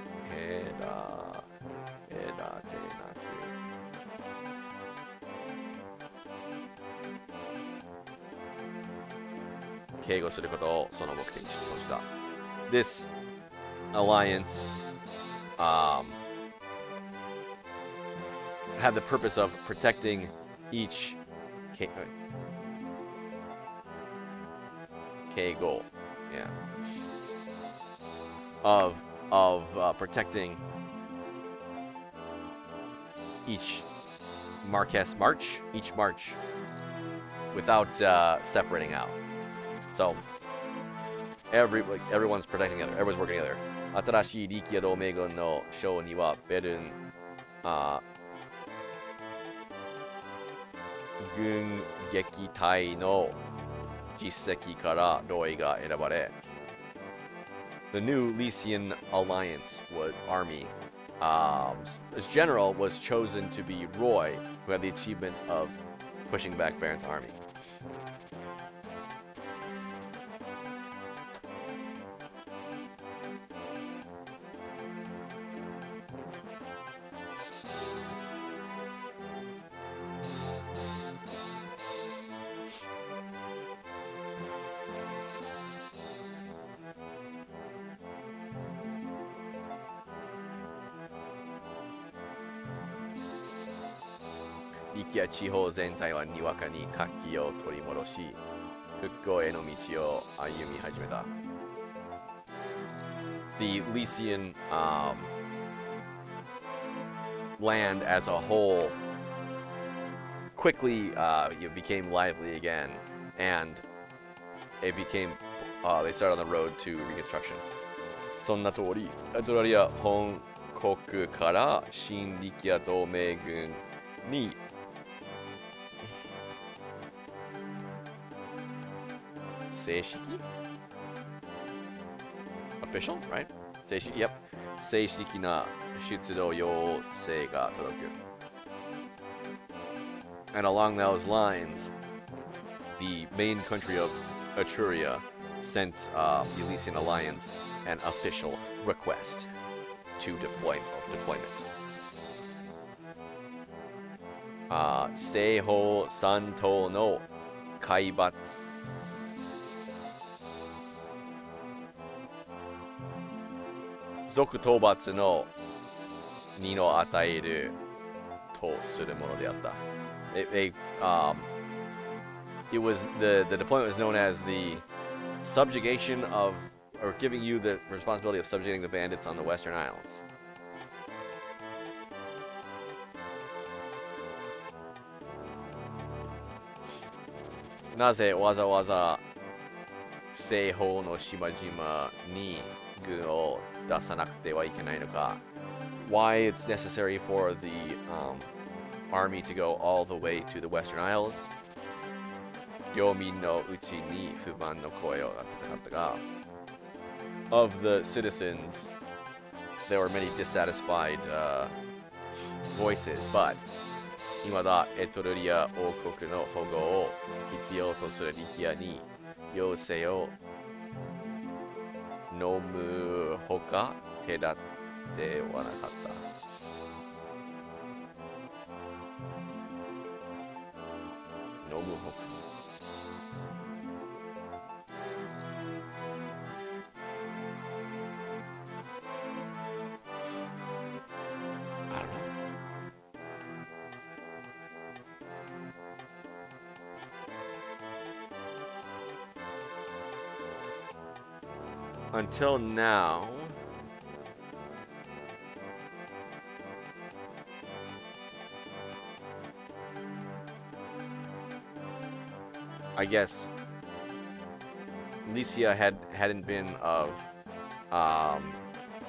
警護することをその目的とした。This alliance had the purpose of protecting each Keigo, yeah, of protecting each Marquess march, each march, without separating out. So everyone's protecting the other. Everyone's working together. 新しい力也同盟軍の将にはベルン軍撃隊の実績からロイが選ばれ The new Lycian Alliance army, as general, was chosen to be Roy, who had the achievement of pushing back Baron's army.力也地方全体はにわかに活気を取り戻し、復興への道を歩み始めた。The Lycian land as a whole quickly became lively again, and it became they started on the road to reconstruction. そんな通り、エトラリア本国から新力也同盟軍に正式 official, right? 正式 yep. 正式な出動要請が届く。And along those lines, the main country of Etruria sent the Elysian Alliance an official request to deployment. 西方三島の海抜属討伐の荷を与えるとするものであった。it was the deployment was known as the subjugation of, or giving you the responsibility of subjugating the bandits on the Western Isles. Naze waza西方の島々に軍を出さなくてはいけないのか? Why it's necessary for the army to go all the way to the Western Isles? 領民のうちに不満の声を上げたが Of the citizens, there were many dissatisfied voices, but 未だエトルリア王国の保護を必要とする力也に要請を飲むほか手立てはなかった。飲むほか。Until now, I guess Lycia hadn't been of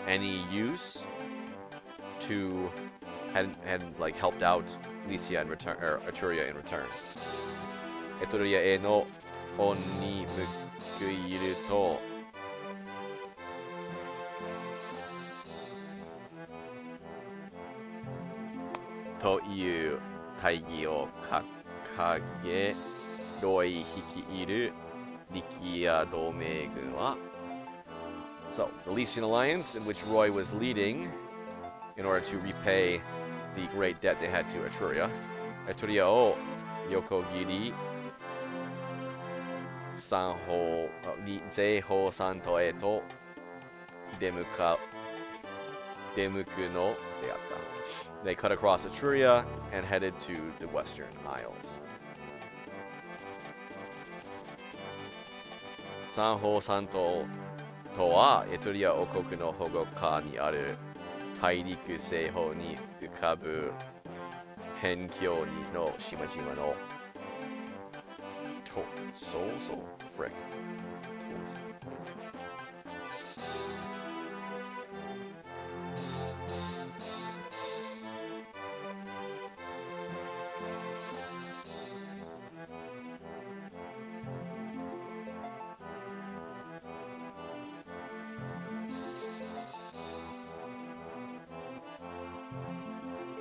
any use to hadn't like helped out Lycia in return, or Etruria in return. Etruria e no onni mukuiru toという大義を掲げ、ロイ率いる力也同盟軍は So, the Lycian alliance, in which Roy was leading in order to repay the great debt they had to Etruria. Etruria を横切り、西方三島へと出向くのであった。They cut across Etruria and headed to the Western Isles. 三方三島とはエトリア王国の保護下にある大陸西方に浮かぶ辺境の島々のfrick.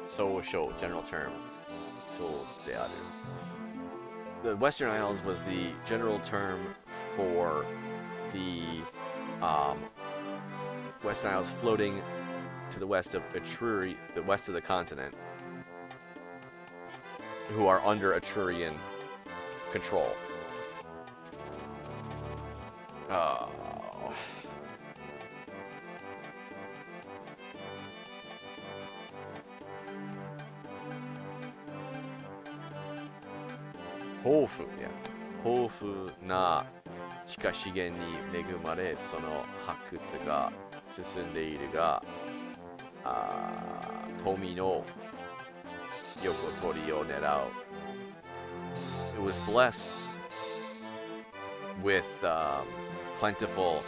Social general term. The Western Isles was the general term for the Western Isles floating to the west of Etruria, the west of the continent, who are under Etrurian control.豊富な地下資源に恵まれ、その発掘が進んでいるが、富の横取りを狙う。It was blessed with plentiful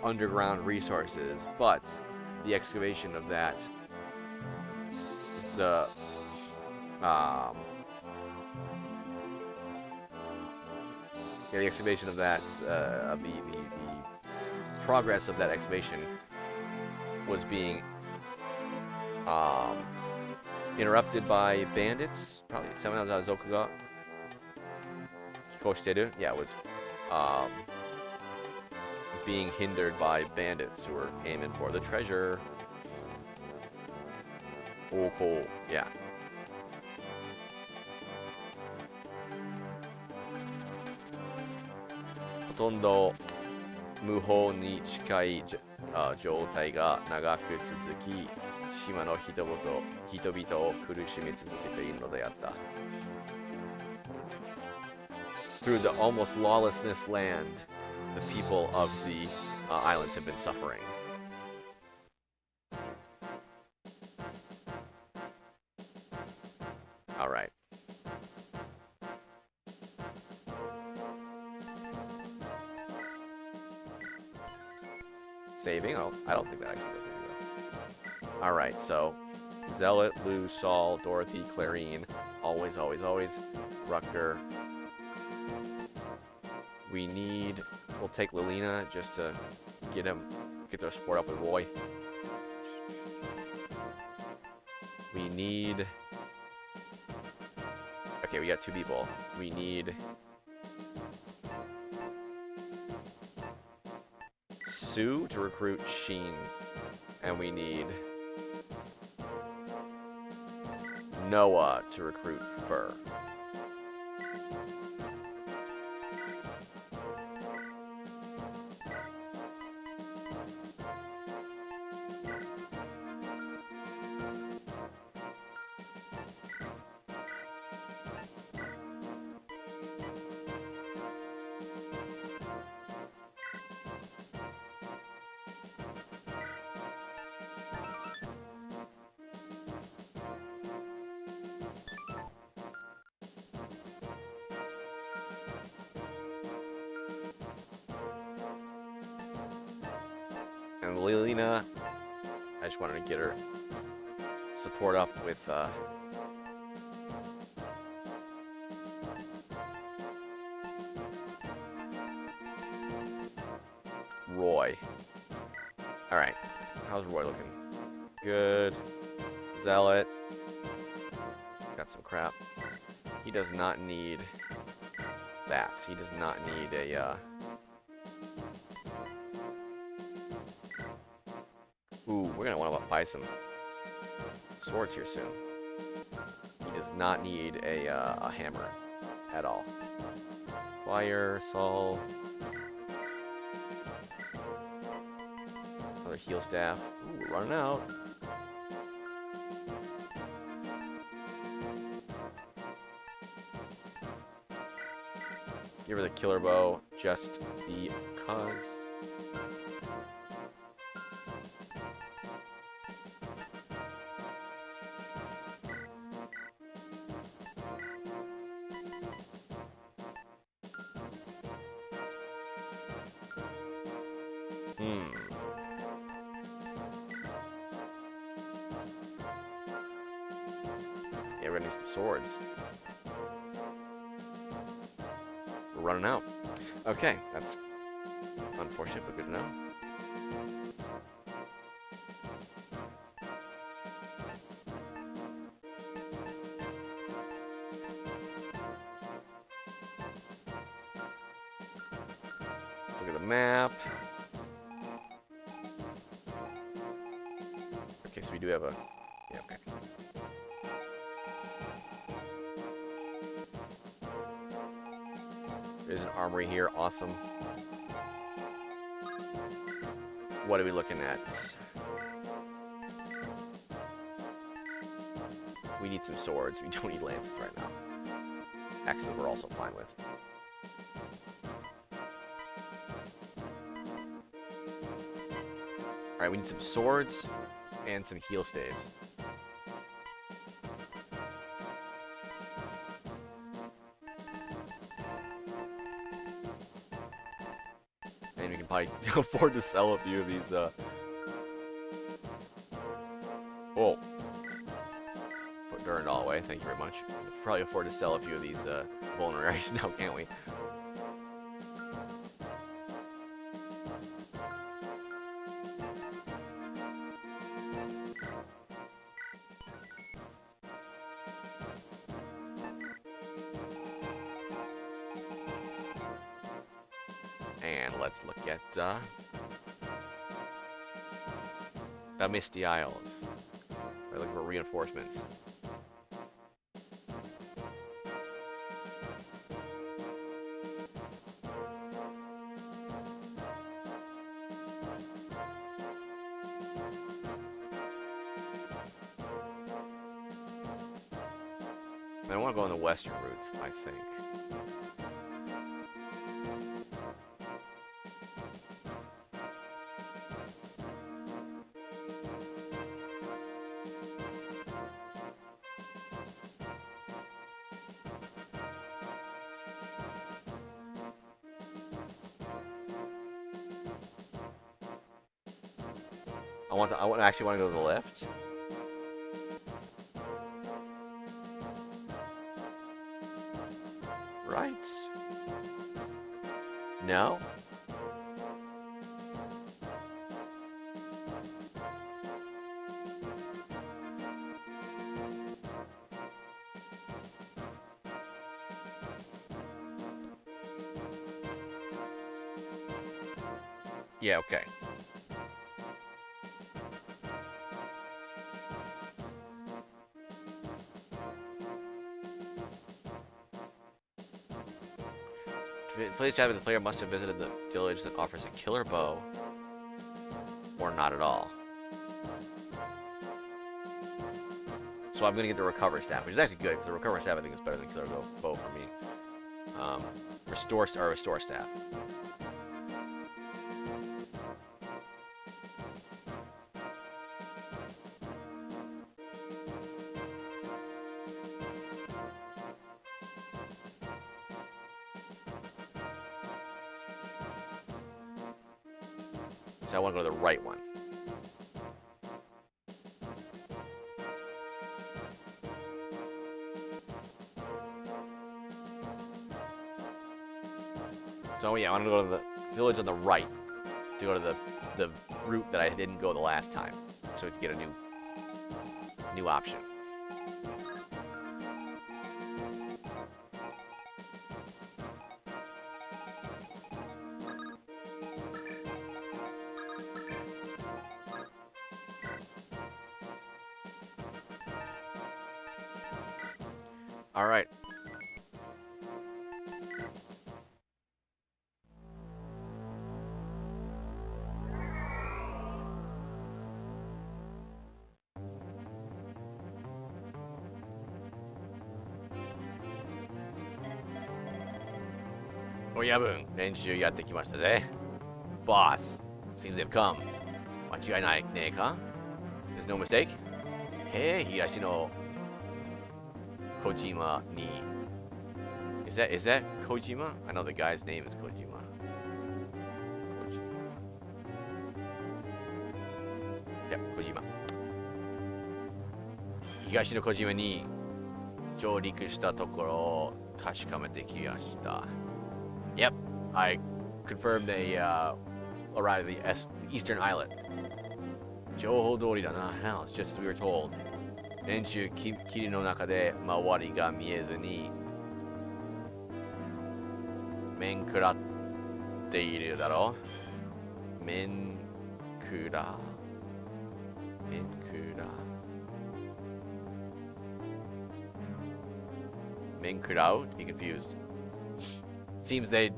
underground resources, but the excavation of that, the excavation of that, the progress of that excavation was being interrupted by bandits. Probably Zoku yeah, it was being hindered by bandits who were aiming for the treasure. Oh, cool. Yeah. ほとんど無法に近い状態が長く続き、島の人々を苦しめ続けているのであった。through the almost lawlessness land, the people of the islands have been suffering. All right. Saving? Oh, I don't think that actually does anything though. All right, so Zealot, Lou, Saul, Dorothy, Clarine, always, always, always. Rutger. We need. We'll take Lilina just to get their support up with Roy. We need. Okay, we got 2 people. We need Sue to recruit Sheen, and we need Noah to recruit Fur. And Lilina, I just wanted to get her support up with Roy. All right, how's Roy looking? Good. Zealot. Got some crap. He does not need that. He does not need a Ooh, we're gonna want to buy some swords here soon. He does not need a hammer at all. Fire, Saul. Another heal staff. Ooh, we're running out. Give her the killer bow just because. Yeah, we're gonna need some swords. We're running out. Okay, that's unfortunate, but good to know. Look at the map. Okay, so we do have a... Yeah, okay. There's an armory here. Awesome. What are we looking at? We need some swords. We don't need lances right now. Axes we're also fine with. Alright, we need some swords and some heal staves. And we can probably afford to sell a few of these, Whoa. Put Durandal away, thank you very much. Probably afford to sell a few of these, vulneraries now, can't we? And let's look at the Misty Isles. We're looking for reinforcements. I want to go on the western routes, I think. actually want to go to the lift. Right? No? Yeah, okay. To play this chapter, the player must have visited the village that offers a killer bow, or not at all. So I'm gonna get the recover staff, which is actually good because the recover staff I think is better than killer bow for me. Restore staff. So I want to go to the right one. So yeah, I want to go to the village on the right to go to the route that I didn't go the last time, so to get a new option. All right. Oyabun, 練習やってきましたぜ。Boss, seems they've come. 間違いないねえか? There's no mistake? へえ、東のKojima ni. Is that Kojima? I know the guy's name is Kojima. Yeah, Kojima. 東のKojimaに上陸したところを確かめてきました。Yep, I confirmed a arrived at the eastern islet. 情報通りだな。Hell, it's just as we were told. 練習霧の中で周りが見えずに面食らっているだろう。面食ら。Menkudao, to be confused. Seems they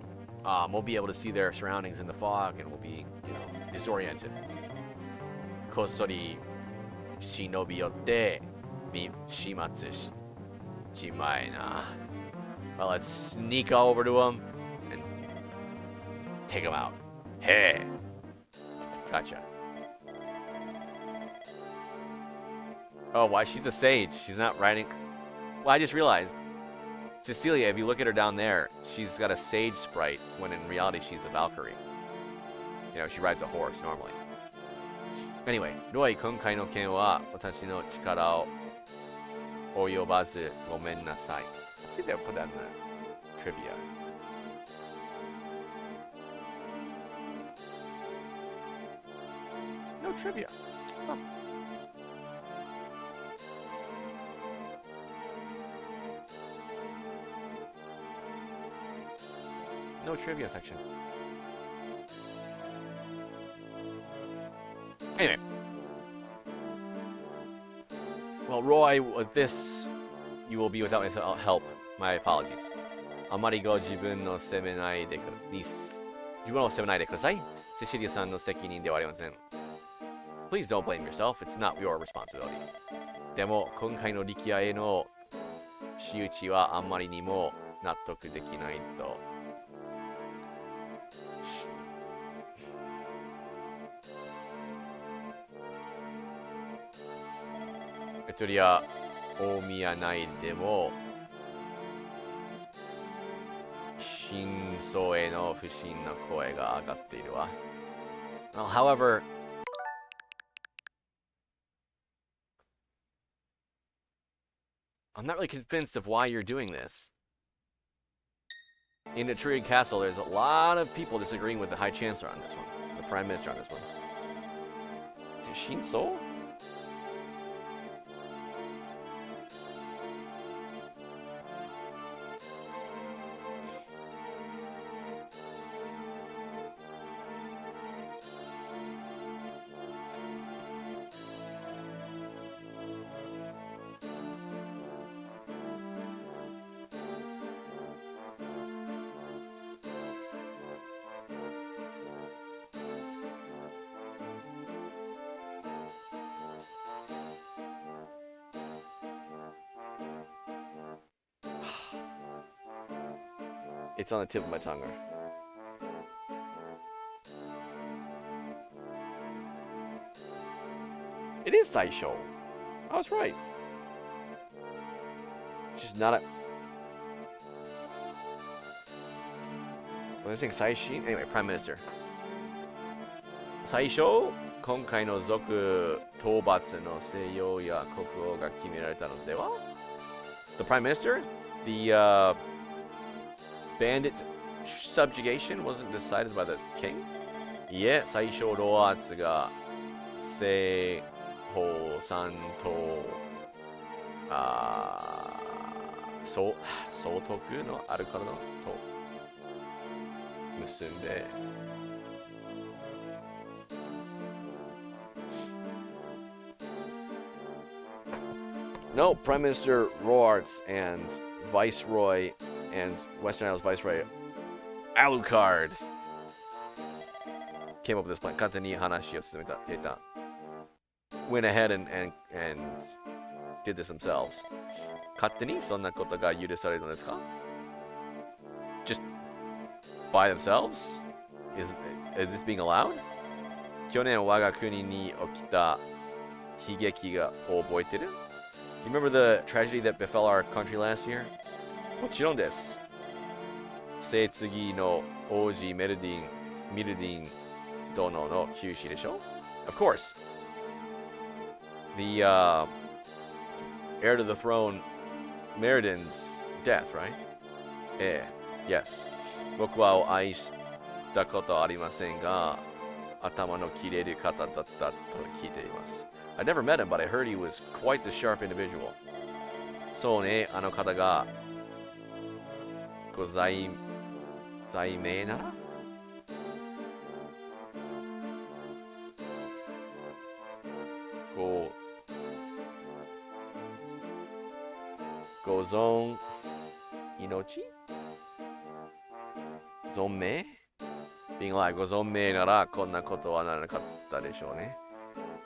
won't be able to see their surroundings in the fog and will be, disoriented. Kossori shinobi yotte shimatsu shimai na. Well, let's sneak over to him and take him out. Hey. Gotcha. Oh, why? She's a sage. She's not riding. Well, I just realized. Cecilia, if you look at her down there, she's got a sage sprite, when in reality she's a Valkyrie. She rides a horse normally. Anyway, Roy, 今回の件は私の力を及ばずごめんなさい. Let's see if they'll put that in the trivia. No trivia. Huh. No trivia section. Anyway. Well, Roy, with this, you will be without help. My apologies. あまりご自分の責めないでください。セシリアさんの責任ではありません。Please don't blame yourself. It's not your responsibility. でも、今回の力也への仕打ちはあんまりにも納得できないと。エトリア大宮内でも真相への不信な声が上がっているわ。Well, however, I'm not really convinced of why you're doing this. In the Triad Castle, there's a lot of people disagreeing with the High Chancellor on this one. The Prime Minister on this one. Is it Shinso? It's on the tip of my tongue. It is Saisho. I was right. She's not a... What was I saying? Saishin? Anyway, Prime Minister. Saisho? 今回の属討伐の西洋や国王が決められたのでは? The Prime Minister? The bandit subjugation wasn't decided by the king? いえ、最小老圧が西方三島総督のあるからのと結んでNo, Prime Minister Roarts and Viceroy and Western Isles Viceroy Alucard came up with this plan. 勝手に話を進めた. Went ahead and did this themselves. 勝手にそんなことが許されるのですか? Just by themselves? Is this being allowed? 去年我が国に起きた悲劇が覚えてる? You remember the tragedy that befell our country last year? もちろんです。聖次の王子ミルディン殿の急死でしょ? Of course. The heir to the throne, Meriden's death, right? Yes. 僕は愛したことありませんが、頭の切れる方だったと聞いています。I never met him, but I heard he was quite the sharp individual. そうね、あの方が在名ならご存命存命 Being alive ご存命ならこんなことはならなかったでしょうね.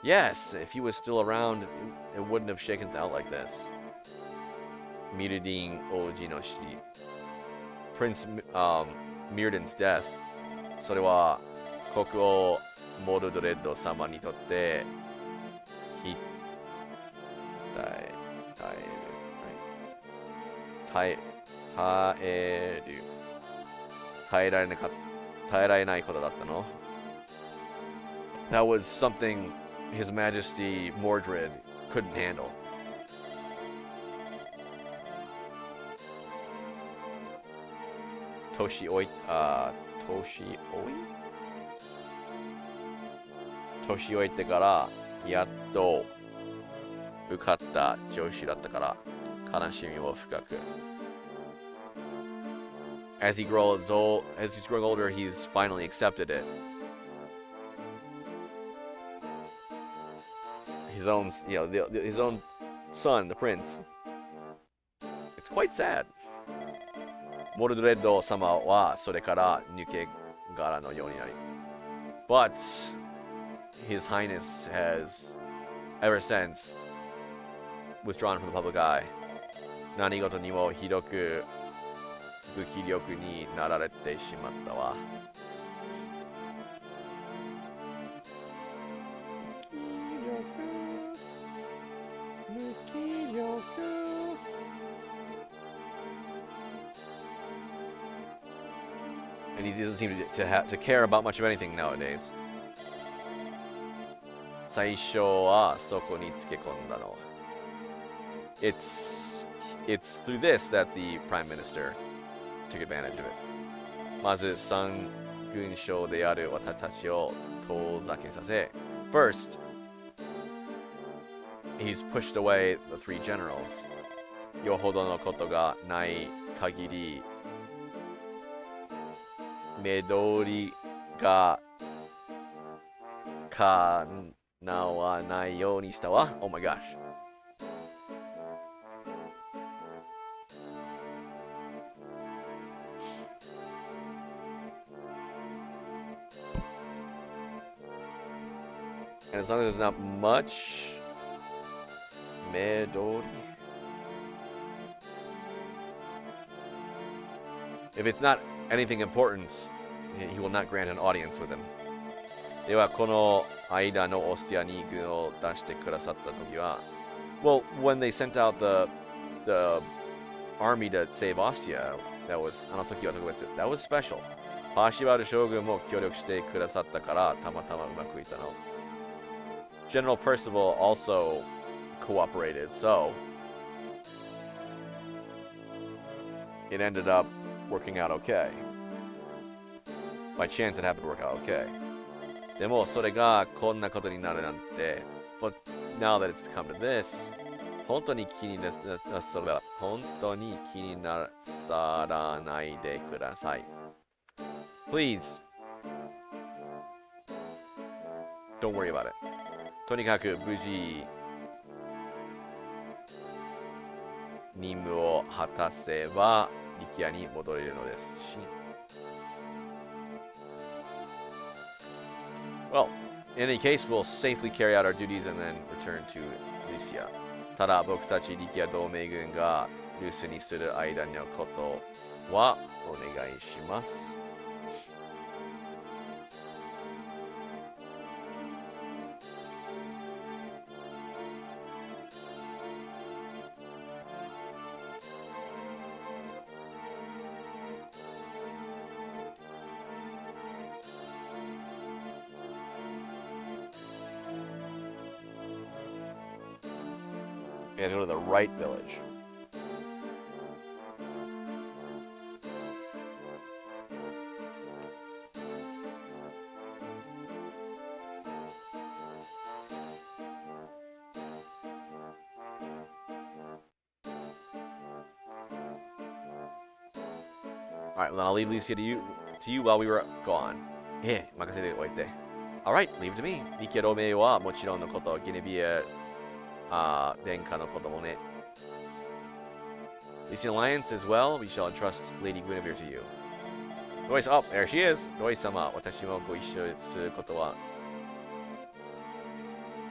Yes, if he was still around, it wouldn't have shaken out like this. Mirrodin Ojinoshi. Prince Mirrodin's death. それは国王モルドレッド様にとって耐えられないことだったの? That was something His Majesty Mordred couldn't handle. Toshioi ってからやっと受かった上司だったから悲しみを深く As he's growing older, he's finally accepted it. His own, his own son, the prince. It's quite sad. モルドレッド様はそれから抜け殻のようになり But His Highness has ever since withdrawn from the public eye. 何事にもひどく無気力になられてしまったわ。無気力 And he doesn't seem to care about much of anything nowadays. 最初はそこにつけ込んだの。It's it's through this that the Prime Minister took advantage of it. まず三軍将である私たちを遠ざけさせ First, he's pushed away the three generals. よほどのことがない限り、目通りが叶わないようにしたわ。Oh my gosh. And as long as there's not much Midori. If it's not anything important, he will not grant an audience with him. ではこの間のオスティアに軍を出してくださった時は Well, when they sent out the army to save Ostia, that was あの時は特別 That was special. パーシバル将軍も協力してくださったからたまたまうまくいったの General Percival also cooperated, so it ended up working out okay. By chance, it happened to work out okay. でもそれがこんなことになるなんて But now that it's become to this, 本当に気になさらないでください Please, don't worry about it. とにかく無事任務を果たせば力也に戻れるのですし Well, in any case, we'll safely carry out our duties and then return to Lycia. ただ僕たち力也同盟軍が留守にする間のことはお願いします We gotta go to the right village. Alright, well then I'll leave Lycia to you while we were gone. Yeah, 任せておいて. Alright, leave it to me. 力也同盟はもちろんのこと、ギネビエ殿下のこともね Lycian Alliance as well, we shall entrust Lady Guinevere to you. Noise, oh, there she is. Noise-sama, 私もご一緒することは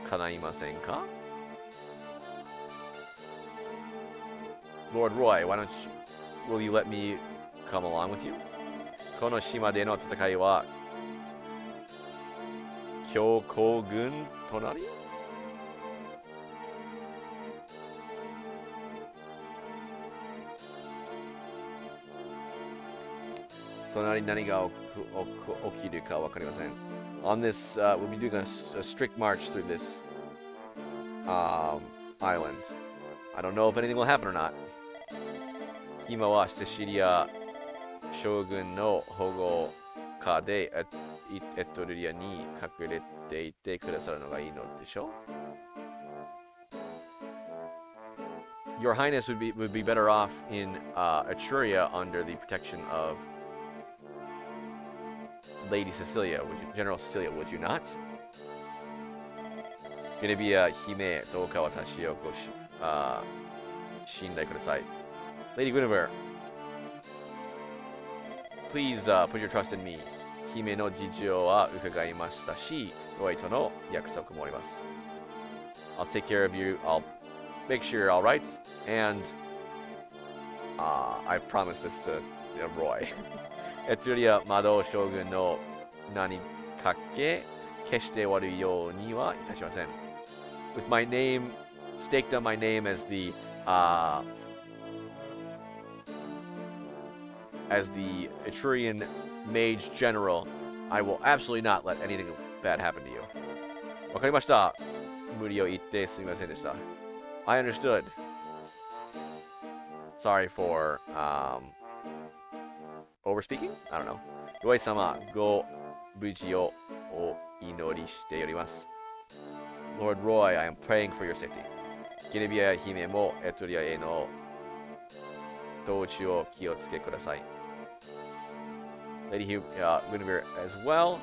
叶いませんか Lord Roy, why don't you, will you let me come along with you? この島での戦いは強行軍隣隣何が起きるかわかりません On this, we'll be doing a strict march through this island. I don't know if anything will happen or not. 今はセシリア将軍の保護下でエトルリアに隠れていてくださるのがいいのでしょう Your Highness would be better off in Etruria under the protection of Lady Cecilia, General Cecilia, would you not? ゲネビア姫どうか私を信頼ください Lady Guinevere, please put your trust in me. 姫の事情は伺いましたし、ロイとの約束もあります。I'll take care of you. I'll make sure you're all right. And I promise this to Roy. エトゥリア魔導将軍の名にかけ、決して悪いようにはいたしません。With my name staked on my name as the Etrurian Mage General, I will absolutely not let anything bad happen to you. わかりました。無理を言ってすみませんでした。I understood. Sorry for over speaking. I don't know. Roy-sama, go buji o inori shite yorimasu. Lord Roy, I am praying for your safety. Genevieve Hime mo Etruria e no douchi o kiotsuke kudasai. Lady Guinevere as well.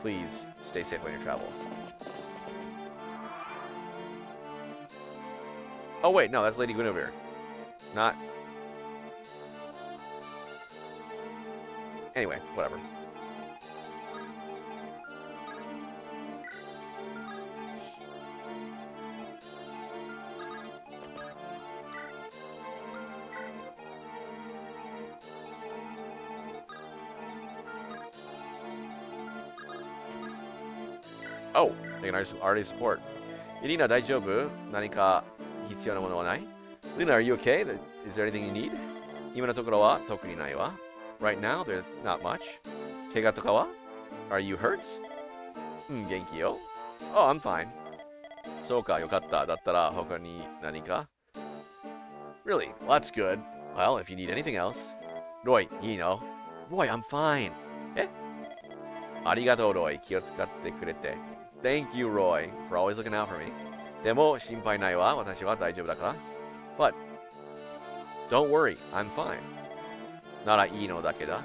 Please stay safe on your travels. Oh wait, no, that's Lady Guinevere. Not... Anyway, whatever. Oh, they can already support. Irina, daijoubu? Nanika hitsuyou na mono wa nai? Luna, are you okay? Is there anything you need? Ima no tokoro wa toku ni nai wa. Right now, there's not much. Kega toka wa? Are you hurt? Genki yo. Oh, I'm fine. So ka, yokatta. Dattara hoka ni nanika? Really? Well, that's good. Well, if you need anything else. Roy, Roy, I'm fine. Eh? Arigatou, Roy. Kiotsukatte kurete. Thank you, Roy, for always looking out for me. Demo, shinpai nai wa. Watashi wa daijoubu dakara. But, don't worry, I'm fine. Nara ii no dake da.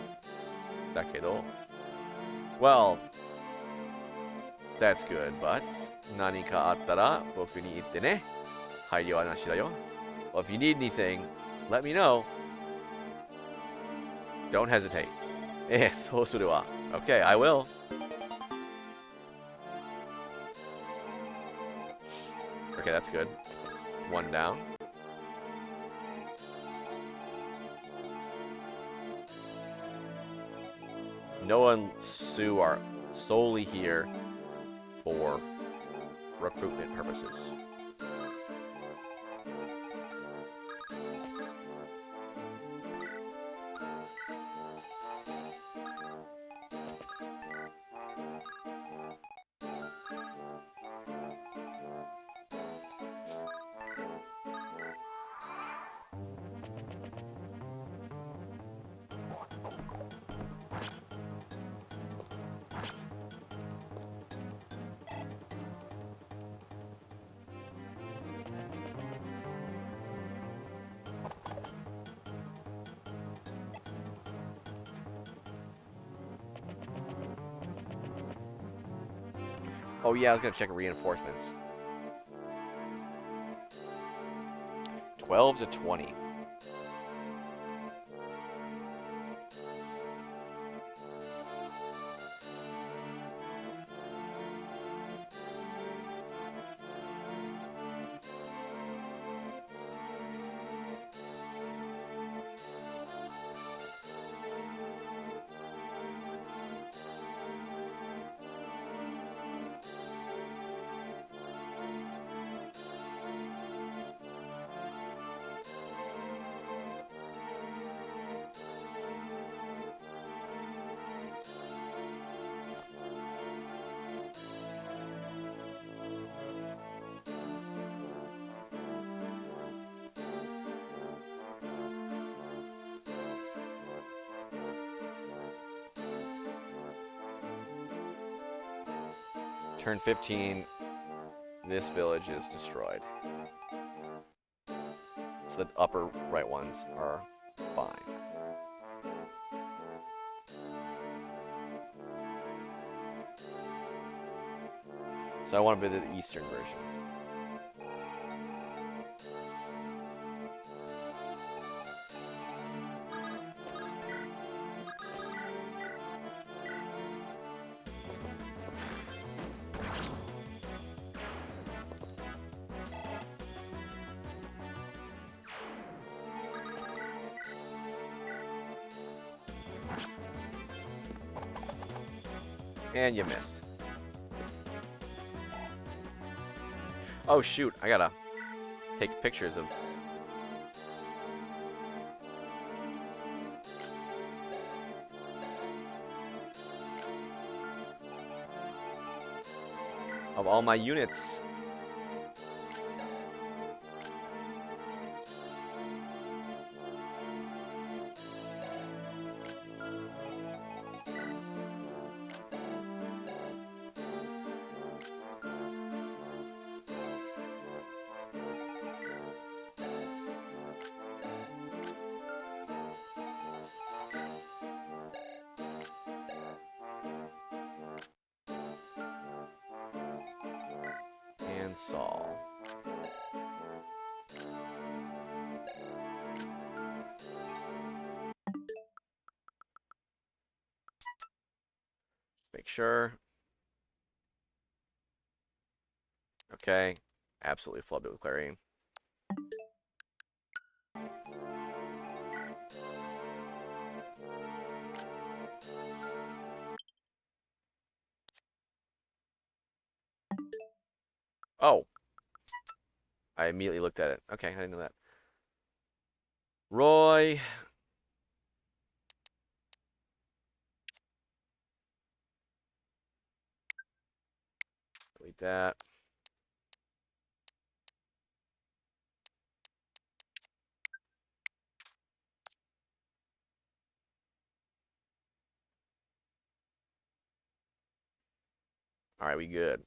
Dakedo. Well, that's good, but nani ka attara boku ni itte ne. Hairi wa nashi da yo. Well, if you need anything, let me know. Don't hesitate. So suru wa. Okay, I will. Okay, that's good. One down. Noah and Sue are solely here for recruitment purposes. Oh yeah, I was gonna check reinforcements. 12 to 20. Turn 15, this village is destroyed. So the upper right ones are fine. So I want to be the eastern version. And you missed. Oh shoot, I gotta take pictures of... of all my units. And Saul. Make sure. Okay. Absolutely flubbed it with Clarion. Oh. I immediately looked at it. Okay, I didn't know that. Roy. Delete that. All right, we good.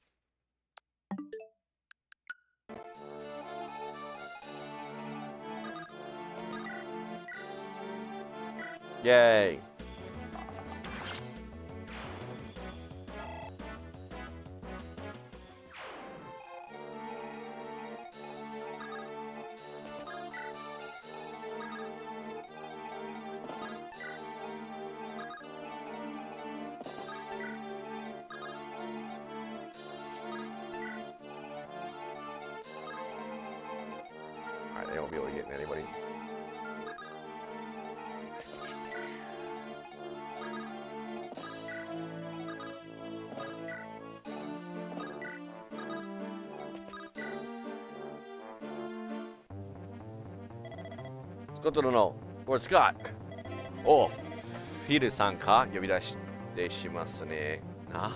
Yay. All right, they won't be able to get anybody. Scott no. Lord Scott. Oh, フィルさんか呼び出してしますね。な。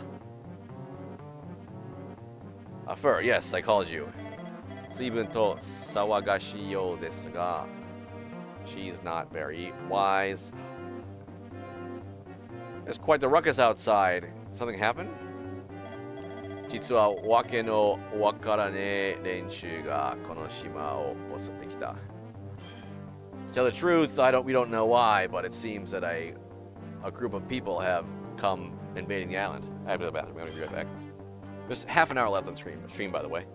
Fur, yes, I called you. 随分と騒がしいようですが、she's not very wise. There's quite the ruckus outside. Something happened? 実はわけのわからねえ連中がこの島を襲ってきた。To tell the truth, we don't know why, but it seems that a group of people have come invading the island. I have to go to the bathroom. I'm gonna be right back. There's half an hour left on stream, by the way.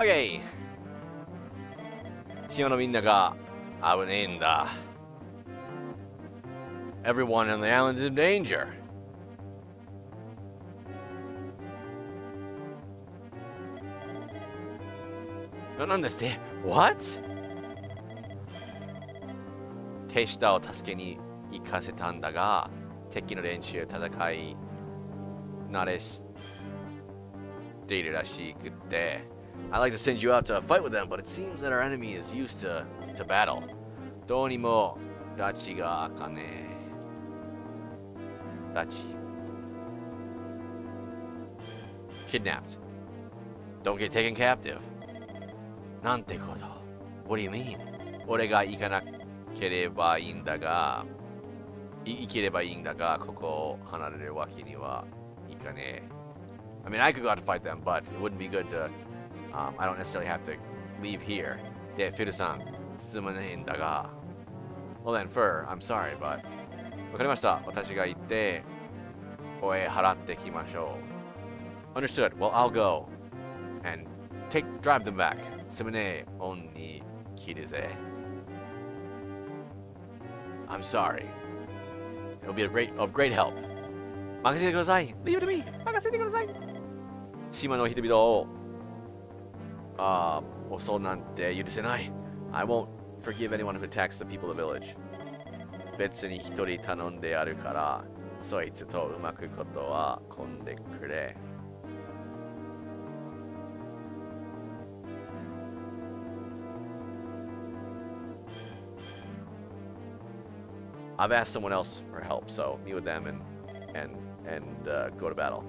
Okay. 島のみんなが危ねえんだ。Everyone on the island is in danger. Don't understand. What? 手下を助けに行かせたんだが、敵の連中戦い慣れしているらしくて。I'd like to send you out to fight with them, but it seems that our enemy is used to battle. どうにも拉致が開かねえ。拉致 Kidnapped. Don't get taken captive. なんてこと。What do you mean? 俺が行かなければいいんだが、生きればいいんだが、ここを離れるわけにはいかねえ。I mean, I could go out to fight them, but it wouldn't be good to, I don't necessarily have to leave here. で、フィルさん、進まないんだが。Well then, Fur, I'm sorry, but. わかりました。私が行って、声払ってきましょう。Understood. Well, I'll go. And drive them back. すまねえ、恩に切るぜ。I'm sorry. It'll be of great help. 任せてください。Leave it to me. 任せてください。島の人々を、襲うなんて許せない。I won't forgive anyone who attacks the people of the village. 別に一人頼んであるから、そいつとうまくことはこんでくれ。I've asked someone else for help, so meet with them and go to battle.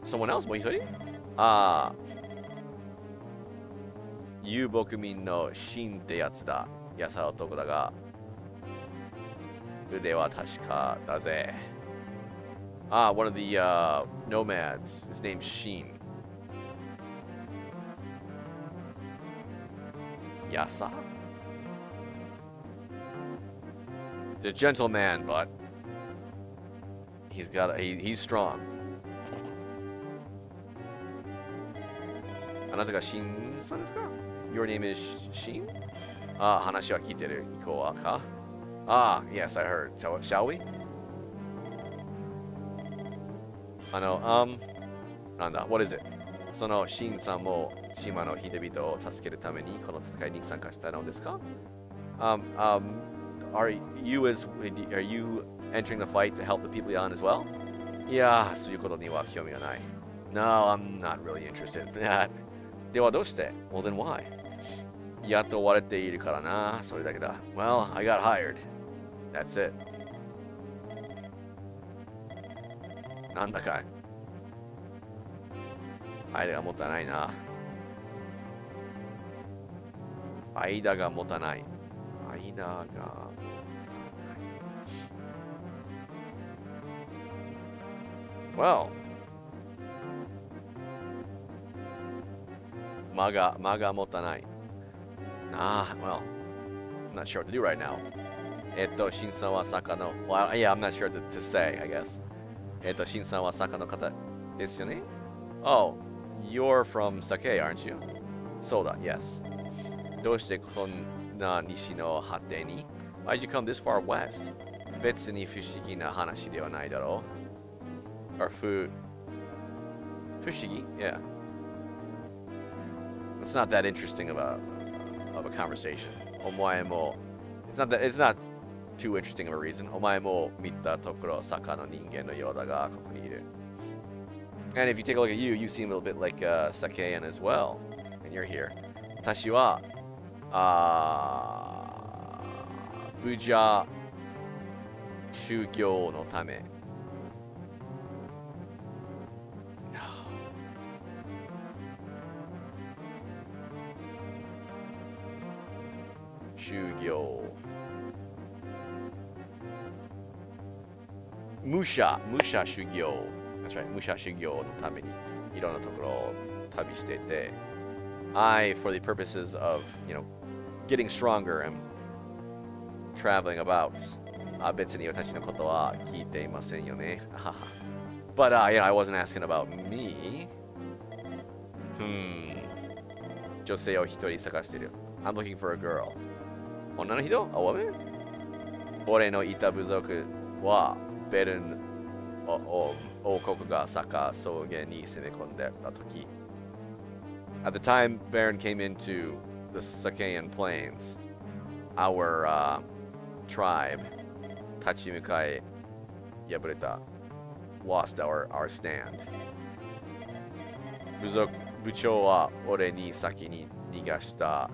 Someone else? もう一人？遊牧民のシンってやつだ。優しい男だが、腕は確かだぜ。One of the nomads. His name's Sheen. Yasa? He's a gentleman, but he's strong. あなたがシンさんですか？ Your name is Sheen? 話は聞いてる。行こうか。Yes, I heard. Shall we? なんだ、what is it? そのシンさんも島の人々を助けるためにこの戦いに参加したのですか？ Are you entering the fight to help the people on as well? いや、そういうことには興味がない。No, I'm not really interested in that. ではどうして？ Well then why? 雇われているからな、それだけだ。Well, I got hired. That's it. なんだかい？間が持たないな。間が持たない。間が持たない。Well, 間が持たない。Well, I'm not sure what to do right now. 新さんは坂の、well, yeah, I'm not sure to say, I guess. 新さんは坂の方ですよね？ Oh, you're from Sake, aren't you? そうだ、yes. どうしてこんな西の果てに？ Why'd you come this far west? 別に不思議な話ではないだろう。Or不思議? Yeah. It's not that interesting of a conversation. お前も it's not too interesting of a reason. お前も見たところ坂の人間のようだがここにいる。And if you take a look at you, you seem a little bit like Sakean as well. And you're here. 私はブジャ修行のため修行武者修行 That's right 武者修行のためにいろんなところを旅していて for the purposes of getting stronger and traveling about 別に私のことは聞いていませんよねBut I wasn't asking about me 女性を一人探してる I'm looking for a girl 女の人 A woman? 俺のいた部族はベルン王国がサカ草原に攻め込んでた時 At the time Baron came into the Sakaean plains our tribe 立ち向かい敗れた lost our stand 部長は俺に先に逃がした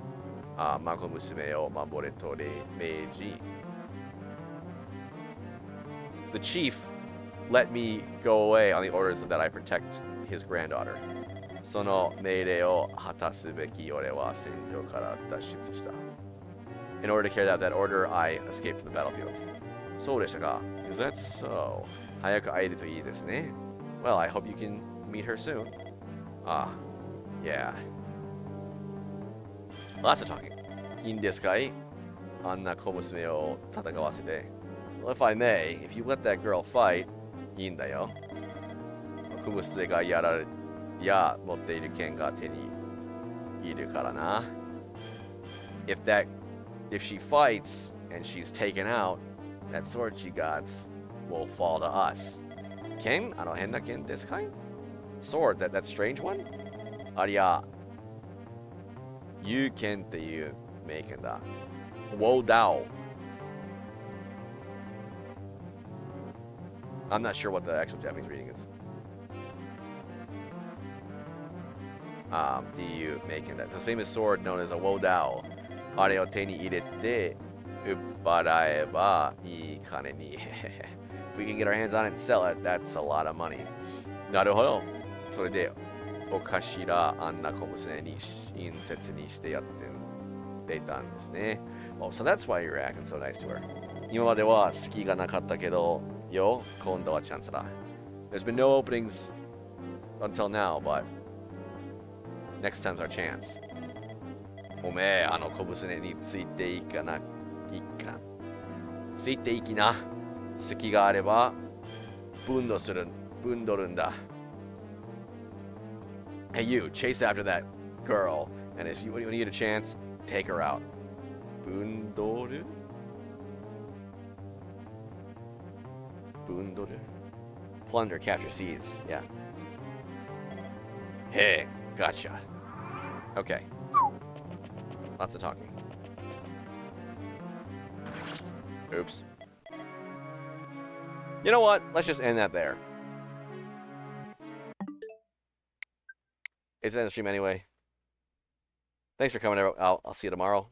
孫娘を守れと命じ The chief let me go away on the orders that I protect his granddaughter その命令を果たすべき俺は戦場から脱出した。In order to carry out that order, I escaped from the battlefield. そうでしたか。Is that so? 早く会えるといいですね。Well, I hope you can meet her soon. Ah, yeah. Lots of talking. いいんですかいあんな小娘を戦わせて。Well, if I may, if you let that girl fight, いいんだよ。小娘がやられ、持っている剣が手にいるからな。If she fights and she's taken out, that sword she got will fall to us. 剣あの変な剣ですかい Sword, that strange one? ありゃ、勇剣っていう名剣だ。Wodao. I'm not sure what the actual Japanese reading is. The making that. It's a famous sword known as a Wodao. あれを手に入れて、売っ払えばいい金に。If we can get our hands on it and sell it, that's a lot of money. なるほど。それで、お頭あんな小娘に親切にしてやっていたんですね。Oh, so that's why you're acting so nice to her. 今までは好きがなかったけど、よ、今度はチャンスだ。There's been no openings until now, but next time's our chance. おめえ、あの小娘についていかな、ついていきな。好きがあれば、ぶんどるんだ。Hey, you, chase after that girl, and if you, when you get a chance, take her out. ぶんどるPlunder, capture, seize. Yeah. Hey, gotcha. Okay. Lots of talking. Oops. You know what? Let's just end that there. It's the end of the stream anyway. Thanks for coming. I'll see you tomorrow.